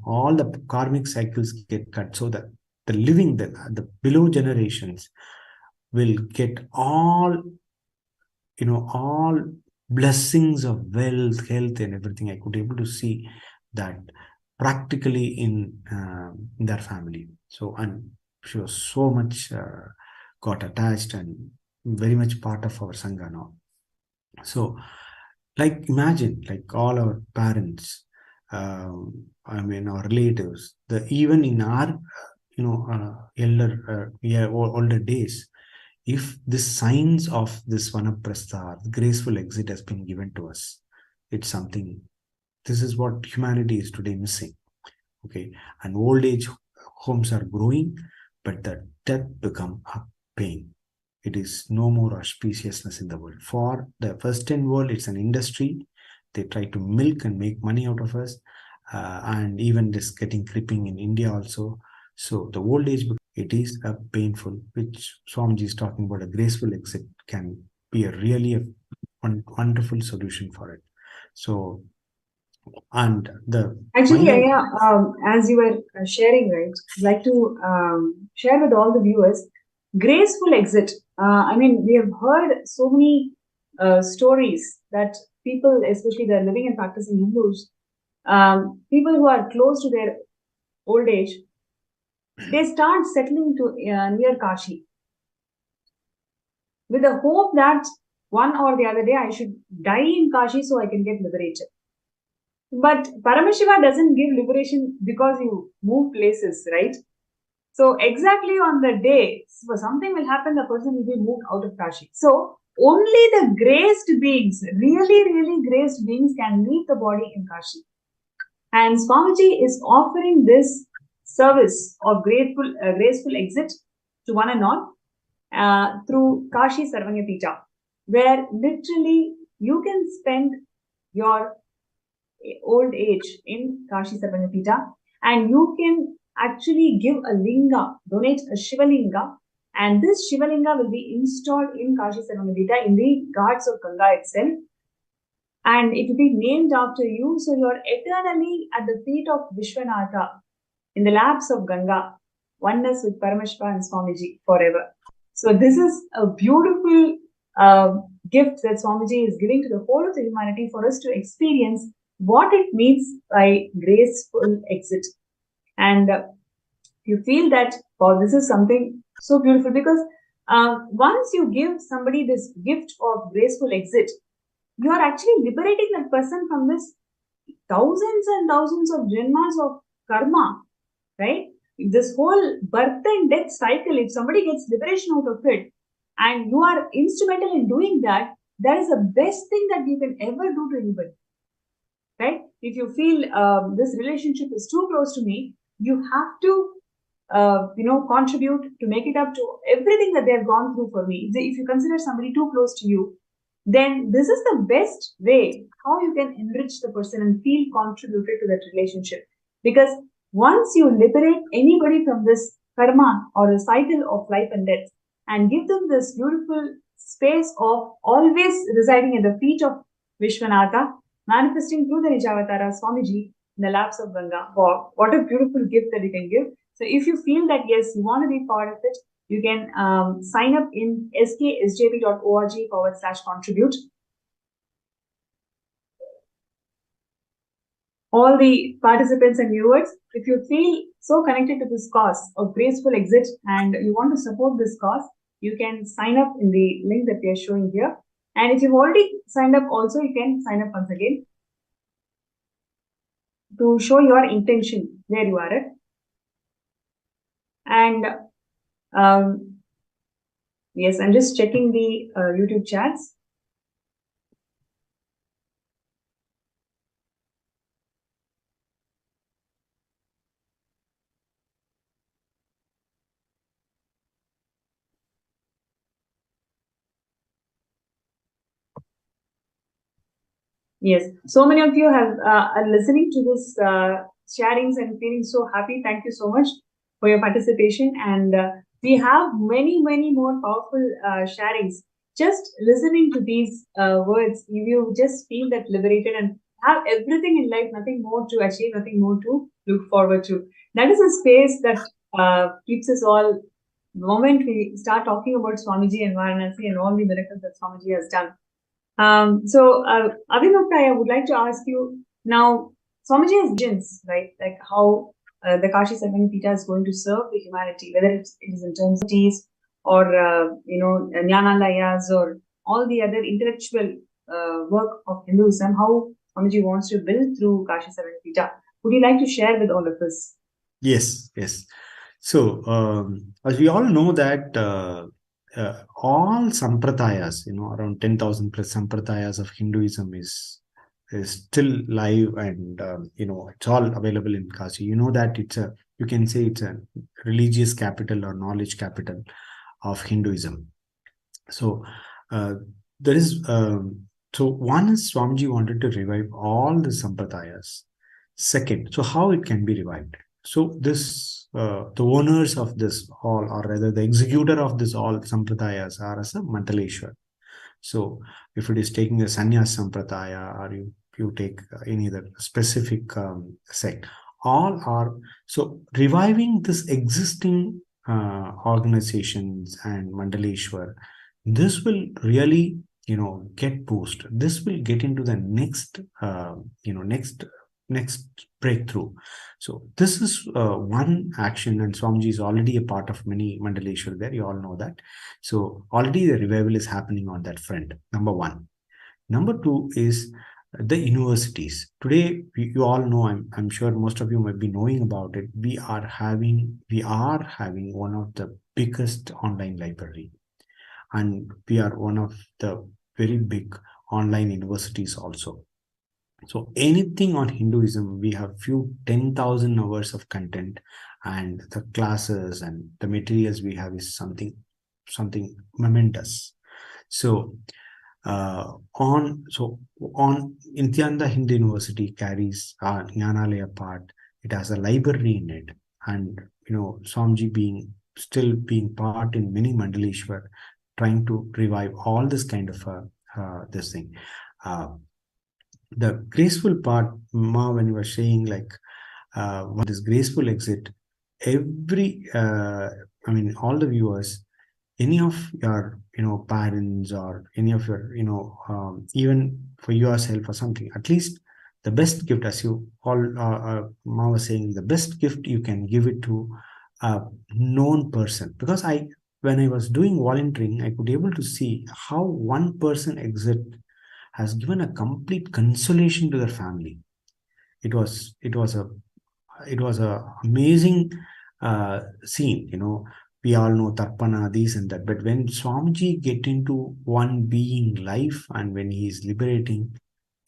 S12: All the karmic cycles get cut, so that the living, the below generations will get all blessings of wealth, health, and everything. I could able to see that practically in their family. So, and she was so much got attached and very much part of our Sangha now. So, like imagine, like all our parents, our relatives, even in our older days, if the signs of this vanaprastha, graceful exit, has been given to us, it's something. This is what humanity is today missing. Okay, and old age homes are growing, but the death become a pain. It is no more auspiciousness in the world. For the Western world, it's an industry. They try to milk and make money out of us, and even this getting creeping in India also. So the old age, it is a painful, which Swamiji is talking about, a graceful exit can be a really wonderful solution for it. So, and the
S9: actually, as you were sharing, right, I'd like to share with all the viewers, graceful exit. We have heard so many stories that people, especially the living and practicing Hindus, people who are close to their old age, they start settling to near Kashi with the hope that one or the other day I should die in Kashi so I can get liberated. But Paramashiva doesn't give liberation because you move places, right? So exactly on the day, something will happen, the person will be moved out of Kashi. So only the graced beings, really, really graced beings, can leave the body in Kashi. And Swamiji is offering this service of graceful exit to one and all through Kashi Sarvanyapita, where literally you can spend your old age in Kashi Sarvanyapita, and you can actually give a linga, donate a Shivalinga, and this Shivalinga will be installed in Kashi Sarvanyapita in the Ghats of Ganga itself, and it will be named after you, so you are eternally at the feet of Vishwanatha, in the laps of Ganga, oneness with Paramashiva and Swamiji forever. So this is a beautiful gift that Swamiji is giving to the whole of the humanity for us to experience what it means by graceful exit. And you feel that, wow, this is something so beautiful, because once you give somebody this gift of graceful exit, you are actually liberating that person from this thousands and thousands of janmas of karma, right? This whole birth and death cycle, if somebody gets liberation out of it, and you are instrumental in doing that, that is the best thing that you can ever do to anybody. right? If you feel this relationship is too close to me, you have to contribute to make it up to everything that they have gone through for me. If you consider somebody too close to you, then this is the best way how you can enrich the person and feel contributed to that relationship. Because once you liberate anybody from this karma or a cycle of life and death and give them this beautiful space of always residing at the feet of Vishwanatha, manifesting through the Nijavatara Swamiji in the laps of Ganga. Wow, what a beautiful gift that you can give. So if you feel that, yes, you want to be part of it, you can sign up in sksjp.org/contribute. All the participants and viewers, if you feel so connected to this cause of graceful exit and you want to support this cause, you can sign up in the link that we are showing here. And if you've already signed up also, you can sign up once again to show your intention where you are at. And yes, I'm just checking the YouTube chats. Yes, so many of you are listening to this sharings and feeling so happy. Thank you so much for your participation. And we have many more powerful sharings. Just listening to these words, you just feel that liberated and have everything in life, nothing more to achieve, nothing more to look forward to. That is a space that keeps us all. The moment we start talking about Swamiji and Varanasi and all the miracles that Swamiji has done. Abhinavta, I would like to ask you now, Swamiji has visions, right? Like how the Kashi Sattva Peeta is going to serve the humanity, whether it is in terms of teas or, Jnanalayas or all the other intellectual work of Hinduism, how Swamiji wants to build through Kashi Sattva Peeta. Would you like to share with all of us?
S12: Yes. So, as we all know that all sampradayas, around 10,000 plus sampradayas of Hinduism is still live, and it's all available in Kashi. You know that you can say it's a religious capital or knowledge capital of Hinduism. So there is so one is Swamiji wanted to revive all the sampradayas. Second, so how it can be revived? So this the owners of this all, or rather the executor of this all sampradayas, are as a Mandaleshwar. So if it is taking a sannyas sampradaya, or you take any other specific sect, all are so reviving this existing organizations and Mandaleshwar. This will really get boost. This will get into the next next breakthrough. So this is one action, and Swamiji is already a part of many Mandaleshwar there. You all know that. So already the revival is happening on that front. Number one. Number two is the universities. Today, you all know, I'm sure most of you might be knowing about it. We are having one of the biggest online library, and we are one of the very big online universities also. So anything on Hinduism, we have few 10,000 hours of content, and the classes and the materials we have is something momentous. So on Nithyananda Hindu University carries Jnanalaya part. It has a library in it, and Swamiji still being part in many Mandaleshwar, trying to revive all this kind of this thing. The graceful part, Ma, when you were saying like what is graceful exit, all the viewers, any of your parents, or any of your even for yourself or something, at least the best gift, as you all Ma was saying, the best gift you can give it to a known person. Because when I was doing volunteering, I could able to see how one person exit has given a complete consolation to their family. It was a amazing scene. We all know Tarpana, these and that, but when Swamiji get into one being life, and when he is liberating,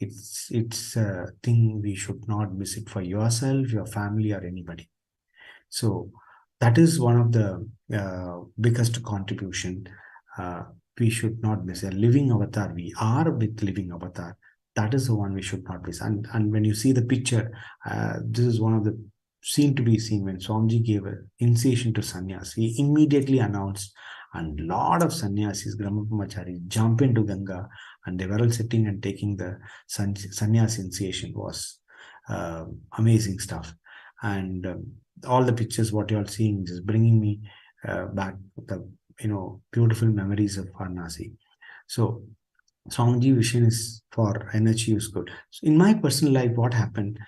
S12: It's a thing we should not miss it for yourself, your family, or anybody. So that is one of the biggest contribution. We should not miss a living avatar. We are with living avatar. That is the one we should not miss. And when you see the picture, this is one of the scene to be seen when Swamiji gave an initiation to sannyas. He immediately announced, and lot of sannyasis, Brahmacharis, jump into Ganga, and they were all sitting and taking the sannyas initiation. Was amazing stuff. And all the pictures what you are seeing is bringing me back the beautiful memories of Varanasi. So Swamiji vision is for energy is good. So in my personal life, what happened?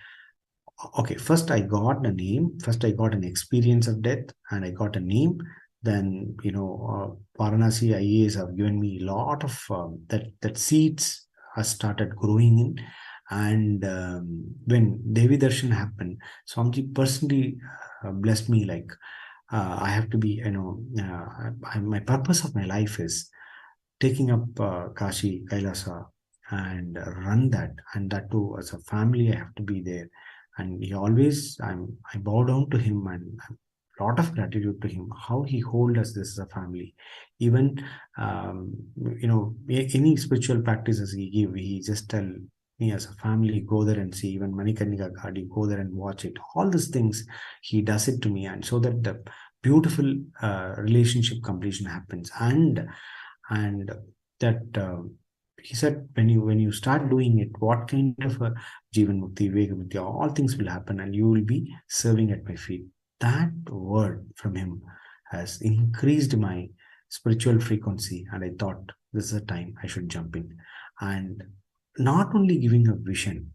S12: Okay, first I got a name. First I got an experience of death, and I got a name. Then Varanasi IAs have given me a lot of that seeds has started growing in. And when Devi Darshan happened, Swamiji personally blessed me, like I have to be, my purpose of my life is taking up Kashi, Kailasa, and run that. And that too, as a family, I have to be there. And he always, I bow down to him, and a lot of gratitude to him, how he hold us this as a family. Even, any spiritual practices he give, he just tell me as a family, go there and see. Even Manikarnika Gadi, go there and watch it. All these things, he does it to me. And so that the beautiful relationship completion happens. And that he said, when you start doing it, what kind of a Jivan Mukti, Vega Mukti, all things will happen, and you will be serving at my feet. That word from him has increased my spiritual frequency, and I thought this is a time I should jump in. And not only giving a vision,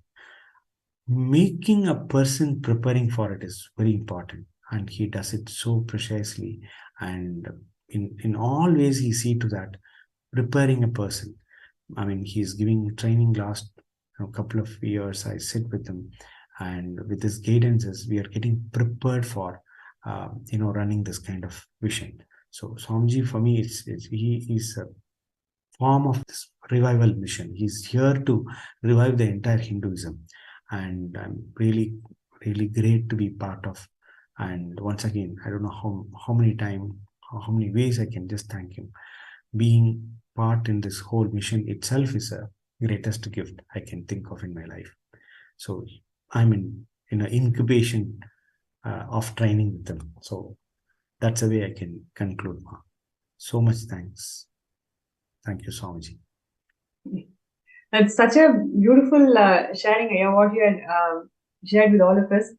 S12: making a person preparing for it is very important. And he does it so precisely. And in all ways, he see to that, preparing a person. I mean, he's giving training last couple of years. I sit with him, and with his guidances, we are getting prepared for, running this kind of vision. So Swamiji, for me, he is a form of this revival mission. He's here to revive the entire Hinduism, and I'm really, really great to be part of. And once again, I don't know how many times, how many ways I can just thank him. Being part in this whole mission itself is a greatest gift I can think of in my life. So I'm in an incubation of training with them. So that's the way I can conclude. So much thanks. Thank you, Swamiji.
S9: That's such a beautiful sharing, what you had shared with all of us.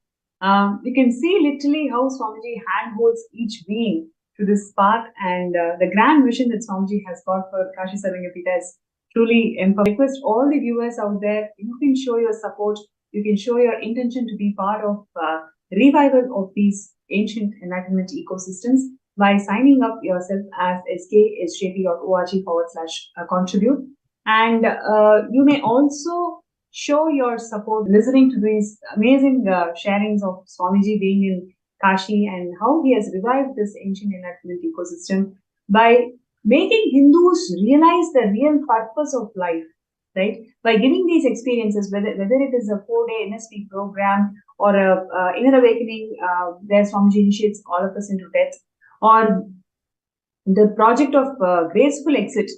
S9: You can see literally how Swamiji handholds each being to this path, and the grand vision that Swamiji has got for Kashi Sarvangapita is truly empowering. I request all the viewers out there, you can show your support, you can show your intention to be part of revival of these ancient enlightenment ecosystems by signing up yourself as sksjp.org/contribute. And you may also show your support listening to these amazing sharings of Swamiji being in Kashi and how he has revived this ancient enlightenment ecosystem by making Hindus realize the real purpose of life, right? By giving these experiences, whether it is a 4-day NSP program or a inner awakening, where Swamiji initiates all of us into death, or the project of graceful exit,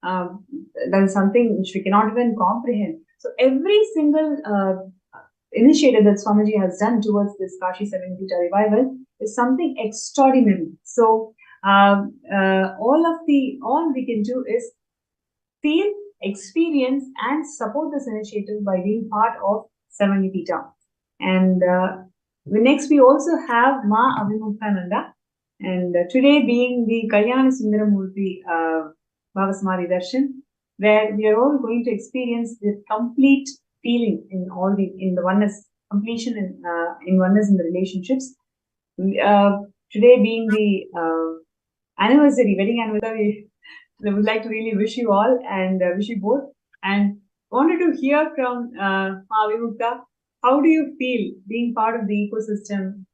S9: that is something which we cannot even comprehend. So every single initiative that Swamiji has done towards this Kashi Sarvangapita revival is something extraordinary. So all we can do is feel, experience, and support this initiative by being part of Sarvangapita. And next we also have Ma Avimuktananda, and today being the Kalyana Sundhara Murthi Bhava Samadhi Darshan, where we are all going to experience the complete feeling in the oneness, completion in oneness in the relationships. Today being the wedding anniversary, I would like to really wish you all and wish you both. And wanted to hear from Avimukta, how do you feel being part of the ecosystem?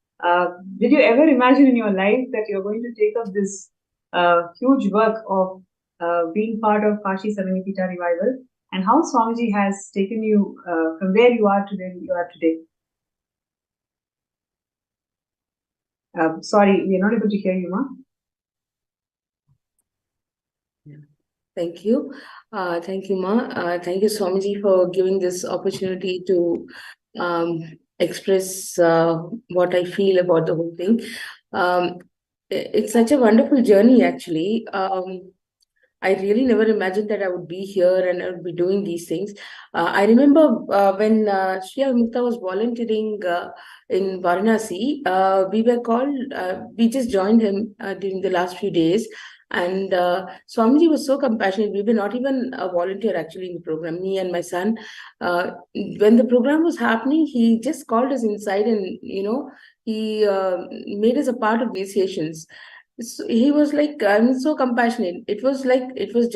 S9: Did you ever imagine in your life that you're going to take up this huge work of being part of Kashi Sarvangapita revival? and how Swamiji has taken you from where you are to where you are today. Sorry, we are not able to hear you, Ma.
S13: Thank you. Thank you, Ma. Thank you, Swamiji, for giving this opportunity to express what I feel about the whole thing. It's such a wonderful journey, actually. I really never imagined that I would be here and I would be doing these things. I remember when Shri Mukta was volunteering in Varanasi, we were called, we just joined him during the last few days. And Swamiji was so compassionate. We were not even a volunteer actually in the program, me and my son. When the program was happening, he just called us inside and, he made us a part of the initiations. So he was like, I'm so compassionate. It was like, it was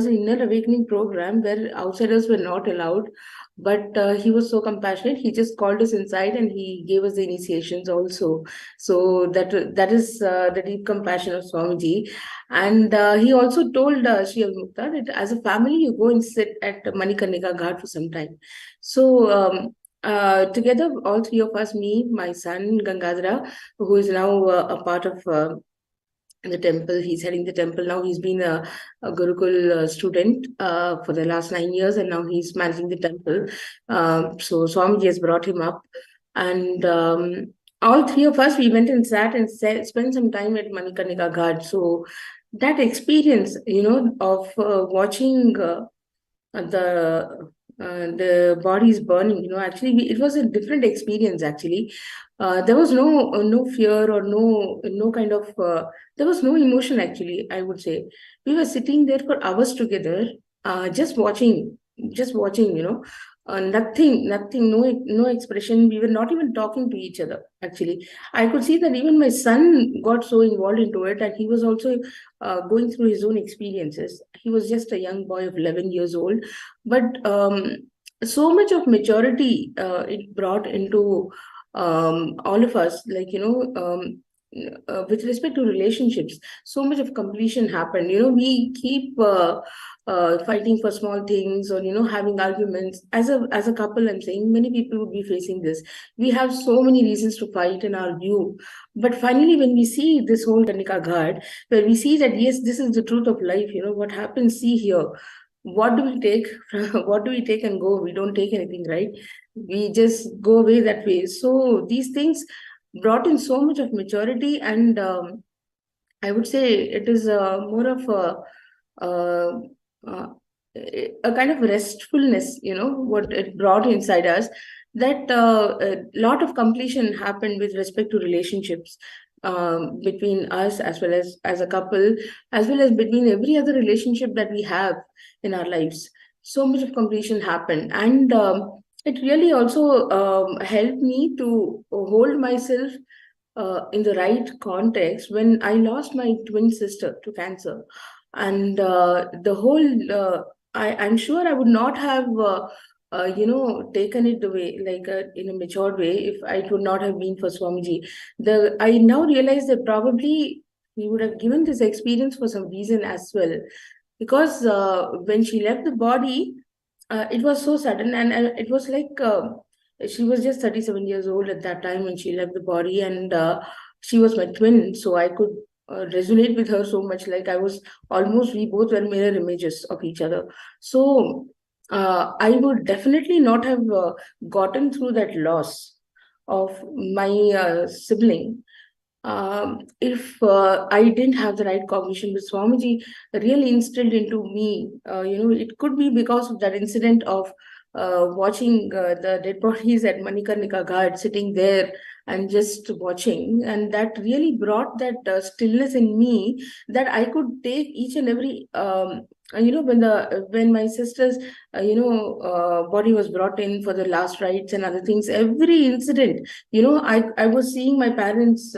S13: an inner awakening program where outsiders were not allowed. But he was so compassionate. He just called us inside and he gave us the initiations also. So that is the deep compassion of Swamiji. And he also told Shri Mukta that as a family, you go and sit at Manikarnika Ghat for some time. So together, all three of us, me, my son, Gangadhara, who is now a part of the temple, he's heading the temple now. He's been a Gurukul student for the last 9 years, and now he's managing the temple. So Swamiji has brought him up. And all three of us, we went and sat and spent some time at Manikarnika Ghat. So that experience, of watching the body is burning, actually it was a different experience. Actually, there was no fear or no kind of there was no emotion. Actually, I would say we were sitting there for hours together, just watching, nothing, no expression. We were not even talking to each other. Actually, I could see that even my son got so involved into it, and he was also going through his own experiences. He was just a young boy of 11 years old, but so much of maturity it brought into all of us, like, with respect to relationships. So much of completion happened. We keep fighting for small things, or having arguments as a couple. I'm saying many people would be facing this. We have so many reasons to fight and argue, but finally when we see this whole Kanika Ghat, where we see that yes, this is the truth of life, what happens, see here, what do we take what do we take and go? We don't take anything, right? We just go away that way. So these things brought in so much of maturity, and I would say it is more of uh, a kind of restfulness, what it brought inside us, that a lot of completion happened with respect to relationships, between us as well as a couple, as well as between every other relationship that we have in our lives. So much of completion happened, and it really also helped me to hold myself in the right context when I lost my twin sister to cancer. And the whole, I'm sure I would not have, taken it the way, like in a matured way, if it would not have been for Swamiji. I now realize that probably he would have given this experience for some reason as well, because when she left the body, it was so sudden, and it was like she was just 37 years old at that time when she left the body, and she was my twin, so I could resonate with her so much. Like we both were mirror images of each other. So I would definitely not have gotten through that loss of my sibling if I didn't have the right cognition. With Swamiji really instilled into me, it could be because of that incident of watching the dead bodies at Manikarnika Ghat, sitting there and just watching, and that really brought that stillness in me, that I could take each and every when my sister's body was brought in for the last rites and other things, every incident, I was seeing my parents,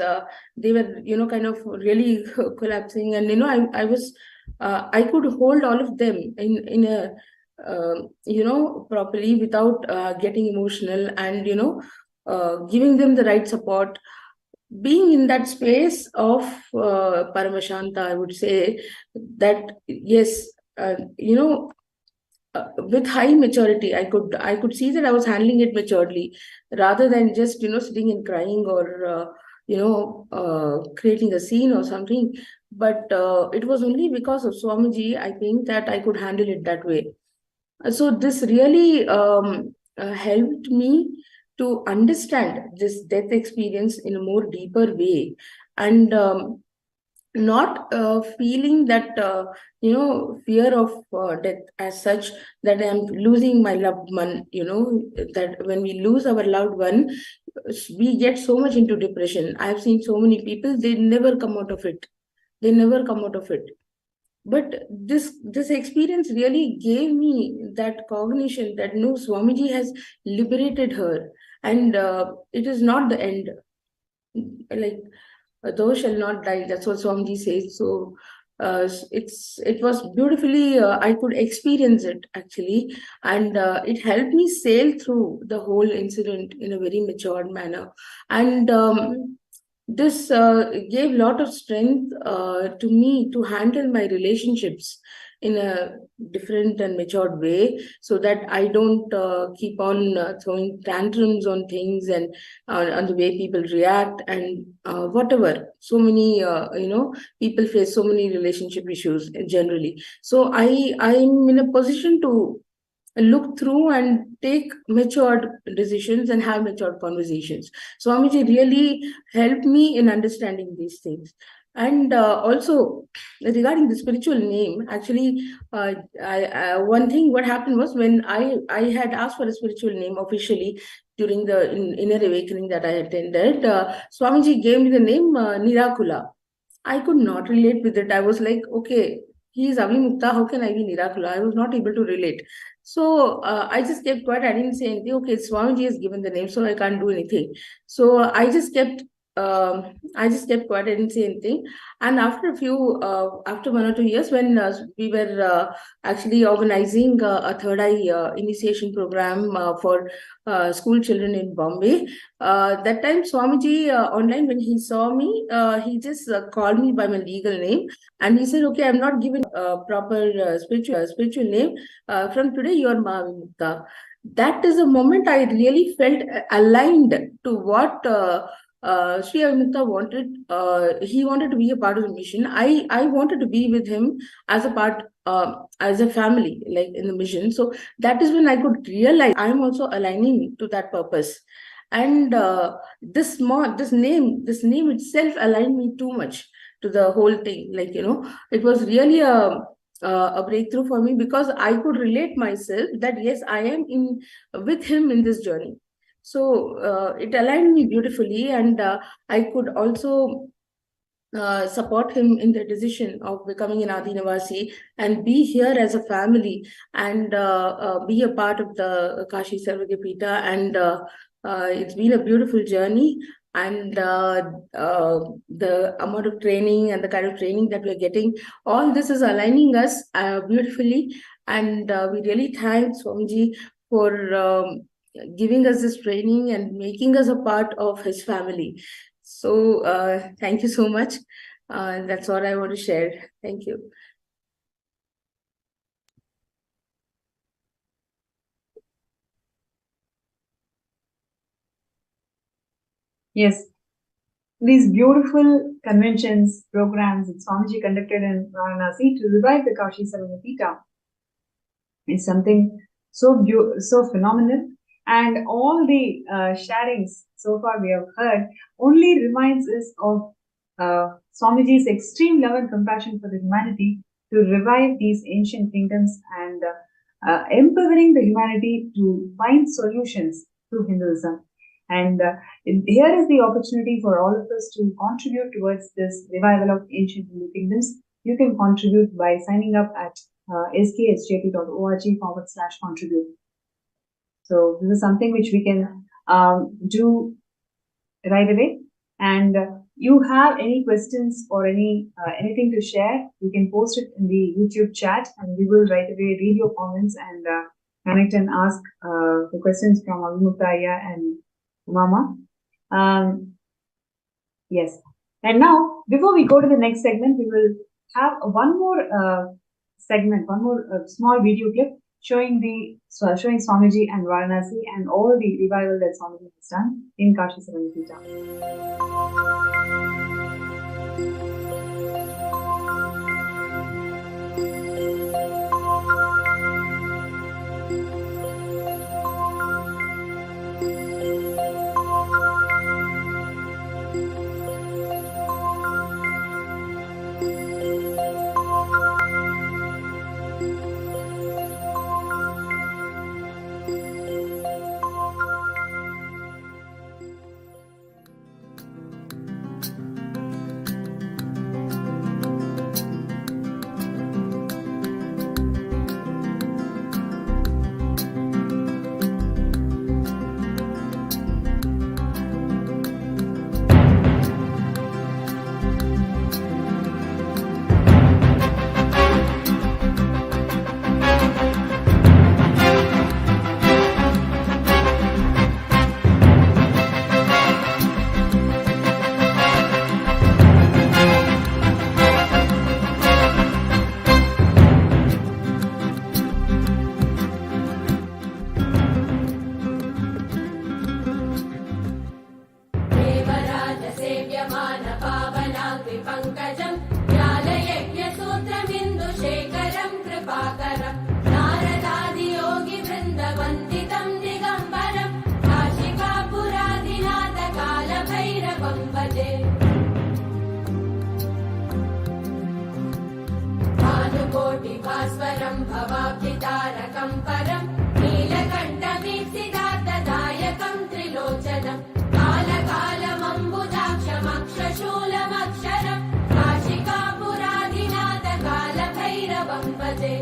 S13: they were kind of really collapsing, and I was I could hold all of them in a properly, without getting emotional, and giving them the right support. Being in that space of Paramashanta, I would say that yes, with high maturity. I could see that I was handling it maturely, rather than just sitting and crying or creating a scene or something. But it was only because of Swamiji, I think, that I could handle it that way. So this really helped me to understand this death experience in a more deeper way, and not feeling that fear of death as such, that I'm losing my loved one. That when we lose our loved one, we get so much into depression. I've seen so many people, they never come out of it. But this experience really gave me that cognition that no, Swamiji has liberated her, and it is not the end. Like, thou shall not die. That's what Swamiji says. So it was beautifully. I could experience it actually, and it helped me sail through the whole incident in a very matured manner, and this gave a lot of strength to me to handle my relationships in a different and matured way, so that I don't keep on throwing tantrums on things and on the way people react and whatever. So many people face so many relationship issues generally. So I'm in a position to look through and take matured decisions and have matured conversations. Swamiji really helped me in understanding these things. And also, regarding the spiritual name, actually, one thing what happened was, when I had asked for a spiritual name officially during the inner awakening that I attended, Swamiji gave me the name Nirakula. I could not relate with it. I was like, okay, he is Avimukta, how can I be Nirakula? I was not able to relate. So I just kept quiet. I didn't say anything. Okay, Swamiji has given the name, so I can't do anything. So I just kept quiet. I didn't say anything. And after after 1 or 2 years, when we were actually organizing a third eye initiation program for school children in Bombay, that time Swamiji online, when he saw me, he just called me by my legal name, and he said, "Okay, I'm not giving a proper spiritual name. From today, you are Mahavimukta." That is a moment I really felt aligned to what Sri Avimukta wanted. He wanted to be a part of the mission. I wanted to be with him as a part, as a family, like in the mission. So that is when I could realize I am also aligning to that purpose. And this name itself aligned me too much to the whole thing. Like, it was really a breakthrough for me, because I could relate myself that yes, I am with him in this journey. So it aligned me beautifully, and I could also support him in the decision of becoming an Adinavasi and be here as a family, and be a part of the Kashi Sarvagapita. And it's been a beautiful journey. And the amount of training and the kind of training that we're getting, all this is aligning us beautifully. And we really thank Swamiji for giving us this training and making us a part of his family. So thank you so much. That's all I want to share. Thank you.
S9: Yes, these beautiful conventions, programs that Swamiji conducted in Varanasi to revive the Kashi Sarvagapita is something so phenomenal. And all the sharings so far we have heard only reminds us of Swamiji's extreme love and compassion for the humanity to revive these ancient kingdoms and empowering the humanity to find solutions through Hinduism. And here is the opportunity for all of us to contribute towards this revival of ancient Hindu kingdoms. You can contribute by signing up at sksjp.org/contribute. So this is something which we can do right away. And you have any questions or anything to share, you can post it in the YouTube chat, and we will right away read your comments and connect and ask the questions from Avimukta and Mama. Yes. And now, before we go to the next segment, we will have one more segment, one more small video clip showing Swamiji and Varanasi and all the revival that Swamiji has done in Kashi Saranipita.
S14: भास्वरं भवाब्धितारकं परं नीलकण्ठवीप्सितार्थदायकं त्रिलोचनं कालकालमम्बुजाक्षमक्षशूलमक्षरं काशिकापुराधिनाथकालभैरवं भजे।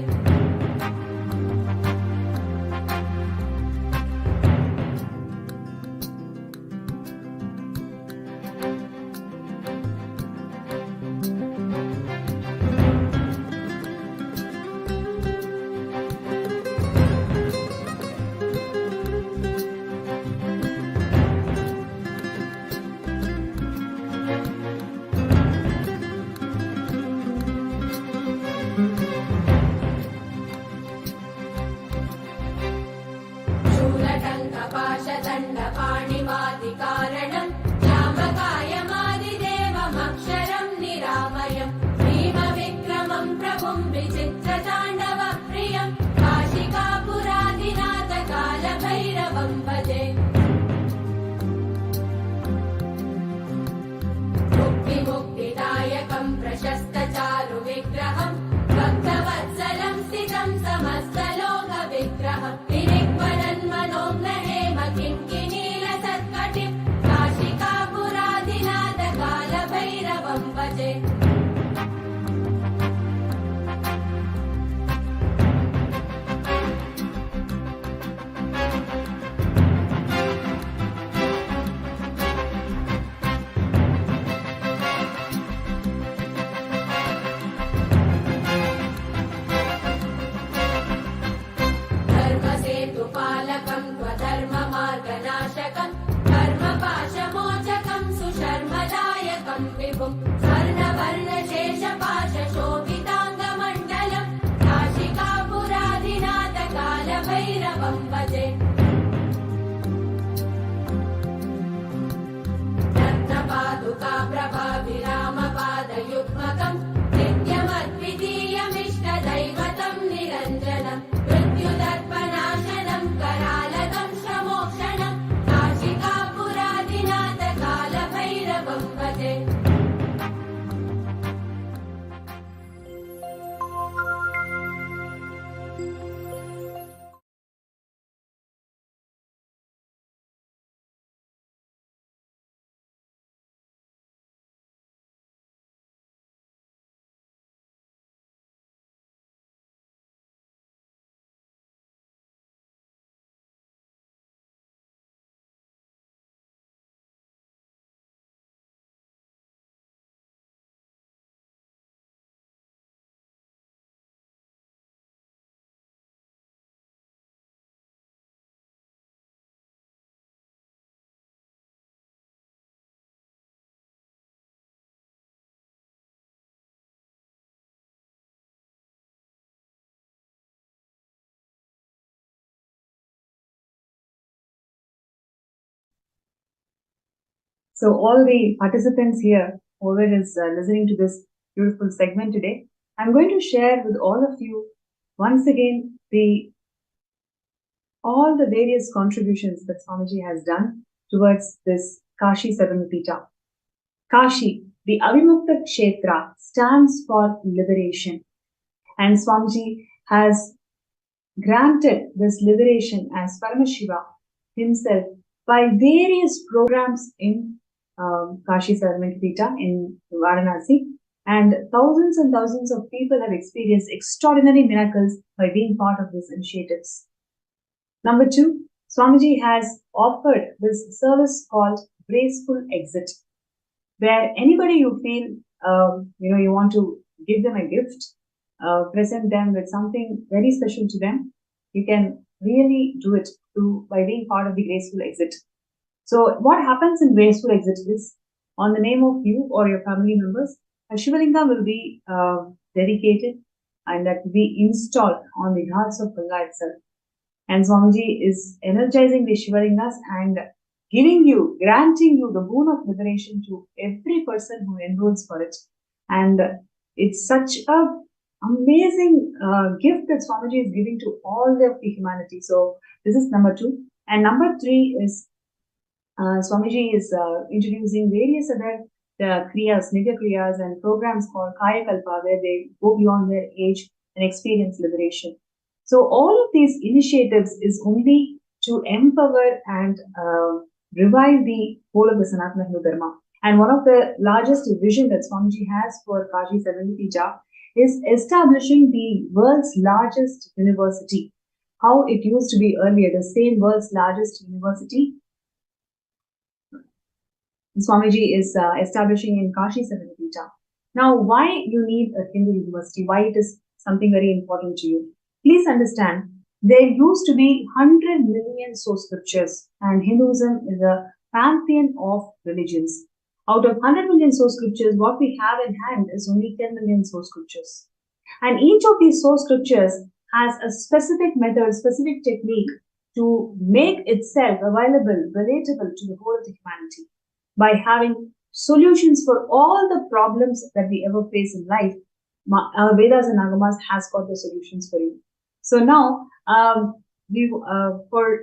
S14: पाशदण्डपाणिमादिकारणं श्यामकायमादिदेवमक्षरं निरामयं भीमविक्रमं प्रभुं विचित्रताण्डवप्रियं काशिकापुराधिनाथकालभैरवं भजे। मुक्तिमुक्तिदायकं प्रशस्तचारुविग्रहं भक्तवत्सलं स्थितं समस्तलोकविग्रहं निरिक्वलन्मनोग्नहेम किङ्किनीलसत्कटिं काशिकापुराधिनाथकालभैरवं भजे।
S9: So all the participants here, whoever is listening to this beautiful segment today, I'm going to share with all of you once again all the various contributions that Swamiji has done towards this Kashi Saranapita. Kashi, the Avimukta Kshetra, stands for liberation. And Swamiji has granted this liberation as Paramashiva himself by various programs in Kashi Saranapita in Varanasi. And thousands of people have experienced extraordinary miracles by being part of these initiatives. Number two, Swamiji has offered this service called Graceful Exit, where anybody you feel, you want to give them a gift, present them with something very special to them, you can really do it by being part of the Graceful Exit. So what happens in Graceful Exit is, on the name of you or your family members, a Shivalinga will be dedicated and that will be installed on the ghats of Ganga itself. And Swamiji is energizing the Shivalingas and granting you the boon of liberation to every person who enrolls for it. And it's such a amazing gift that Swamiji is giving to all of the humanity. So this is number two. And number three is Swamiji is introducing various other kriyas, nitya kriyas and programs called Kaya Kalpa, where they go beyond their age and experience liberation. So all of these initiatives is only to empower and revive the whole of the Sanatana Hindu Dharma. And one of the largest vision that Swamiji has for Kashi Saranapita is establishing the world's largest university. How it used to be earlier, the same world's largest university, Swamiji is establishing in Kashi Saranapita. Now, why you need a Hindu university? Why it is something very important to you? Please understand, there used to be 100 million source scriptures, and Hinduism is a pantheon of religions. Out of 100 million source scriptures, what we have in hand is only 10 million source scriptures. And each of these source scriptures has a specific method, specific technique to make itself available, relatable to the whole of the humanity, by having solutions for all the problems that we ever face in life. Our Vedas and Agamas has got the solutions for you. So now, for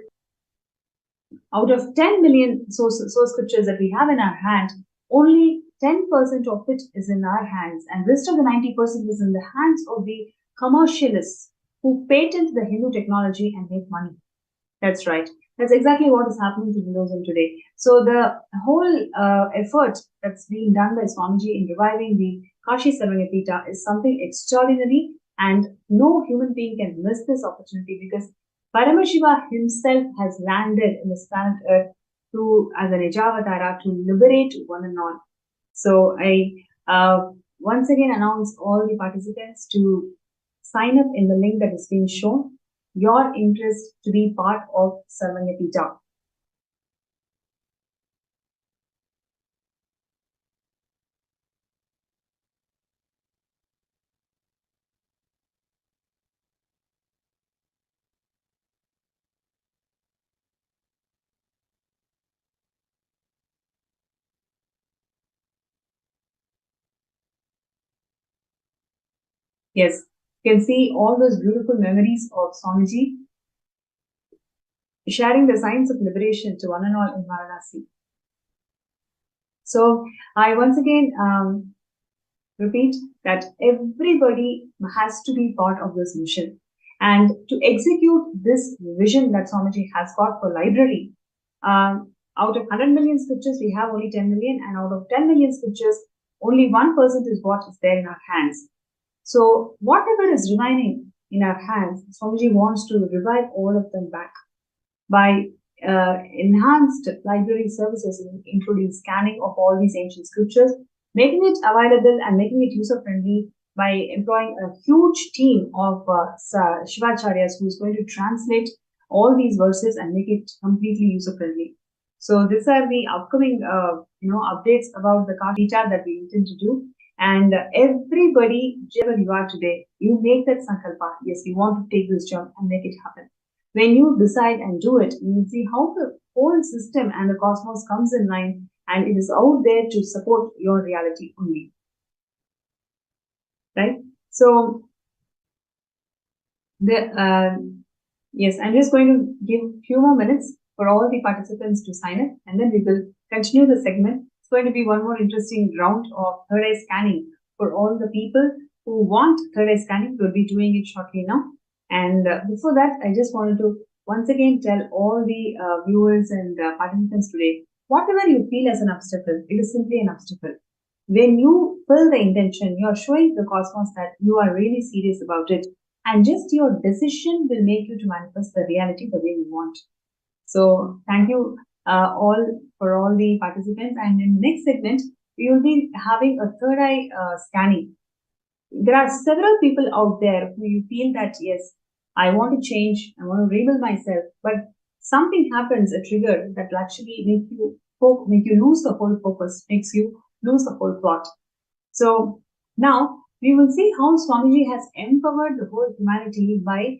S9: out of 10 million source scriptures that we have in our hand, only 10% of it is in our hands, and rest of the 90% is in the hands of the commercialists who patent the Hindu technology and make money. That's right. That's exactly what is happening to Hinduism today. So the whole effort that's being done by Swamiji in reviving the Kashi Saranapita is something extraordinary, and no human being can miss this opportunity, because Paramashiva himself has landed in this planet Earth as an Ejavatara to liberate one and all. So I once again announce all the participants to sign up in the link that is being shown, your interest to be part of Saranapita. Yes, you can see all those beautiful memories of Swamiji sharing the signs of liberation to one and all in Varanasi. So I once again repeat that everybody has to be part of this mission. And to execute this vision that Swamiji has got for library, out of 100 million scriptures, we have only 10 million, and out of 10 million scriptures, only 1% is what is there in our hands. So whatever is remaining in our hands, Swamiji wants to revive all of them back by enhanced library services, including scanning of all these ancient scriptures, making it available and making it user-friendly by employing a huge team of Shivacharyas who is going to translate all these verses and make it completely user-friendly. So these are the upcoming updates about the Kashi that we intend to do. And everybody, wherever you are today, you make that sankalpa. Yes, you want to take this job and make it happen. When you decide and do it, you will see how the whole system and the cosmos comes in line and it is out there to support your reality only. Right? So, yes, I'm just going to give a few more minutes for all the participants to sign up, and then we will continue the segment. It's going to be one more interesting round of third eye scanning for all the people who want third eye scanning. We'll be doing it shortly now. And before that, I just wanted to once again tell all the viewers and participants today, whatever you feel as an obstacle, it is simply an obstacle. When you fill the intention, you are showing the cosmos that you are really serious about it. And just your decision will make you to manifest the reality the way you want. So thank you all for all the participants. And in the next segment, we will be having a third eye scanning. There are several people out there who you feel that, yes, I want to change, I want to rebuild myself, but something happens, a trigger that will actually make you lose the whole focus, makes you lose the whole plot. So now we will see how Swamiji has empowered the whole humanity by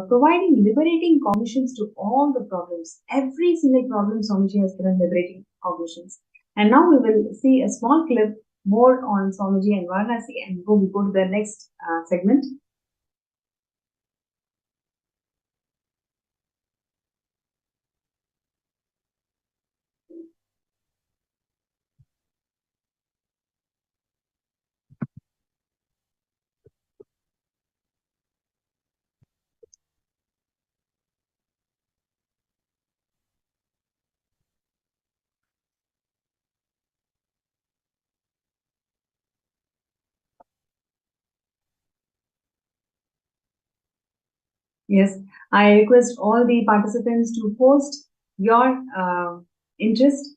S9: providing liberating cognitions to all the problems. Every single problem Swamiji has given liberating cognitions. And now we will see a small clip more on Swamiji and Varanasi, and before we go to the next segment. Yes, I request all the participants to post your interest.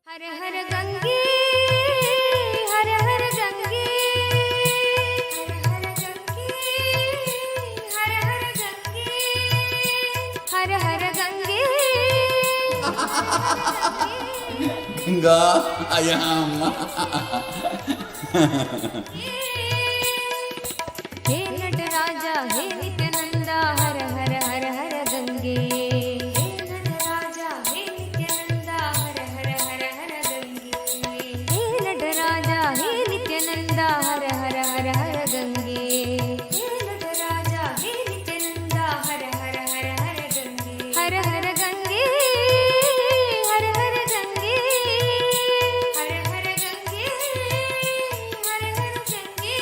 S10: हर हर गंगे हर हर गंगे हर हर गंगे हर हर गंगे
S2: गंगा आयाम
S10: हे नटराजा हे नित्यानंदा हर हर हर हर गंगे हे नटराजा हे नित्यानंदा हर हर हर हर गंगे हे नटराजा हे नित्यानंदा हर हर हर हर गंगे हे नटराजा हे नित्यानंदा हर हर हर हर गंगे हर हर गंगे हर हर गंगे हर हर गंगे हर हर गंगे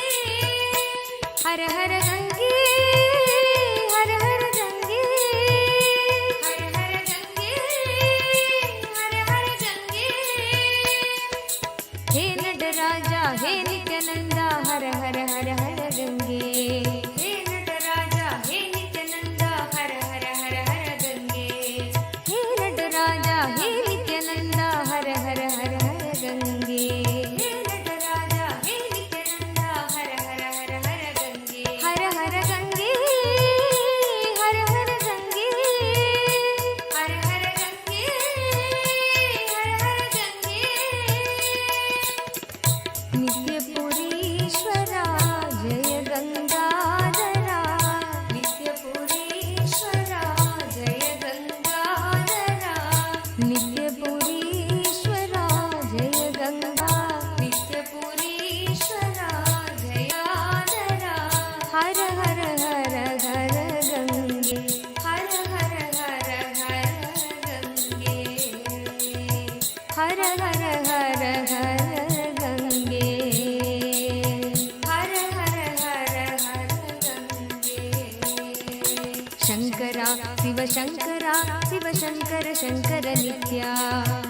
S10: शङ्करा शिव शङ्करा शिव शङ्कर शङ्कर नित्या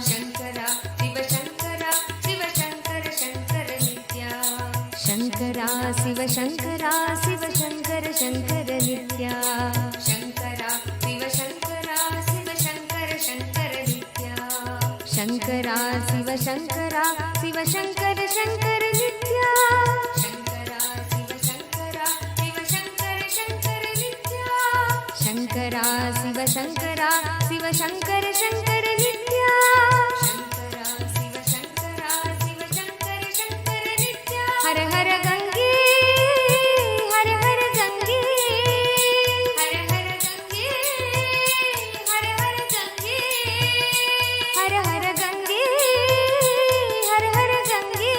S10: शङ्करा शिव शङ्करा शिव शङ्कर शङ्कर नित्या शङ्करा शिव शङ्करा शिव शङ्कर शङ्कर नित्या शङ्करा शिव शङ्करा शिव शङ्कर शङ्कर नित्या शङ्करा शिव शङ्करा शिव शङ्कर शङ्कर नित्या शङ्करा शिव शङ्करा शिव शङ्कर शङ्कर नित्या शङ्करा शिव शङ्करा शिव शङ्कर शङ्कर नित्या शङ्करा शिव शङ्करा शिव शङ्कर शङ्कर नित्या हर हर गङ्गे हर हर गङ्गे हर हर गङ्गे हर हर गङ्गे हर हर गङ्गे हर हर गङ्गे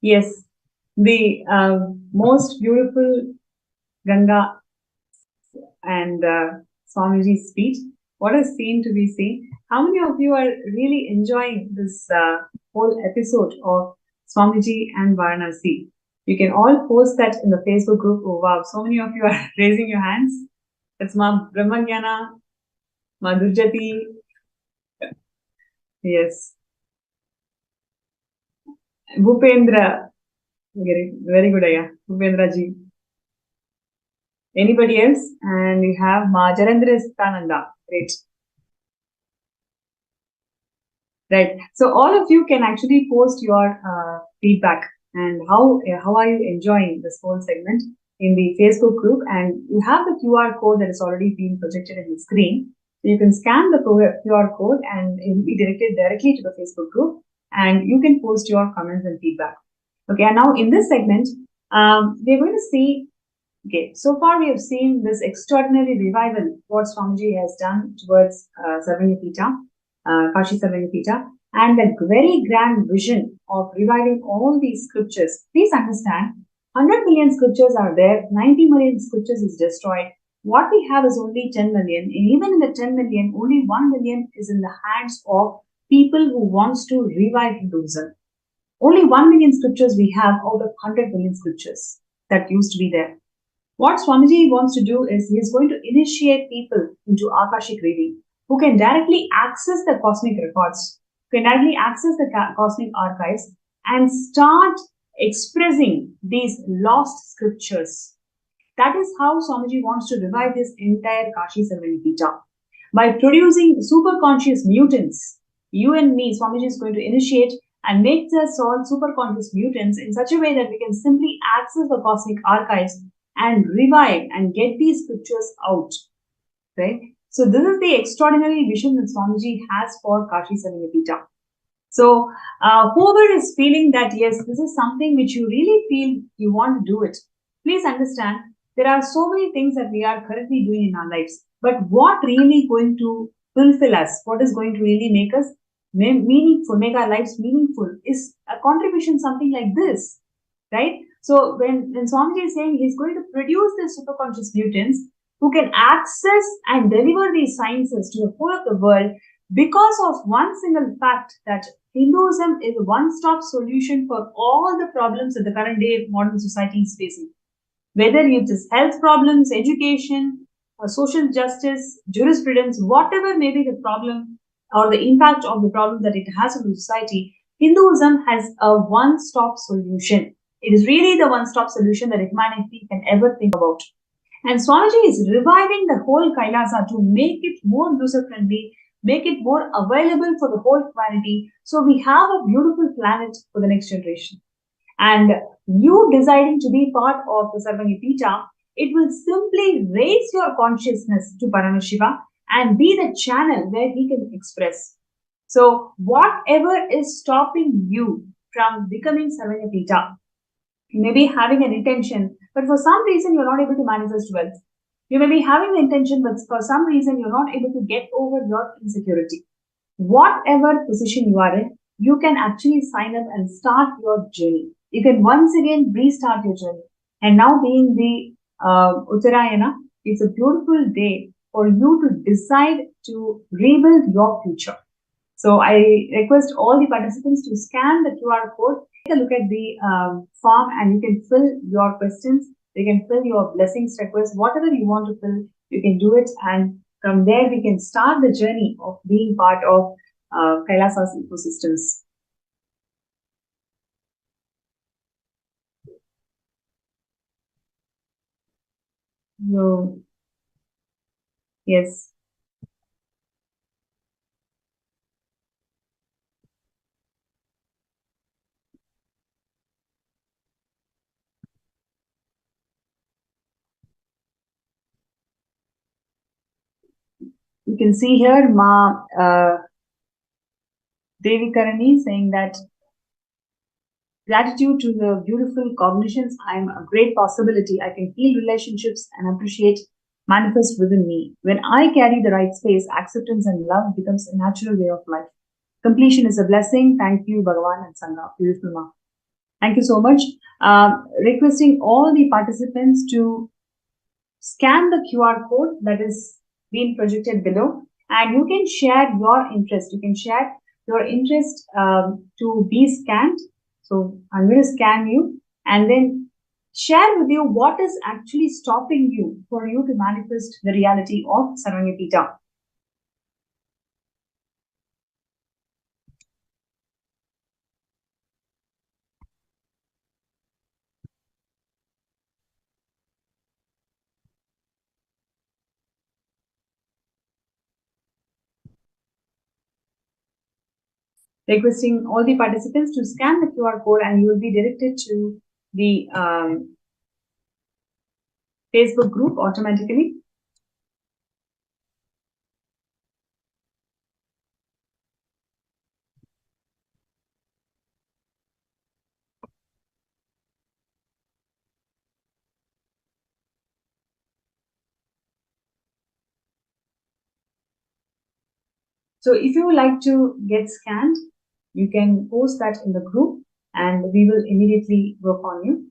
S9: Yes, the most beautiful Ganga and Swamiji's speech. What a scene to be seen. How many of you are really enjoying this whole episode of Swamiji and Varanasi? You can all post that in the Facebook group. Oh wow, so many of you are raising your hands. That's Ma Brahmagyana, Ma Durjati. Yes. Bhupendra. Very good, Aya. Bhupendra ji. Anybody else? And we have Ma Nithyananda. Great. Right. So all of you can actually post your feedback and how are you enjoying this whole segment in the Facebook group. And you have the QR code that is already being projected in the screen. So you can scan the QR code and it will be directed directly to the Facebook group. And you can post your comments and feedback. Okay, and now in this segment, we're going to see, okay, so far we have seen this extraordinary revival, what Swamiji has done towards Sarvanyapita, Kashi Sarvanyapita, and the very grand vision of reviving all these scriptures. Please understand, 100 million scriptures are there, 90 million scriptures is destroyed. What we have is only 10 million, and even in the 10 million, only 1 million is in the hands of people who wants to revive Hinduism. Only 1 million scriptures we have out of 100 million scriptures that used to be there. What Swamiji wants to do is he is going to initiate people into Akashic reading who can directly access the cosmic records, can directly access the cosmic archives and start expressing these lost scriptures. That is how Swamiji wants to revive this entire Kashi Sarvanyapita. By producing super conscious mutants, you and me, Swamiji is going to initiate and make us all super conscious mutants in such a way that we can simply access the cosmic archives and revive and get these scriptures out. Right? So this is the extraordinary vision that Swamiji has for Kashi Sarvanyapita. So whoever is feeling that yes, this is something which you really feel you want to do it, please understand there are so many things that we are currently doing in our lives. But what really going to fulfill us, what is going to really make us meaningful, make our lives meaningful is a contribution, something like this, right? So when Swamiji is saying he's going to produce the superconscious mutants who can access and deliver these sciences to the whole of the world because of one single fact that Hinduism is a one-stop solution for all the problems that the current day modern society is facing. Whether it is health problems, education, social justice, jurisprudence, whatever may be the problem or the impact of the problem that it has on the society, Hinduism has a one-stop solution. It is really the one-stop solution that humanity can ever think about. And Swamiji is reviving the whole Kailasa to make it more user-friendly, make it more available for the whole humanity. So we have a beautiful planet for the next generation. And you deciding to be part of the Sarvanyapita, it will simply raise your consciousness to Paramashivam and be the channel where he can express. So whatever is stopping you from becoming Sarvanyapita, you may be having an intention, but for some reason you're not able to manifest wealth. You may be having the intention, but for some reason you're not able to get over your insecurity. Whatever position you are in, you can actually sign up and start your journey. You can once again restart your journey. And now being the Uttarayana, It's a beautiful day for you to decide to rebuild your future. So I request all the participants to scan the QR code, take a look at the form, and you can fill your questions. You can fill your blessings requests, whatever you want to fill, you can do it. And from there, we can start the journey of being part of Kailasa's ecosystems. So, yes. You can see here Ma Devi Karani saying that gratitude to the beautiful cognitions. I'm a great possibility. I can heal relationships and appreciate manifest within me. When I carry the right space, acceptance and love becomes a natural way of life. Completion is a blessing. Thank you, Bhagavan and Sangha. Beautiful Ma. Thank you so much. Requesting all the participants to scan the QR code that is being projected below, and you can share your interest. You can share your interest to be scanned. So I'm going to scan you and then share with you what is actually stopping you for you to manifest the reality of Sarvanyapita. Requesting all the participants to scan the QR code, and you will be directed to the Facebook group automatically. So if you would like to get scanned, you can post that in the group and we will immediately work on you.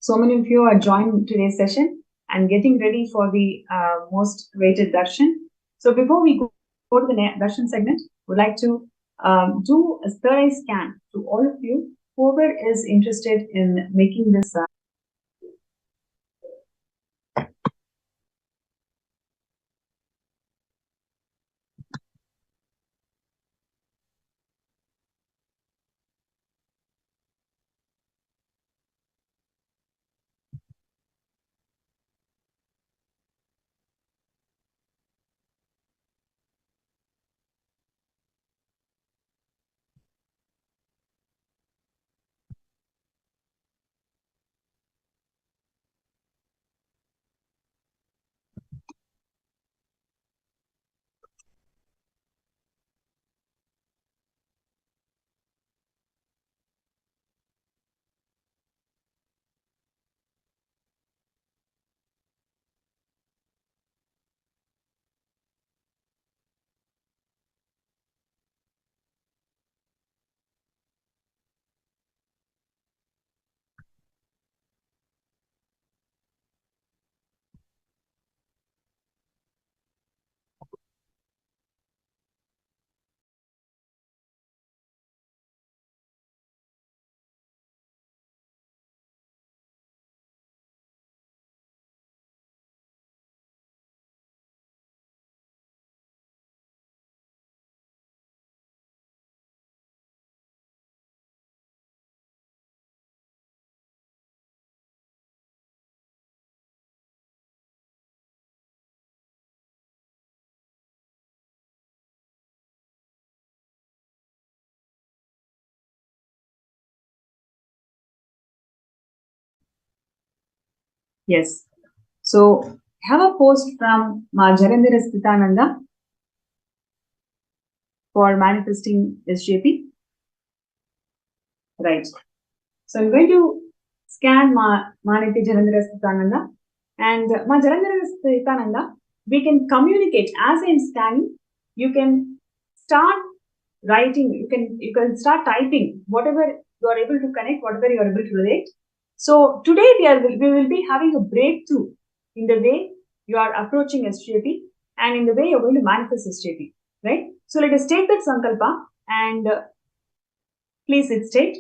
S9: So many of you are joining today's session and getting ready for the most rated Darshan. So before we go to the Darshan segment, we'd like to do a third eye scan to all of you, whoever is interested in making this Yes. So, have a post from Ma Jarandhara Sthitananda for manifesting SJP. Right. So, I'm going to scan Ma Jarandhara Sthitananda, and Ma Jarandhara Sthitananda, we can communicate. As I'm scanning, you can start writing, you can start typing whatever you are able to connect, whatever you are able to relate. So today we will be having a breakthrough in the way you are approaching SJP and in the way you're going to manifest SJP, right? So let us take that sankalpa and please sit straight.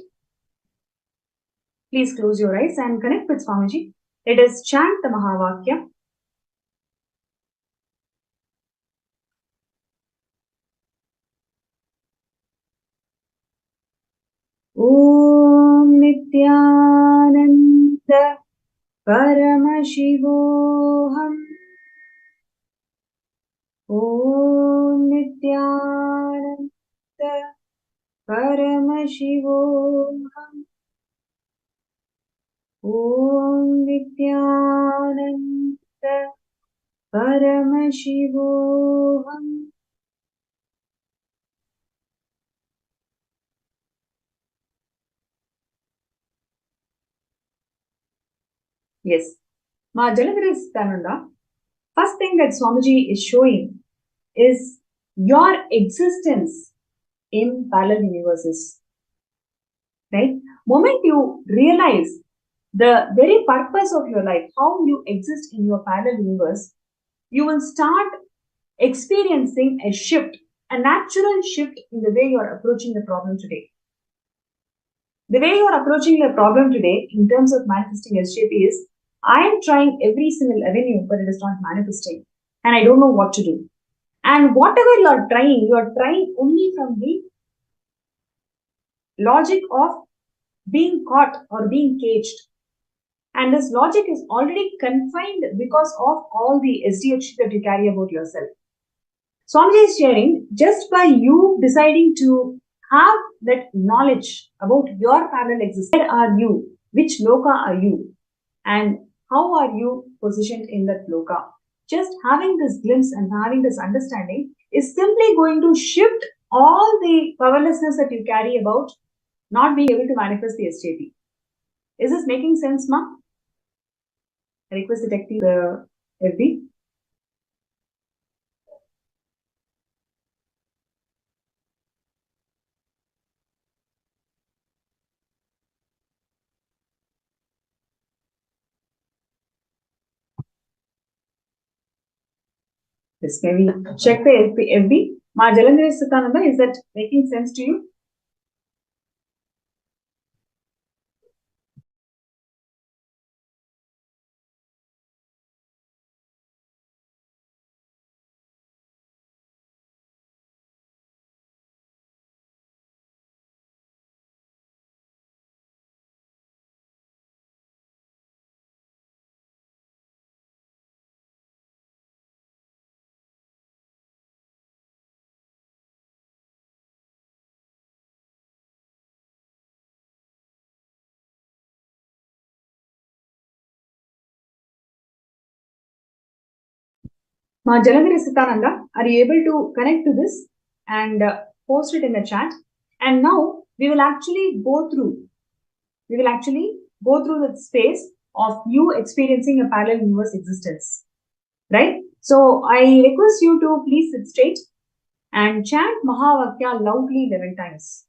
S9: Please close your eyes and connect with Swamiji. Let us chant the Mahavakya. Om Nithyananda Paramashivam. Om Nithyananda Paramashivam. Om Nithyananda Paramashivam. Yes. Ma Jalandhara Sthitananda, first thing that Swamiji is showing is your existence in parallel universes. Right? Moment you realize the very purpose of your life, how you exist in your parallel universe, you will start experiencing a shift, a natural shift in the way you are approaching the problem today. The way you are approaching the problem today in terms of manifesting SJP is, I am trying every single avenue, but it is not manifesting. And I don't know what to do. And whatever you are trying only from the logic of being caught or being caged. And this logic is already confined because of all the SDHC that you carry about yourself. Swamiji is sharing, just by you deciding to have that knowledge about your parallel existence, where are you? Which loka are you? And how are you positioned in that loka? Just having this glimpse and having this understanding is simply going to shift all the powerlessness that you carry about not being able to manifest the SJP. Is this making sense, ma? I request the tech team, FD. Yes, can we check the FD? Ma Jalandhara Sthitananda, is that making sense to you? Ma Jalandhara Sthitananda, are you able to connect to this and post it in the chat? And now we will actually go through the space of you experiencing a parallel universe existence, right? So I request you to please sit straight and chant Mahavakya loudly 11 times,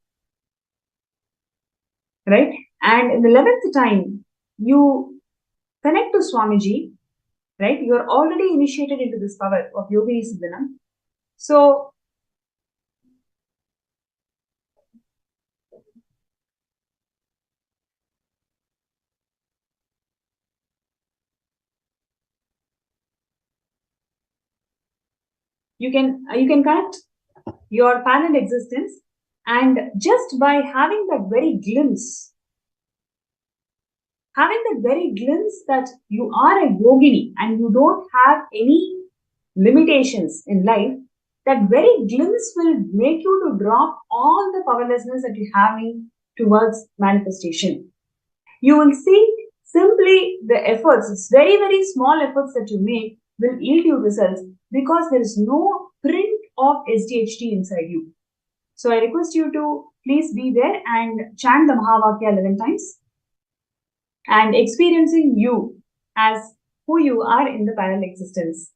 S9: right? And in the 11th time, you connect to Swamiji, right? You are already initiated into this power of Yogini Siddhanam. So you can connect your parallel existence, and just by having that very glimpse that you are a yogini and you don't have any limitations in life, that very glimpse will make you to drop all the powerlessness that you have towards manifestation. You will see simply the efforts, it's very, very small efforts that you make will yield you results because there is no print of SDHT inside you. So I request you to please be there and chant the Mahavakya 11 times and experiencing you as who you are in the parallel existence.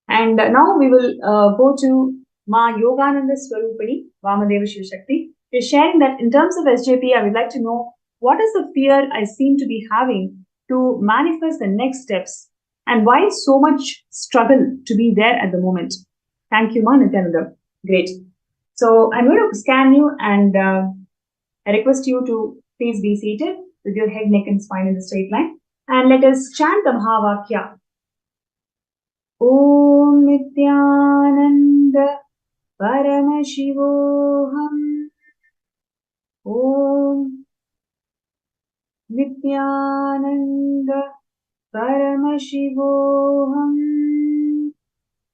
S9: And now we will go to Ma Yogananda Swarupani, Vamadeva Shiv Shakti. She's sharing that in terms of SJP, I would like to know what is the fear I seem to be having to manifest the next steps and why so much struggle to be there at the moment. Thank you, Ma Nithyananda. Great. So I'm going to scan you and I request you to please be seated with your head, neck and spine in the straight line. And let us chant the Mahavakya. Om Nithyananda Paramashivam. Om Nithyananda Paramashivam.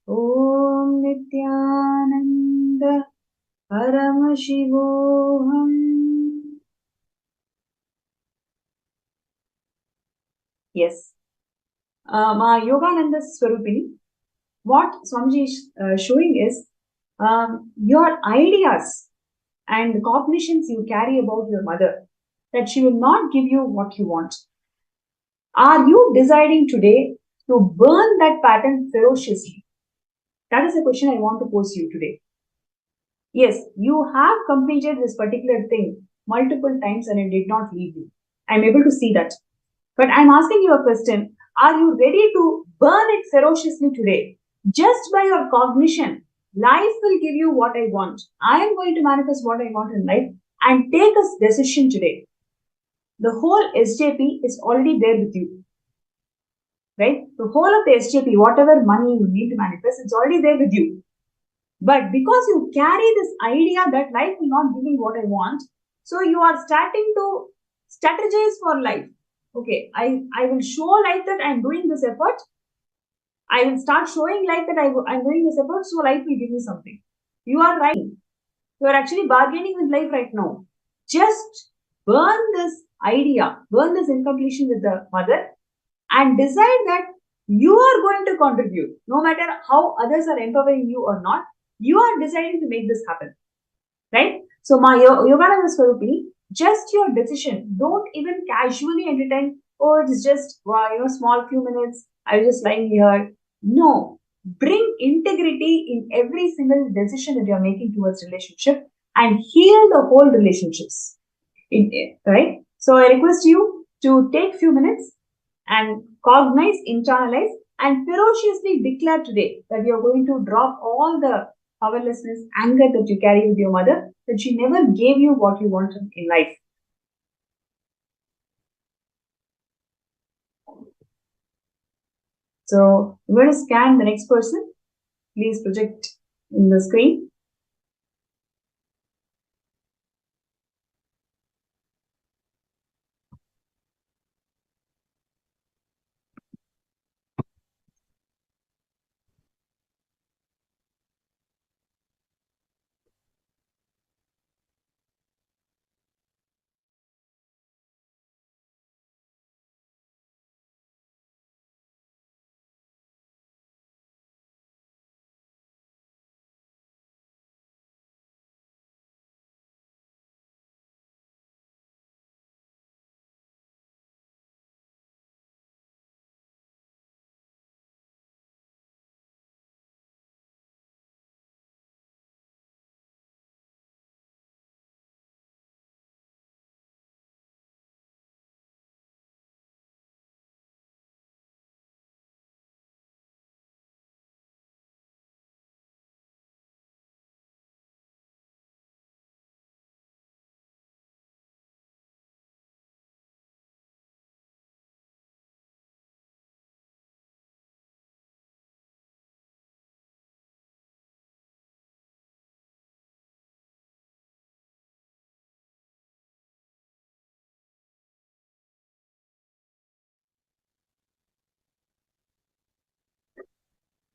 S9: Om Nithyananda Paramashivam. Yes. Ma Yogananda Swarupini, what Swamiji is showing is your ideas and the cognitions you carry about your mother, that she will not give you what you want. Are you deciding today to burn that pattern ferociously? That is the question I want to pose you today. Yes, you have completed this particular thing multiple times and it did not leave you. I'm able to see that. But I'm asking you a question. Are you ready to burn it ferociously today? Just by your cognition, life will give you what I want. I am going to manifest what I want in life and take a decision today. The whole SJP is already there with you. Right? The whole of the SJP, whatever money you need to manifest, it's already there with you. But because you carry this idea that life will not give me what I want, so you are starting to strategize for life. Okay, I will show life that I'm doing this effort. I will start showing life that I'm doing this effort, so life will give me something. You are right. You are actually bargaining with life right now. Just burn this idea, burn this incompletion with the mother and decide that you are going to contribute. No matter how others are empowering you or not, you are deciding to make this happen. Right? So, Ma Yogananda Swarupini, just your decision. Don't even casually entertain, oh, it's just, small few minutes. I was just lying here. No. Bring integrity in every single decision that you are making towards relationship and heal the whole relationships. Right? So, I request you to take few minutes and cognize, internalize, and ferociously declare today that you are going to drop all the powerlessness, anger that you carry with your mother, that she never gave you what you wanted in life. So, I'm going to scan the next person. Please project in the screen.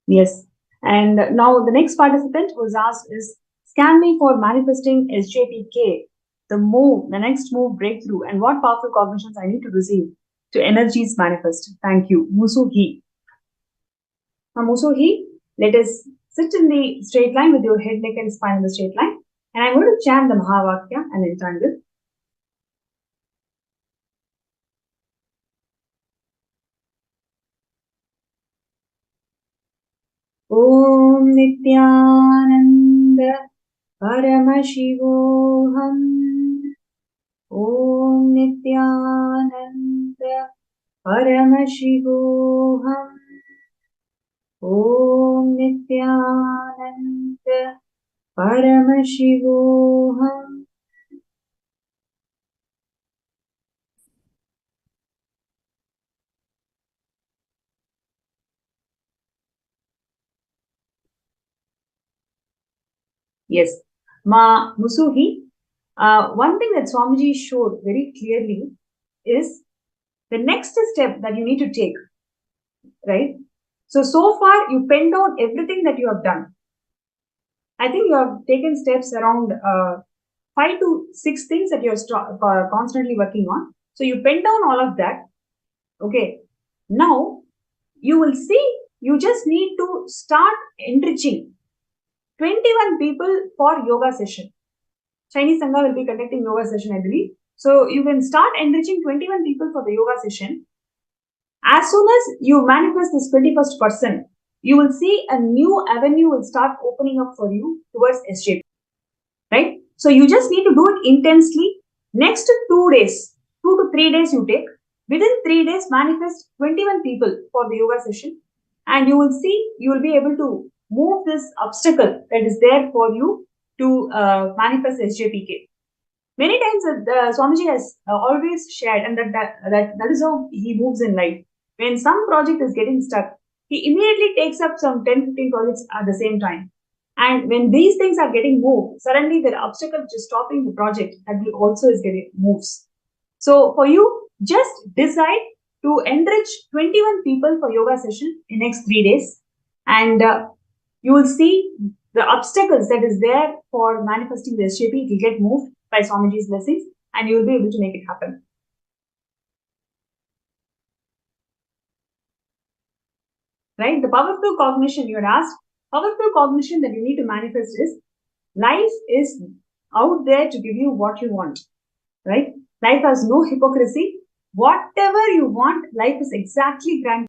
S9: Yes. And now the next participant was asked is, scan me for manifesting SJPK, the next move breakthrough, and what powerful cognitions I need to receive to energies manifest. Thank you. Musuhi. Now, Musuhi, let us sit in the straight line with your head, neck, and spine in the straight line. And I'm going to chant the Mahavakya and entangle. Om Nithyananda Paramashivoham. Om Nithyananda Paramashivoham. Om Nithyananda Paramashivoham. Yes. Ma Musuhi, one thing that Swamiji showed very clearly is the next step that you need to take, right? So far you penned down everything that you have done. I think you have taken steps around 5 to 6 things that you're constantly working on. So you penned down all of that. Okay. Now you will see you just need to start enriching 21 people for yoga session. Chinese Sangha will be conducting yoga session, I believe. So you can start enriching 21 people for the yoga session. As soon as you manifest this 21st person, you will see a new avenue will start opening up for you towards SJP. Right? So you just need to do it intensely. Next 2 days, 2 to 3 days you take. Within 3 days, manifest 21 people for the yoga session. And you will see, you will be able to move this obstacle that is there for you to manifest SJPK. Many times Swamiji has always shared, and that is how he moves in life. When some project is getting stuck, he immediately takes up some 10-15 projects at the same time. And when these things are getting moved, suddenly the obstacle which is stopping the project that will also is getting moves. So for you, just decide to enrich 21 people for yoga session in next 3 days, and you will see the obstacles that is there for manifesting the SJP will get moved by Swamiji's blessings, and you will be able to make it happen. Right? The powerful cognition you had asked, powerful cognition that you need to manifest is life is out there to give you what you want. Right? Life has no hypocrisy. Whatever you want, life is exactly granted.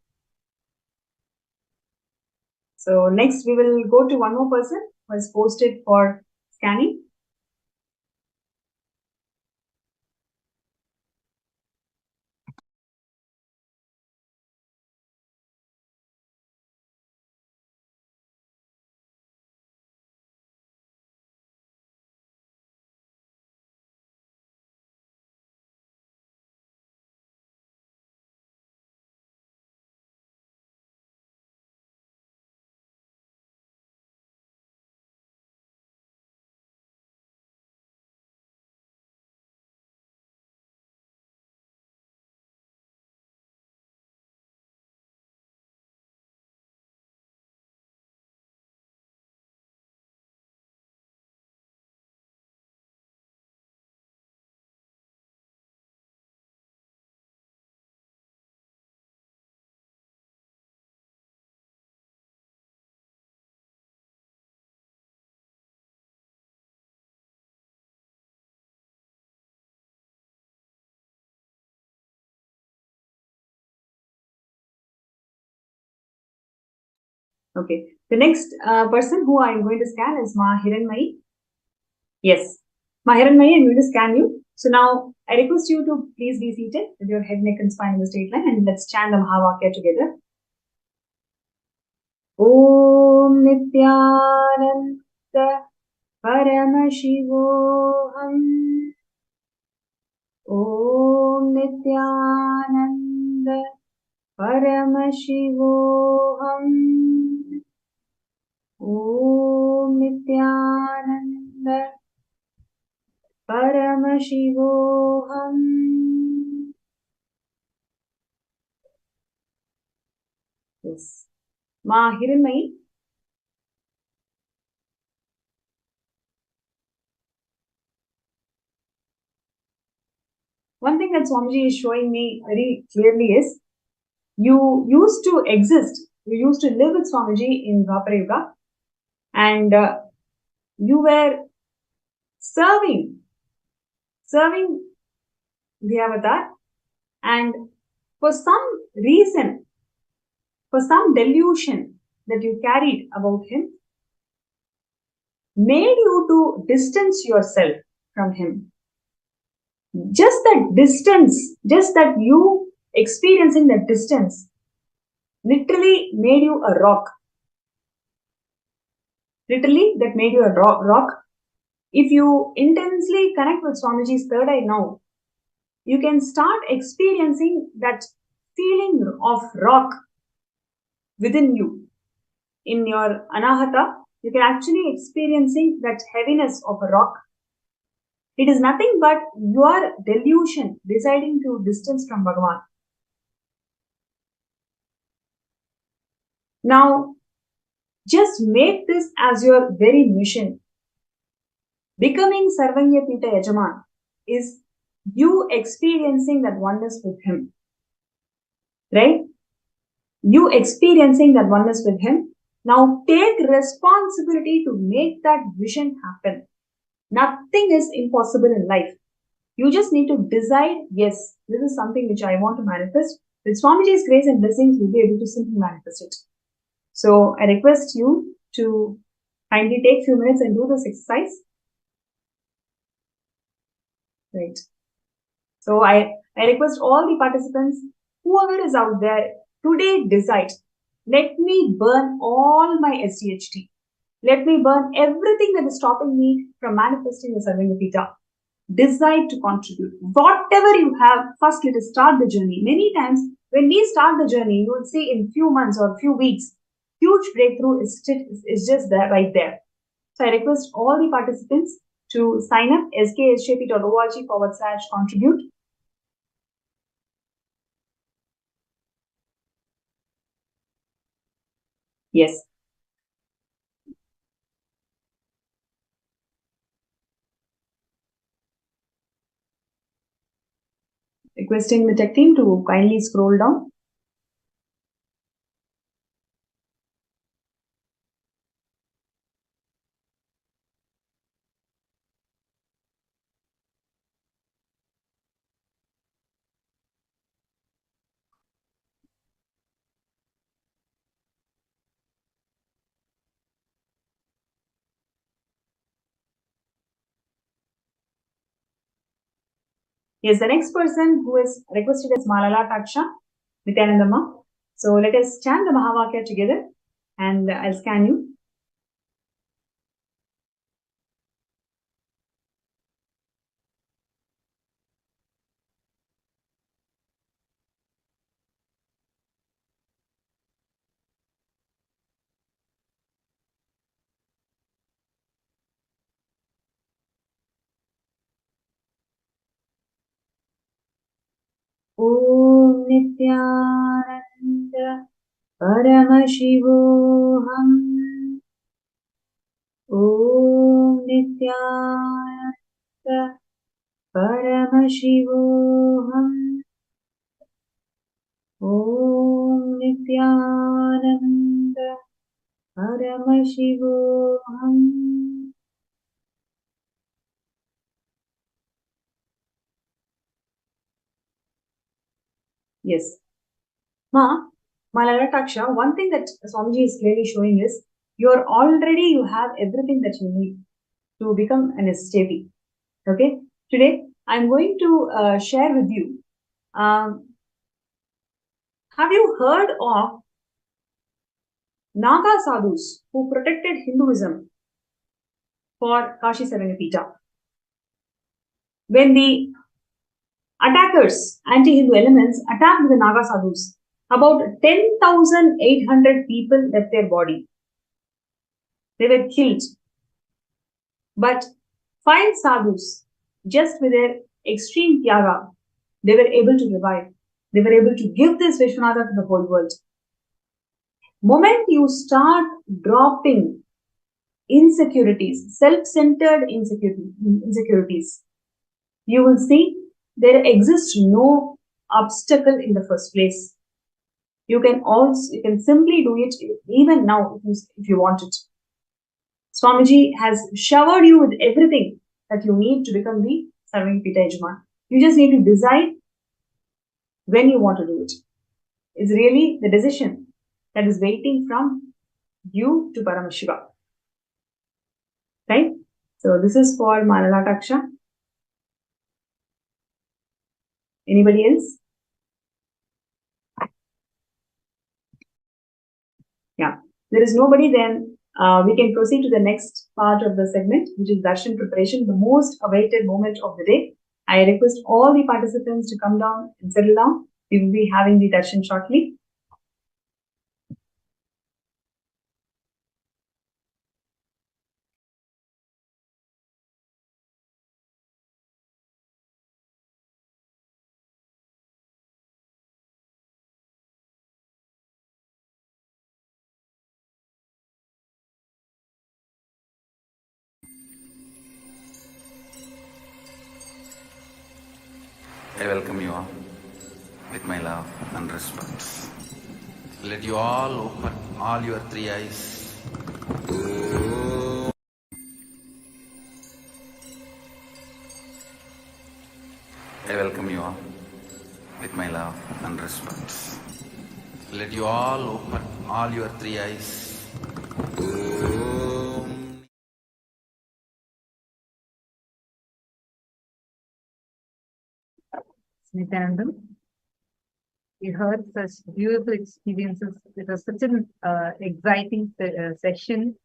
S9: So next we will go to one more person who has posted for scanning. Okay. The next person who I'm going to scan is Ma Hiranmayi. Yes. Ma Hiranmayi, I'm going to scan you. So now I request you to please be seated with your head, neck, and spine in the straight line, and let's chant the Mahavakya together. Om Nithyananda Paramashivoham. Om Nithyananda Paramashivoham. Om Nithyananda Paramashivoham. Yes. Ma Hiranmayi. one thing that Swamiji is showing me very clearly is, you used to exist, you used to live with Swamiji in Dwapara Yuga, and you were serving the avatar, and for some reason, for some delusion that you carried about him, made you to distance yourself from him. Just that distance, just that you experiencing that distance, literally made you a rock. Literally, that made you a rock. If you intensely connect with Swamiji's third eye now, you can start experiencing that feeling of rock within you. In your anahata, you can actually experiencing that heaviness of a rock. It is nothing but your delusion deciding to distance from Bhagavan. Now, just make this as your very mission. Becoming Sarvanya Pita Yajaman is you experiencing that oneness with him. Right? You experiencing that oneness with him. Now take responsibility to make that vision happen. Nothing is impossible in life. You just need to decide, yes, this is something which I want to manifest. With Swamiji's grace and blessings, you'll be able to simply manifest it. So I request you to kindly take a few minutes and do this exercise. Right. So I request all the participants, whoever is out there, today decide, let me burn all my SDHT. Let me burn everything that is stopping me from manifesting the Sarvanya Pita. Decide to contribute. Whatever you have, first let us start the journey. Many times, when we start the journey, you will see in few months or few weeks, huge breakthrough is just there, right there. So I request all the participants to sign up skshp.org/contribute. Yes. Requesting the tech team to kindly scroll down. Yes, the next person who is requested is Malala Taksha, Nithyananda. So let us chant the Mahavakya together, and I'll scan you. Om Nithyananda Paramashivam. Om Nithyananda Paramashivam. Om Nithyananda Paramashivam. Yes. Malala Taksha, one thing that Swamiji is clearly showing is, you have everything that you need to become an SJP. Okay? Today, I'm going to share with you. Have you heard of Naga sadhus who protected Hinduism for Kashi Sarvanya Pita? When the attackers, anti-Hindu elements, attacked the Naga sadhus, about 10,800 people left their body. They were killed. But 5 sadhus, just with their extreme tyaga, they were able to revive. They were able to give this Vishwanatha to the whole world. Moment you start dropping insecurities, self-centered insecurities, you will see there exists no obstacle in the first place. You can simply do it even now if you want it. Swamiji has showered you with everything that you need to become the Sarvapita Yajman. You just need to decide when you want to do it. It's really the decision that is waiting from you to Paramashiva. Right? So this is for Malalataksha. Anybody else? Yeah. There is nobody, then we can proceed to the next part of the segment, which is Darshan preparation, the most awaited moment of the day. I request all the participants to come down and settle down. We will be having the Darshan shortly.
S2: I welcome you all with my love and respect. Let you all open all your three eyes. I welcome you all with my love and respect. Let you all open all your three eyes.
S9: Nithyananda, we heard such beautiful experiences. It was such an exciting session,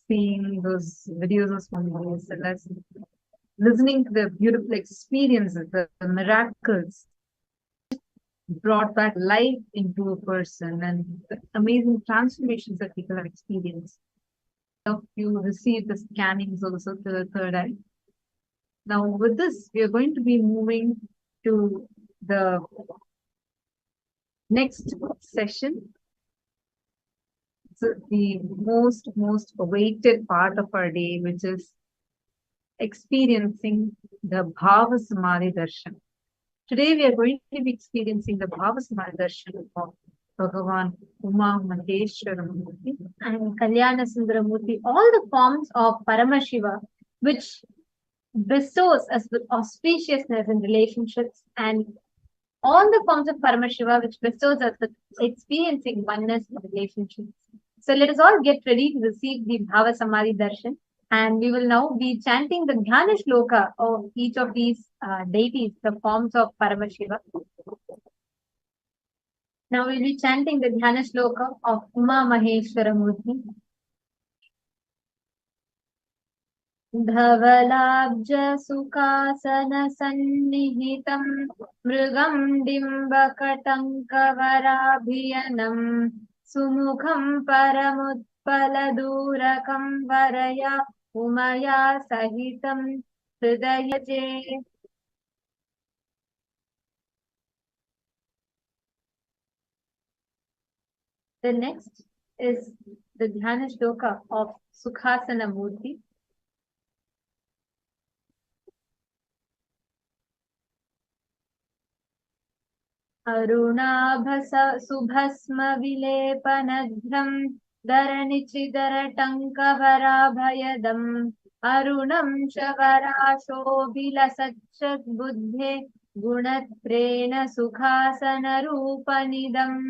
S9: seeing those videos of Swami, listening to the beautiful experiences, the miracles brought back life into a person, and the amazing transformations that people have experienced. Now you received the scannings also to the third eye. Now with this, we are going to be moving to the next session. So the most awaited part of our day, which is experiencing the Bhava Samadhi Darshan. Today we are going to be experiencing the Bhava Samadhi Darshan of Bhagavan Uma Maheshwara Murthi
S10: and Kalyana Sundara Murthi, all the forms of Paramashiva, which bestows us with auspiciousness in relationships, and all the forms of Paramashiva which bestows us with experiencing oneness in relationships. So let us all get ready to receive the Bhava Samadhi Darshan, and we will now be chanting the Dhyana Shloka of each of these deities, the forms of Paramashiva. Now we will be chanting the Dhyana Shloka of Uma Maheshwara Murthi. धवलाब्ज सुखासन सन्निहितं मृगं डिम्बकटङ्कवराभियनं सुमुखं परमुत्पलदूरकं वरया उमया सहितं हृदयजे. The next is the Dhyana Shloka of Sukhasana Murti. अरुणाभस सुभस्म विलेपनघ्रं धरणिचिदरटङ्कवराभयदम् अरुणं च वराशोभिलसच्छद्बुद्धे गुणत्रेण सुखासनरूपनिदम्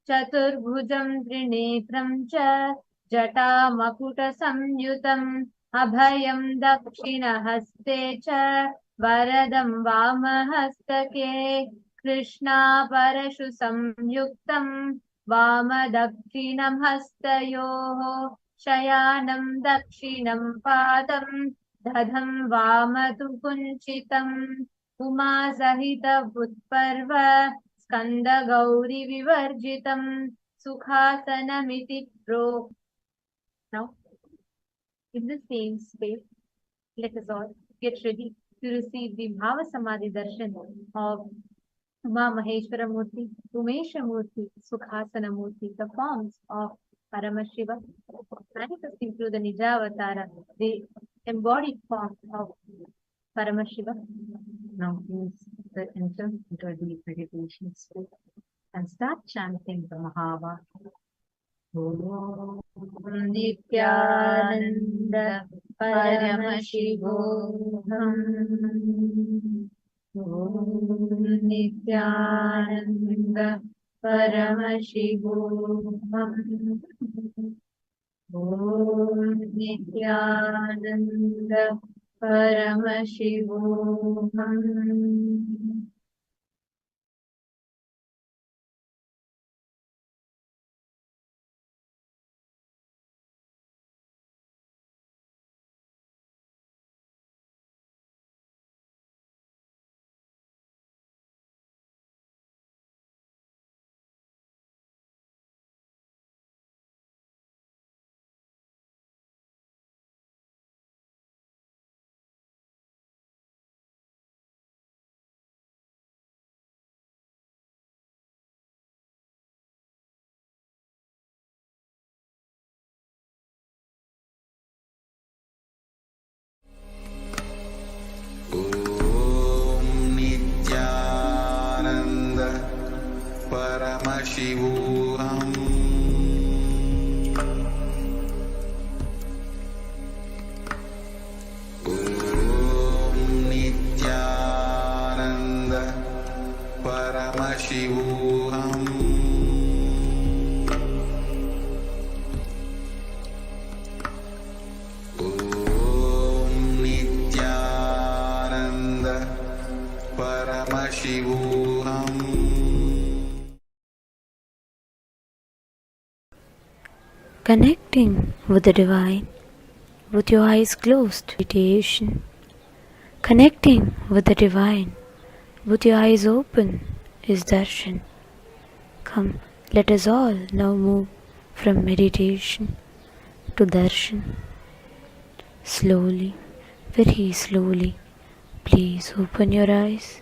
S10: चतुर्भुजं त्रिनेत्रं च जटामकुटसंयुतम् अभयं दक्षिणहस्ते च वरदं वामहस्तके कृष्णा परशु संयुक्तं वामदक्षिणं हस्तयोः शयानं दक्षिणं पादं दधं वामतु कुञ्चितम् उमा सहित उत्पर्व स्कंद गौरी विवर्जितं सुखासनमिति प्रो. Now, in the same space, let us all get ready to receive the Bhava Samadhi Darshan of Uma Maheshwara Murti, Umesha Murti, Sukhasana Murti, the forms of Paramashiva, manifesting through the Nijavatara, the embodied form of Paramashiva.
S9: Now please enter into a deep meditation state and start chanting the Bhava. Om Nithyananda Paramashivam. Om Nithyananda Paramashivam. Om Nithyananda Paramashivam.
S2: Nithyananda Paramashivam. Om Nithyananda Paramashivam. Om Nithyananda Paramashivam.
S10: Connecting with the divine with your eyes closed. Meditation. Connecting with the divine with your eyes open is Darshan. Come, let us all now move from meditation to Darshan. Slowly, very slowly, please open your eyes.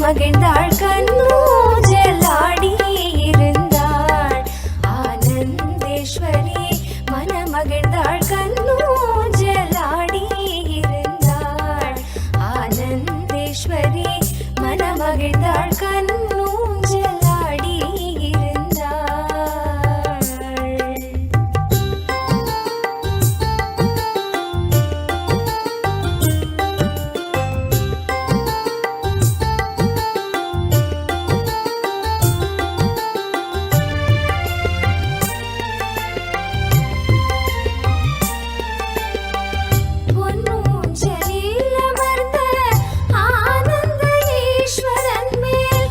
S14: மகிழ்ந்தாள் கண்ணூஞ்சலாடி இருந்தாள் ஆனந்தேஸ்வரி மனமகிழ்ந்தாள் கண்ணூஞ்சலாடி இருந்தாள் ஆனந்தேஸ்வரி மனமகிழ்ந்தாள் கண்ணூஞ்சலாடி இருந்தாள். பொன்னூஞ்சலில் அமர்ந்த ஆனந்த ஈஸ்வரன் மேல்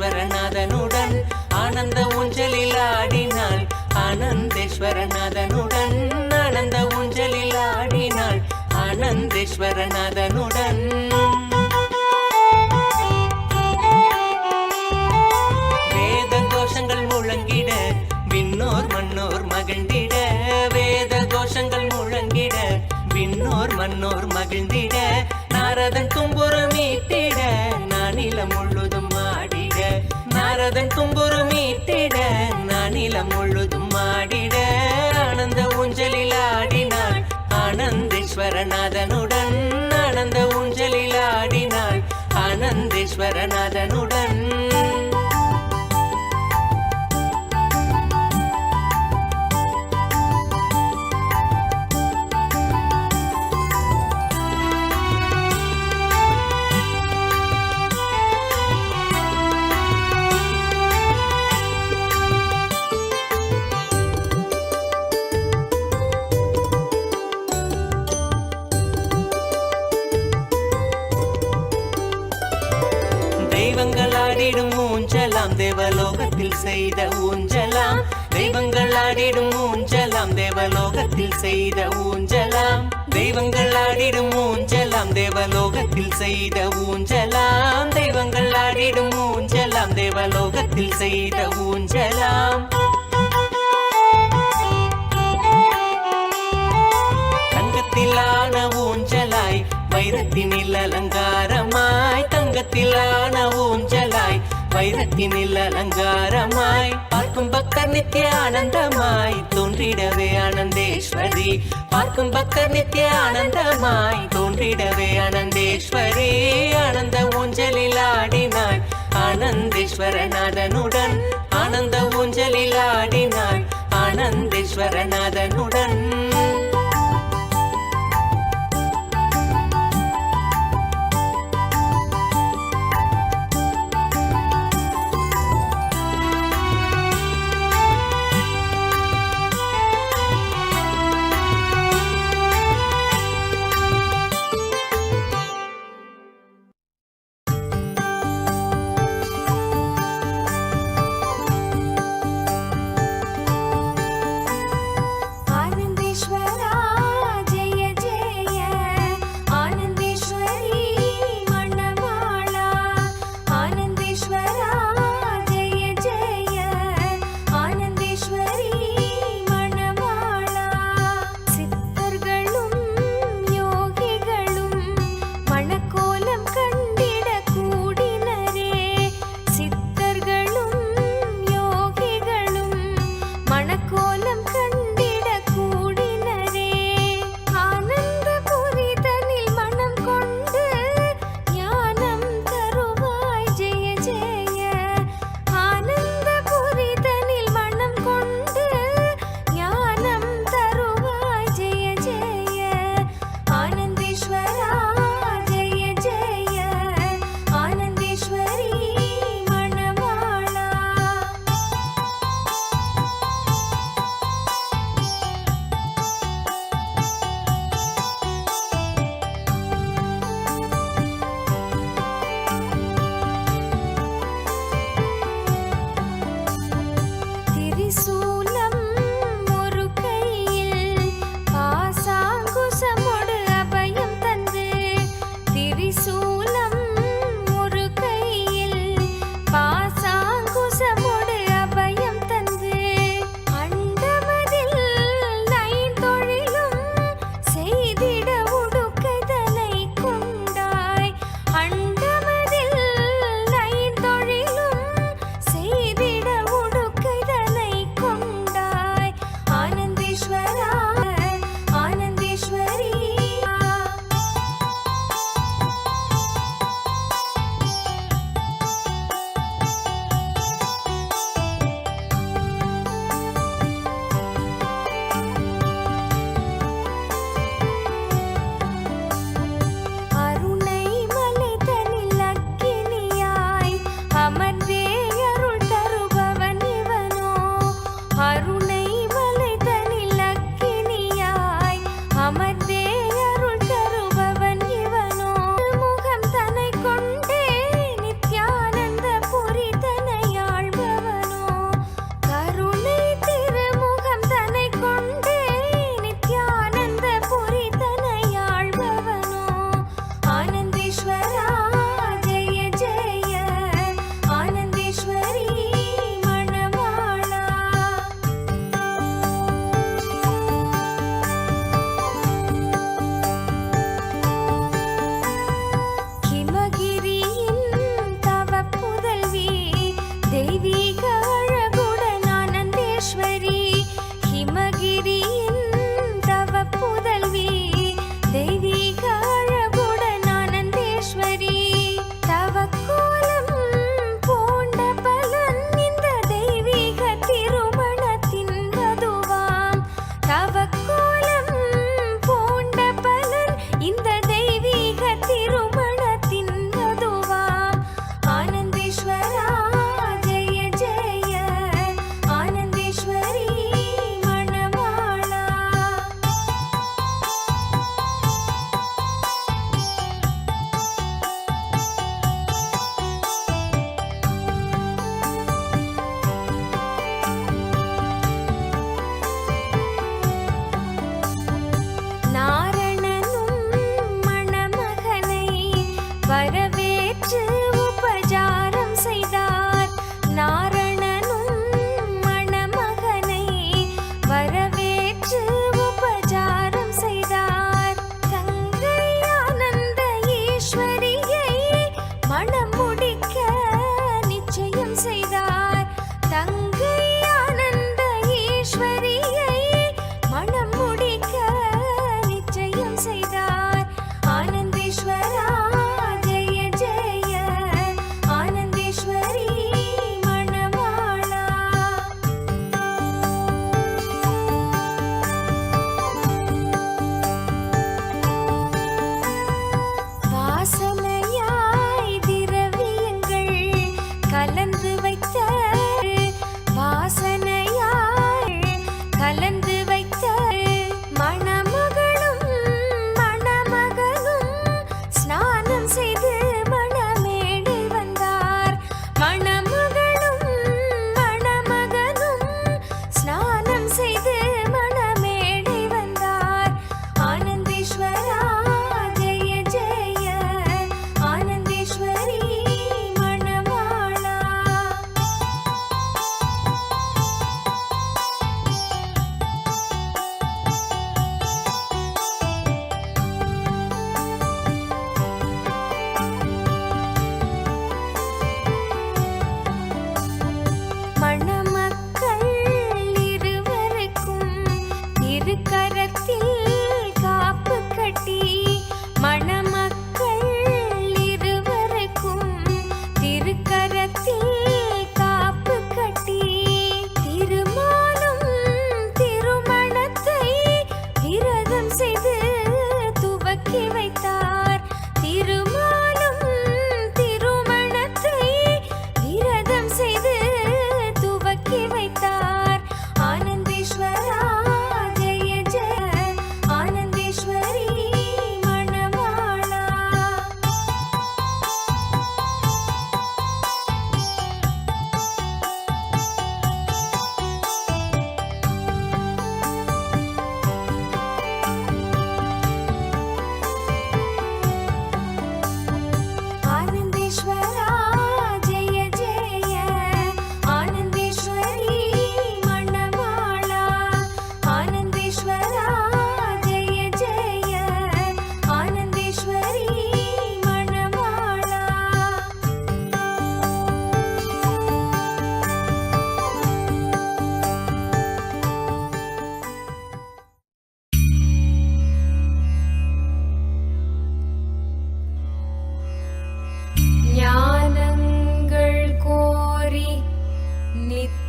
S15: ஆனந்தேஸ்வரநாதனுடன் ஆனந்த ஊஞ்சலில் ஆடினாள். ஆனந்தேஸ்வரநாதனுடன் ஆனந்த ஊஞ்சலில் ஆடினாள். ஆனந்தேஸ்வரநாதனுடன் வேத கோஷங்கள் முழங்கிட விண்ணோர் மன்னோர் மகிழ்ந்திட. வேத கோஷங்கள் முழங்கிட விண்ணோர் மன்னோர் மகிழ்ந்திட. நாரதன் தும்புரு மீட்டிட நானிலம் முழுதும் ஆடிட. நாரதன் தும்புரு மீட்டிட நானிலம் முழுதும் ஆடிட. ஆனந்த ஊஞ்சலில் ஆடினாள். ஆனந்தேஸ்வரநாதனுடன் ஆனந்த ஊஞ்சலில் ஆடினாள். ஆனந்தேஸ்வரநாதனுடன் தெய்வங்கள் ஆடிடும் ஊஞ்சலாம் தேவலோகத்தில் செய்த ஊஞ்சலாம். தெய்வங்கள் ஆடிடும் ஊஞ்சலாம் தேவலோகத்தில் செய்த ஊஞ்சலாம். தெய்வங்கள் ஆடிடும் ஊஞ்சலாம் தேவலோகத்தில் செய்த ஊஞ்சலாம். தெய்வங்கள் ஆடிடும் ஊஞ்சலாம் தேவலோகத்தில் செய்த ஊஞ்சலாம். தங்கத்திலான ஊஞ்சலாய் வைரத்தினில் அலங்காரமாய். தங்கத்திலான ஊஞ்சலாய் வைரத்தினில் அலங்காரமாய். பார்க்கும் பக்தர் நித்திய ஆனந்தமாய் தோன்றிடவே ஆனந்தேஸ்வரி. பார்க்கும் பக்தர் நித்திய ஆனந்தமாய் தோன்றிடவே ஆனந்தேஸ்வரி. ஆனந்த ஊஞ்சலில் ஆடினாள். ஆனந்தேஸ்வரநாதனுடன் ஆனந்த ஊஞ்சலில் ஆடினாள். ஆனந்தேஸ்வரநாதனுடன்
S14: ஆனந்த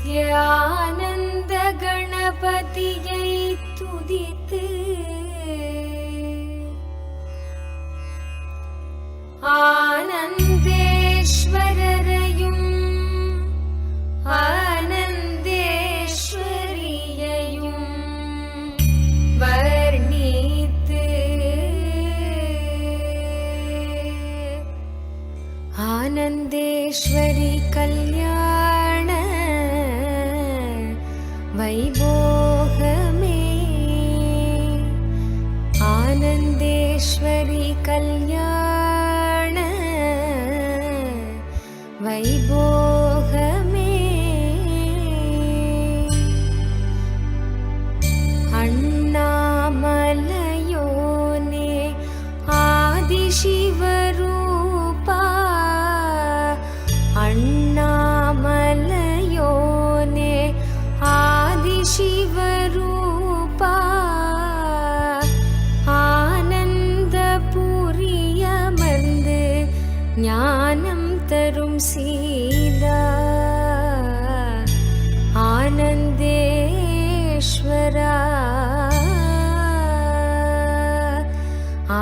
S14: நித்யானந்த கணபதியை துதித்து ஆனந்தேஸ்வரரையும் ஆனந்தேஸ்வரியையும் வர்ணித்து ஆனந்தேஸ்வரி கல்யாண வைபோகமே ஆனந்தேஸ்வரி கல்யாண வைபோகமே அண்ணாமலையோனே ஆதிசிவரூபா அண்ணாமலையோனே ஆதிசிவரூபா ஆனந்தபுரியமர்ந்து ஞானம் தரும் சீலா ஆனந்தேஸ்வரா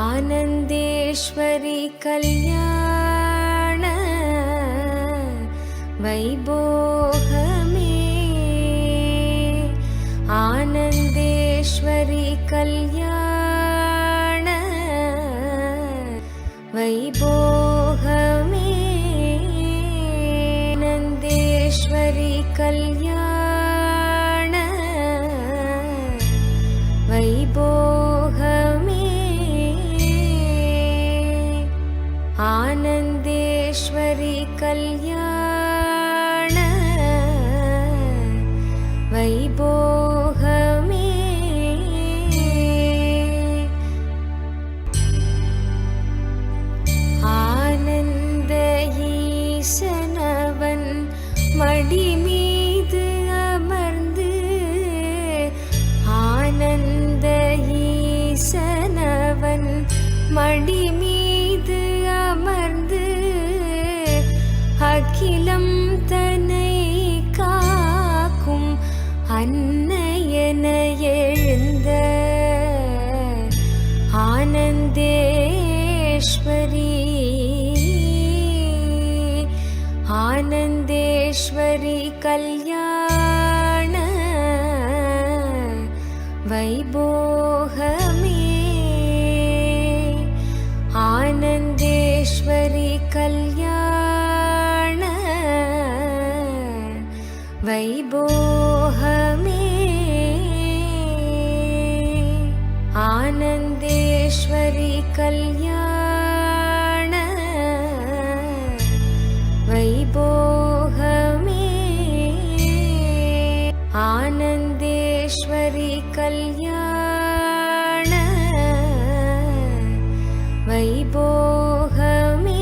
S14: ஆனந்தேஸ்வரி கல்யாண வைபோகமே ஆனந்தேஸ்வரி கல்யாண வைபோகமே ஆனந்தேஸ்வரி கல்யாண வைபோகமே ஆனந்தேஸ்வரி கல்யாண வைபோகமே ஆனந்த ஈசனவன் மடி மீது அமர்ந்து ஆனந்த ஈசனவன் மடி மீது அமர்ந்து அகிலம் தன்னை காக்கும் அன்னையன எழுந்த ஆனந்தேஸ்வரி ஆனந்தேஸ்வரி கல்யாண வைபோகமே ஆனந்தேஸ்வரி கல்யாண வைபோகமே ஆனந்தேஸ்வரி கல்யாண வைபோகமே ஆனந்தேஸ்வரி கல்யாண வைபோகமே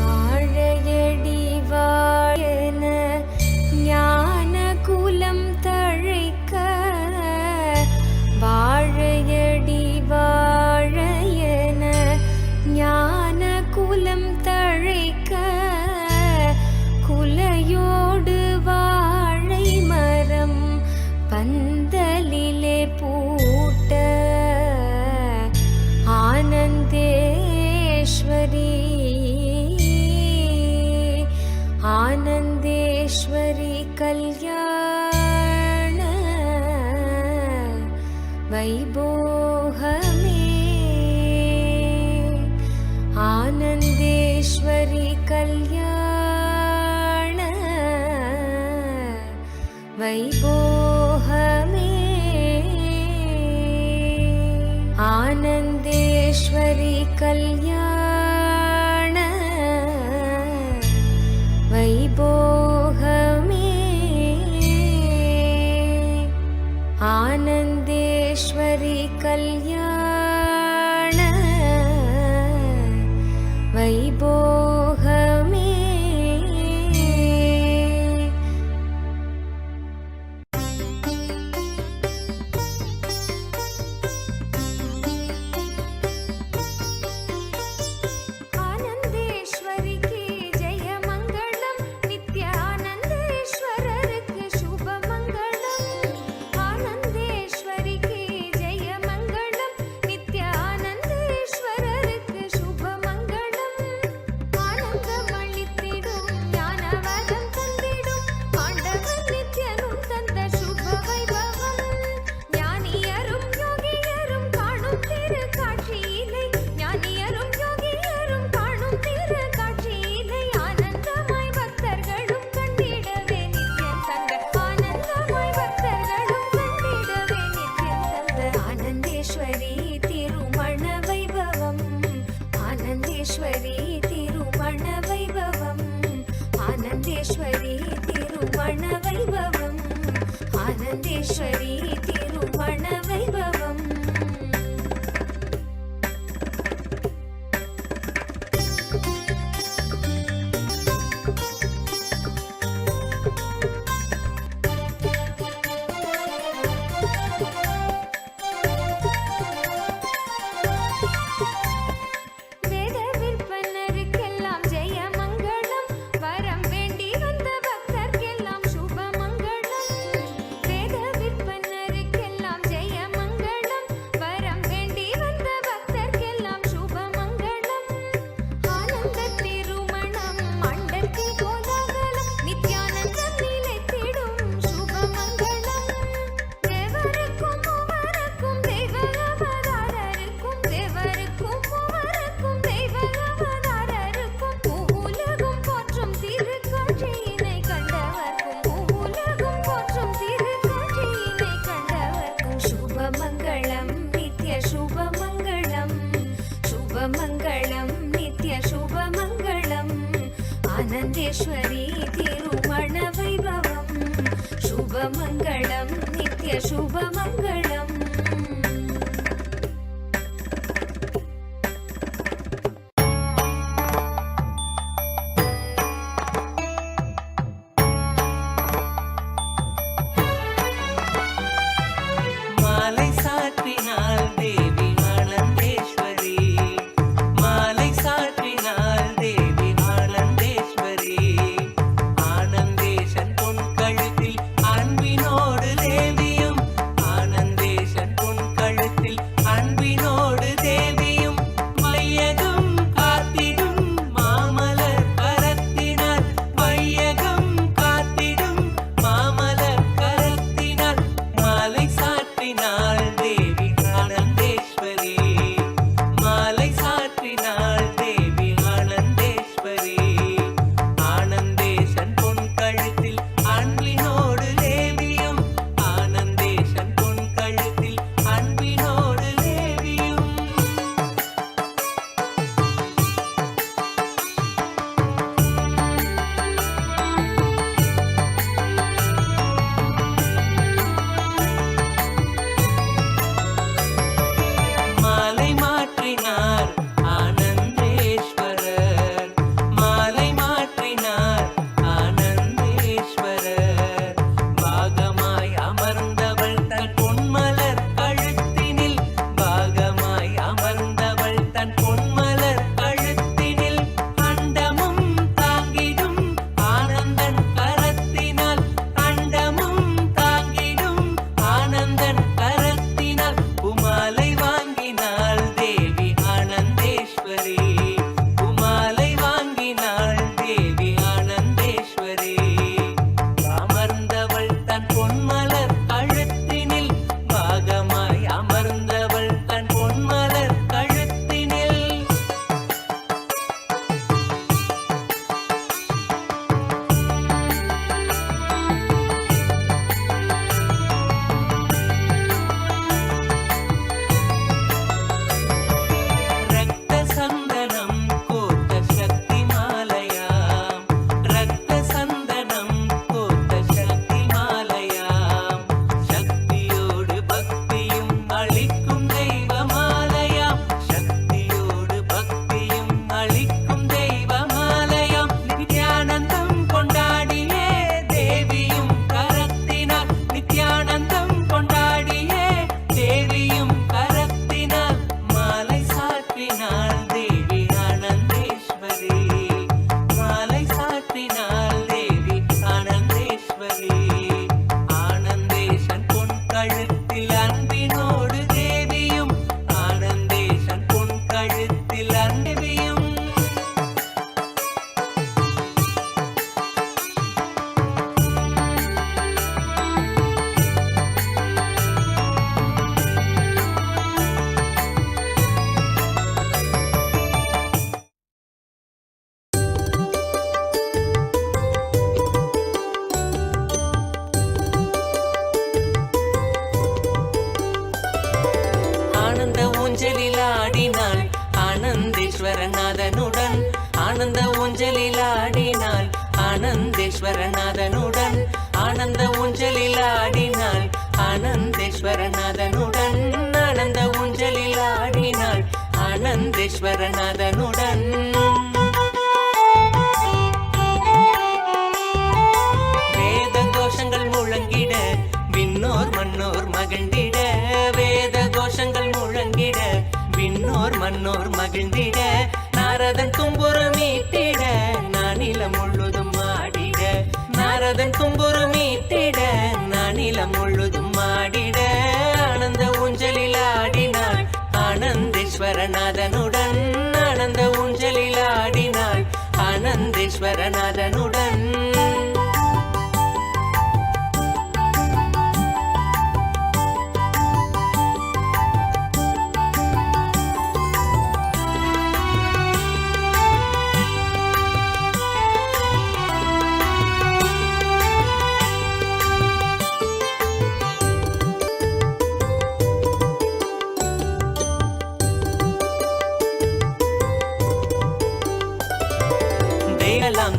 S14: வாழையடி வாழன ஞான குலம் தழைக்க வாழையடி வாழையன ஞான குலம் தழைக்க குலையோடு வாழை மரம் பந்தலிலே பூட்ட ஆனந்தேஸ்வரி ஆனந்தேஸ்வரி கல்யாண வைபோகமே ஆனந்தேஸ்வரி கல்யாண வைபோகமே ஆனந்தேஸ்வரி கல்யாண வைபோகமே ஆனந்தேஸ்வரி கல்யாண வைபோகமே ஆனந்தேஸ்வரிக்கு ஜெய மங்கள ஆனந்தேஸ்வரி திருமண வைபவம் ஆனந்தேஸ்வரி திருமண வைபவம் ஆனந்தேஸ்வரி திருமண வைபவம் சுபமங்களம் நித்ய சுபமங்களம்
S15: மாலை சாற்றினாள் தேவி ஆனந்தேஸ்வரி மாலை சாற்றினாள் தேவி ஆனந்தேஸ்வரி ஆனந்தேசன் பொன் கழுத்தில் அன்பினோடு தேவியும் ஆனந்தேஸ்வரி ஆனந்தேஸ்வரநாதனுடன் ஆனந்த ஊஞ்சலில் ஆடினாள். ஆனந்தேஸ்வரநாதனுடன் ஆனந்த ஊஞ்சலில் ஆடினாள். ஆனந்தேஸ்வரநாதனுடன் வேத கோஷங்கள் முழங்கிட விண்ணோர் மன்னோர் மகிழ்ந்திட. வேத கோஷங்கள் முழங்கிட விண்ணோர் மன்னோர் மகிழ்ந்திட. நாரதன் தும்புரு மீட்டிட நானிலம் முழுதும் ஆடிட. நாரதன் தும்புரு மீட்டிட நானிலம் முழுதும் ஆடிட. ஆனந்த ஊஞ்சலில் ஆடினாள். ஆனந்தேஸ்வரநாதனுடன் ஆனந்த ஊஞ்சலில் ஆடினாள். ஆனந்தேஸ்வரநாதனுடன்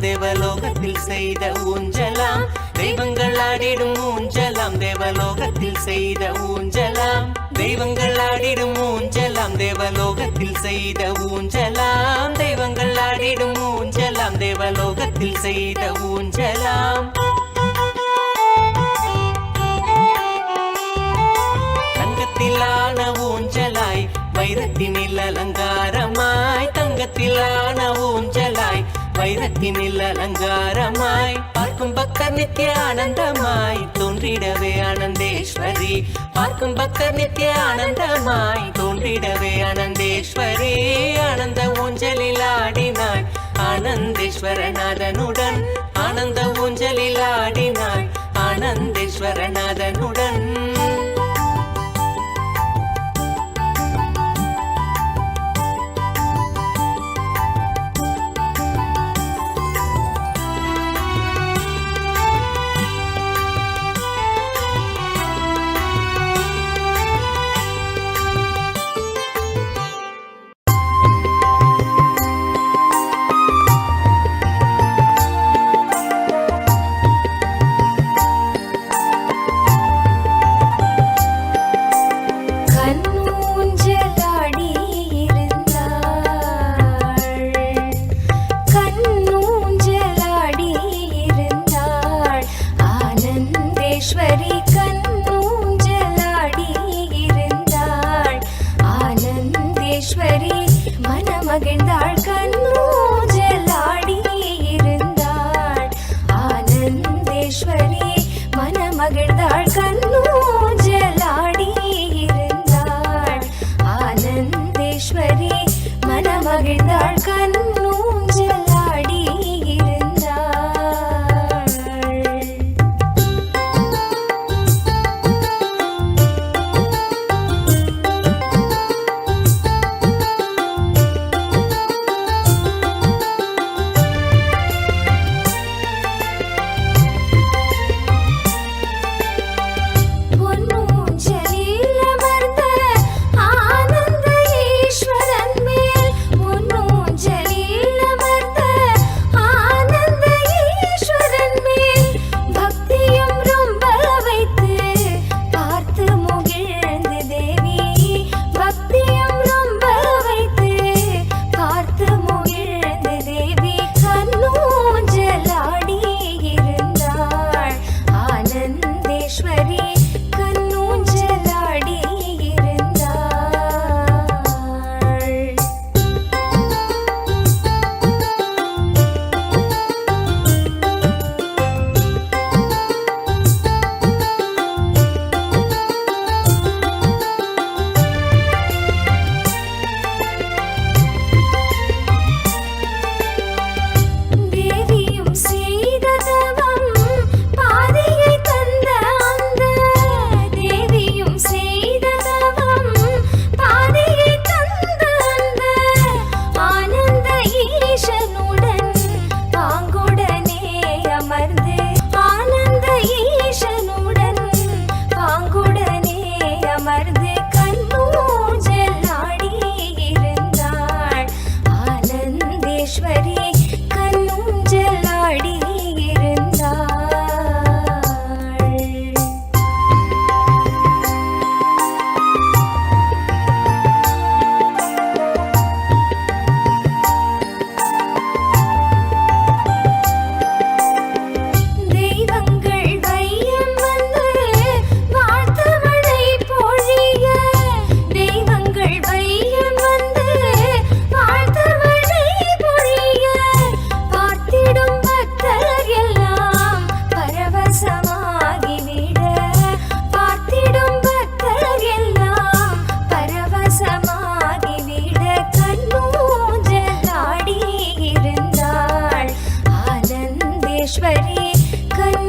S15: தேவலோகத்தில் செய்த ஊஞ்சலாம். தெய்வங்கள் ஆடிடும் ஊஞ்சலாம். தேவலோகத்தில் செய்த ஊஞ்சலாம். தெய்வங்கள் ஆடிடும் ஊஞ்சலாம். தேவலோகத்தில் செய்த ஊஞ்சலாம். தெய்வங்கள் ஆடிடும் ஊஞ்சலாம். தேவலோகத்தில் செய்த ஊஞ்சலாம். தங்கத்திலான ஊஞ்சலாய் வைரத்தினில் அலங்காரமாய். தங்கத்திலான ஊஞ்சலாய் வைரத்தினில் அலங்காரமாய். பார்க்கும் பக்தர் நித்திய ஆனந்தமாய் தோன்றிடவே ஆனந்தேஸ்வரி. பார்க்கும் பக்தர் நித்திய ஆனந்தமாய் தோன்றிடவே ஆனந்தேஸ்வரி. ஆனந்த ஊஞ்சலில் ஆடினாள். ஆனந்தேஸ்வரநாதனுடன் ஆனந்த ஊஞ்சலில் ஆடினாள். ஆனந்தேஸ்வரநாதனுடன்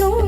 S14: என்னும்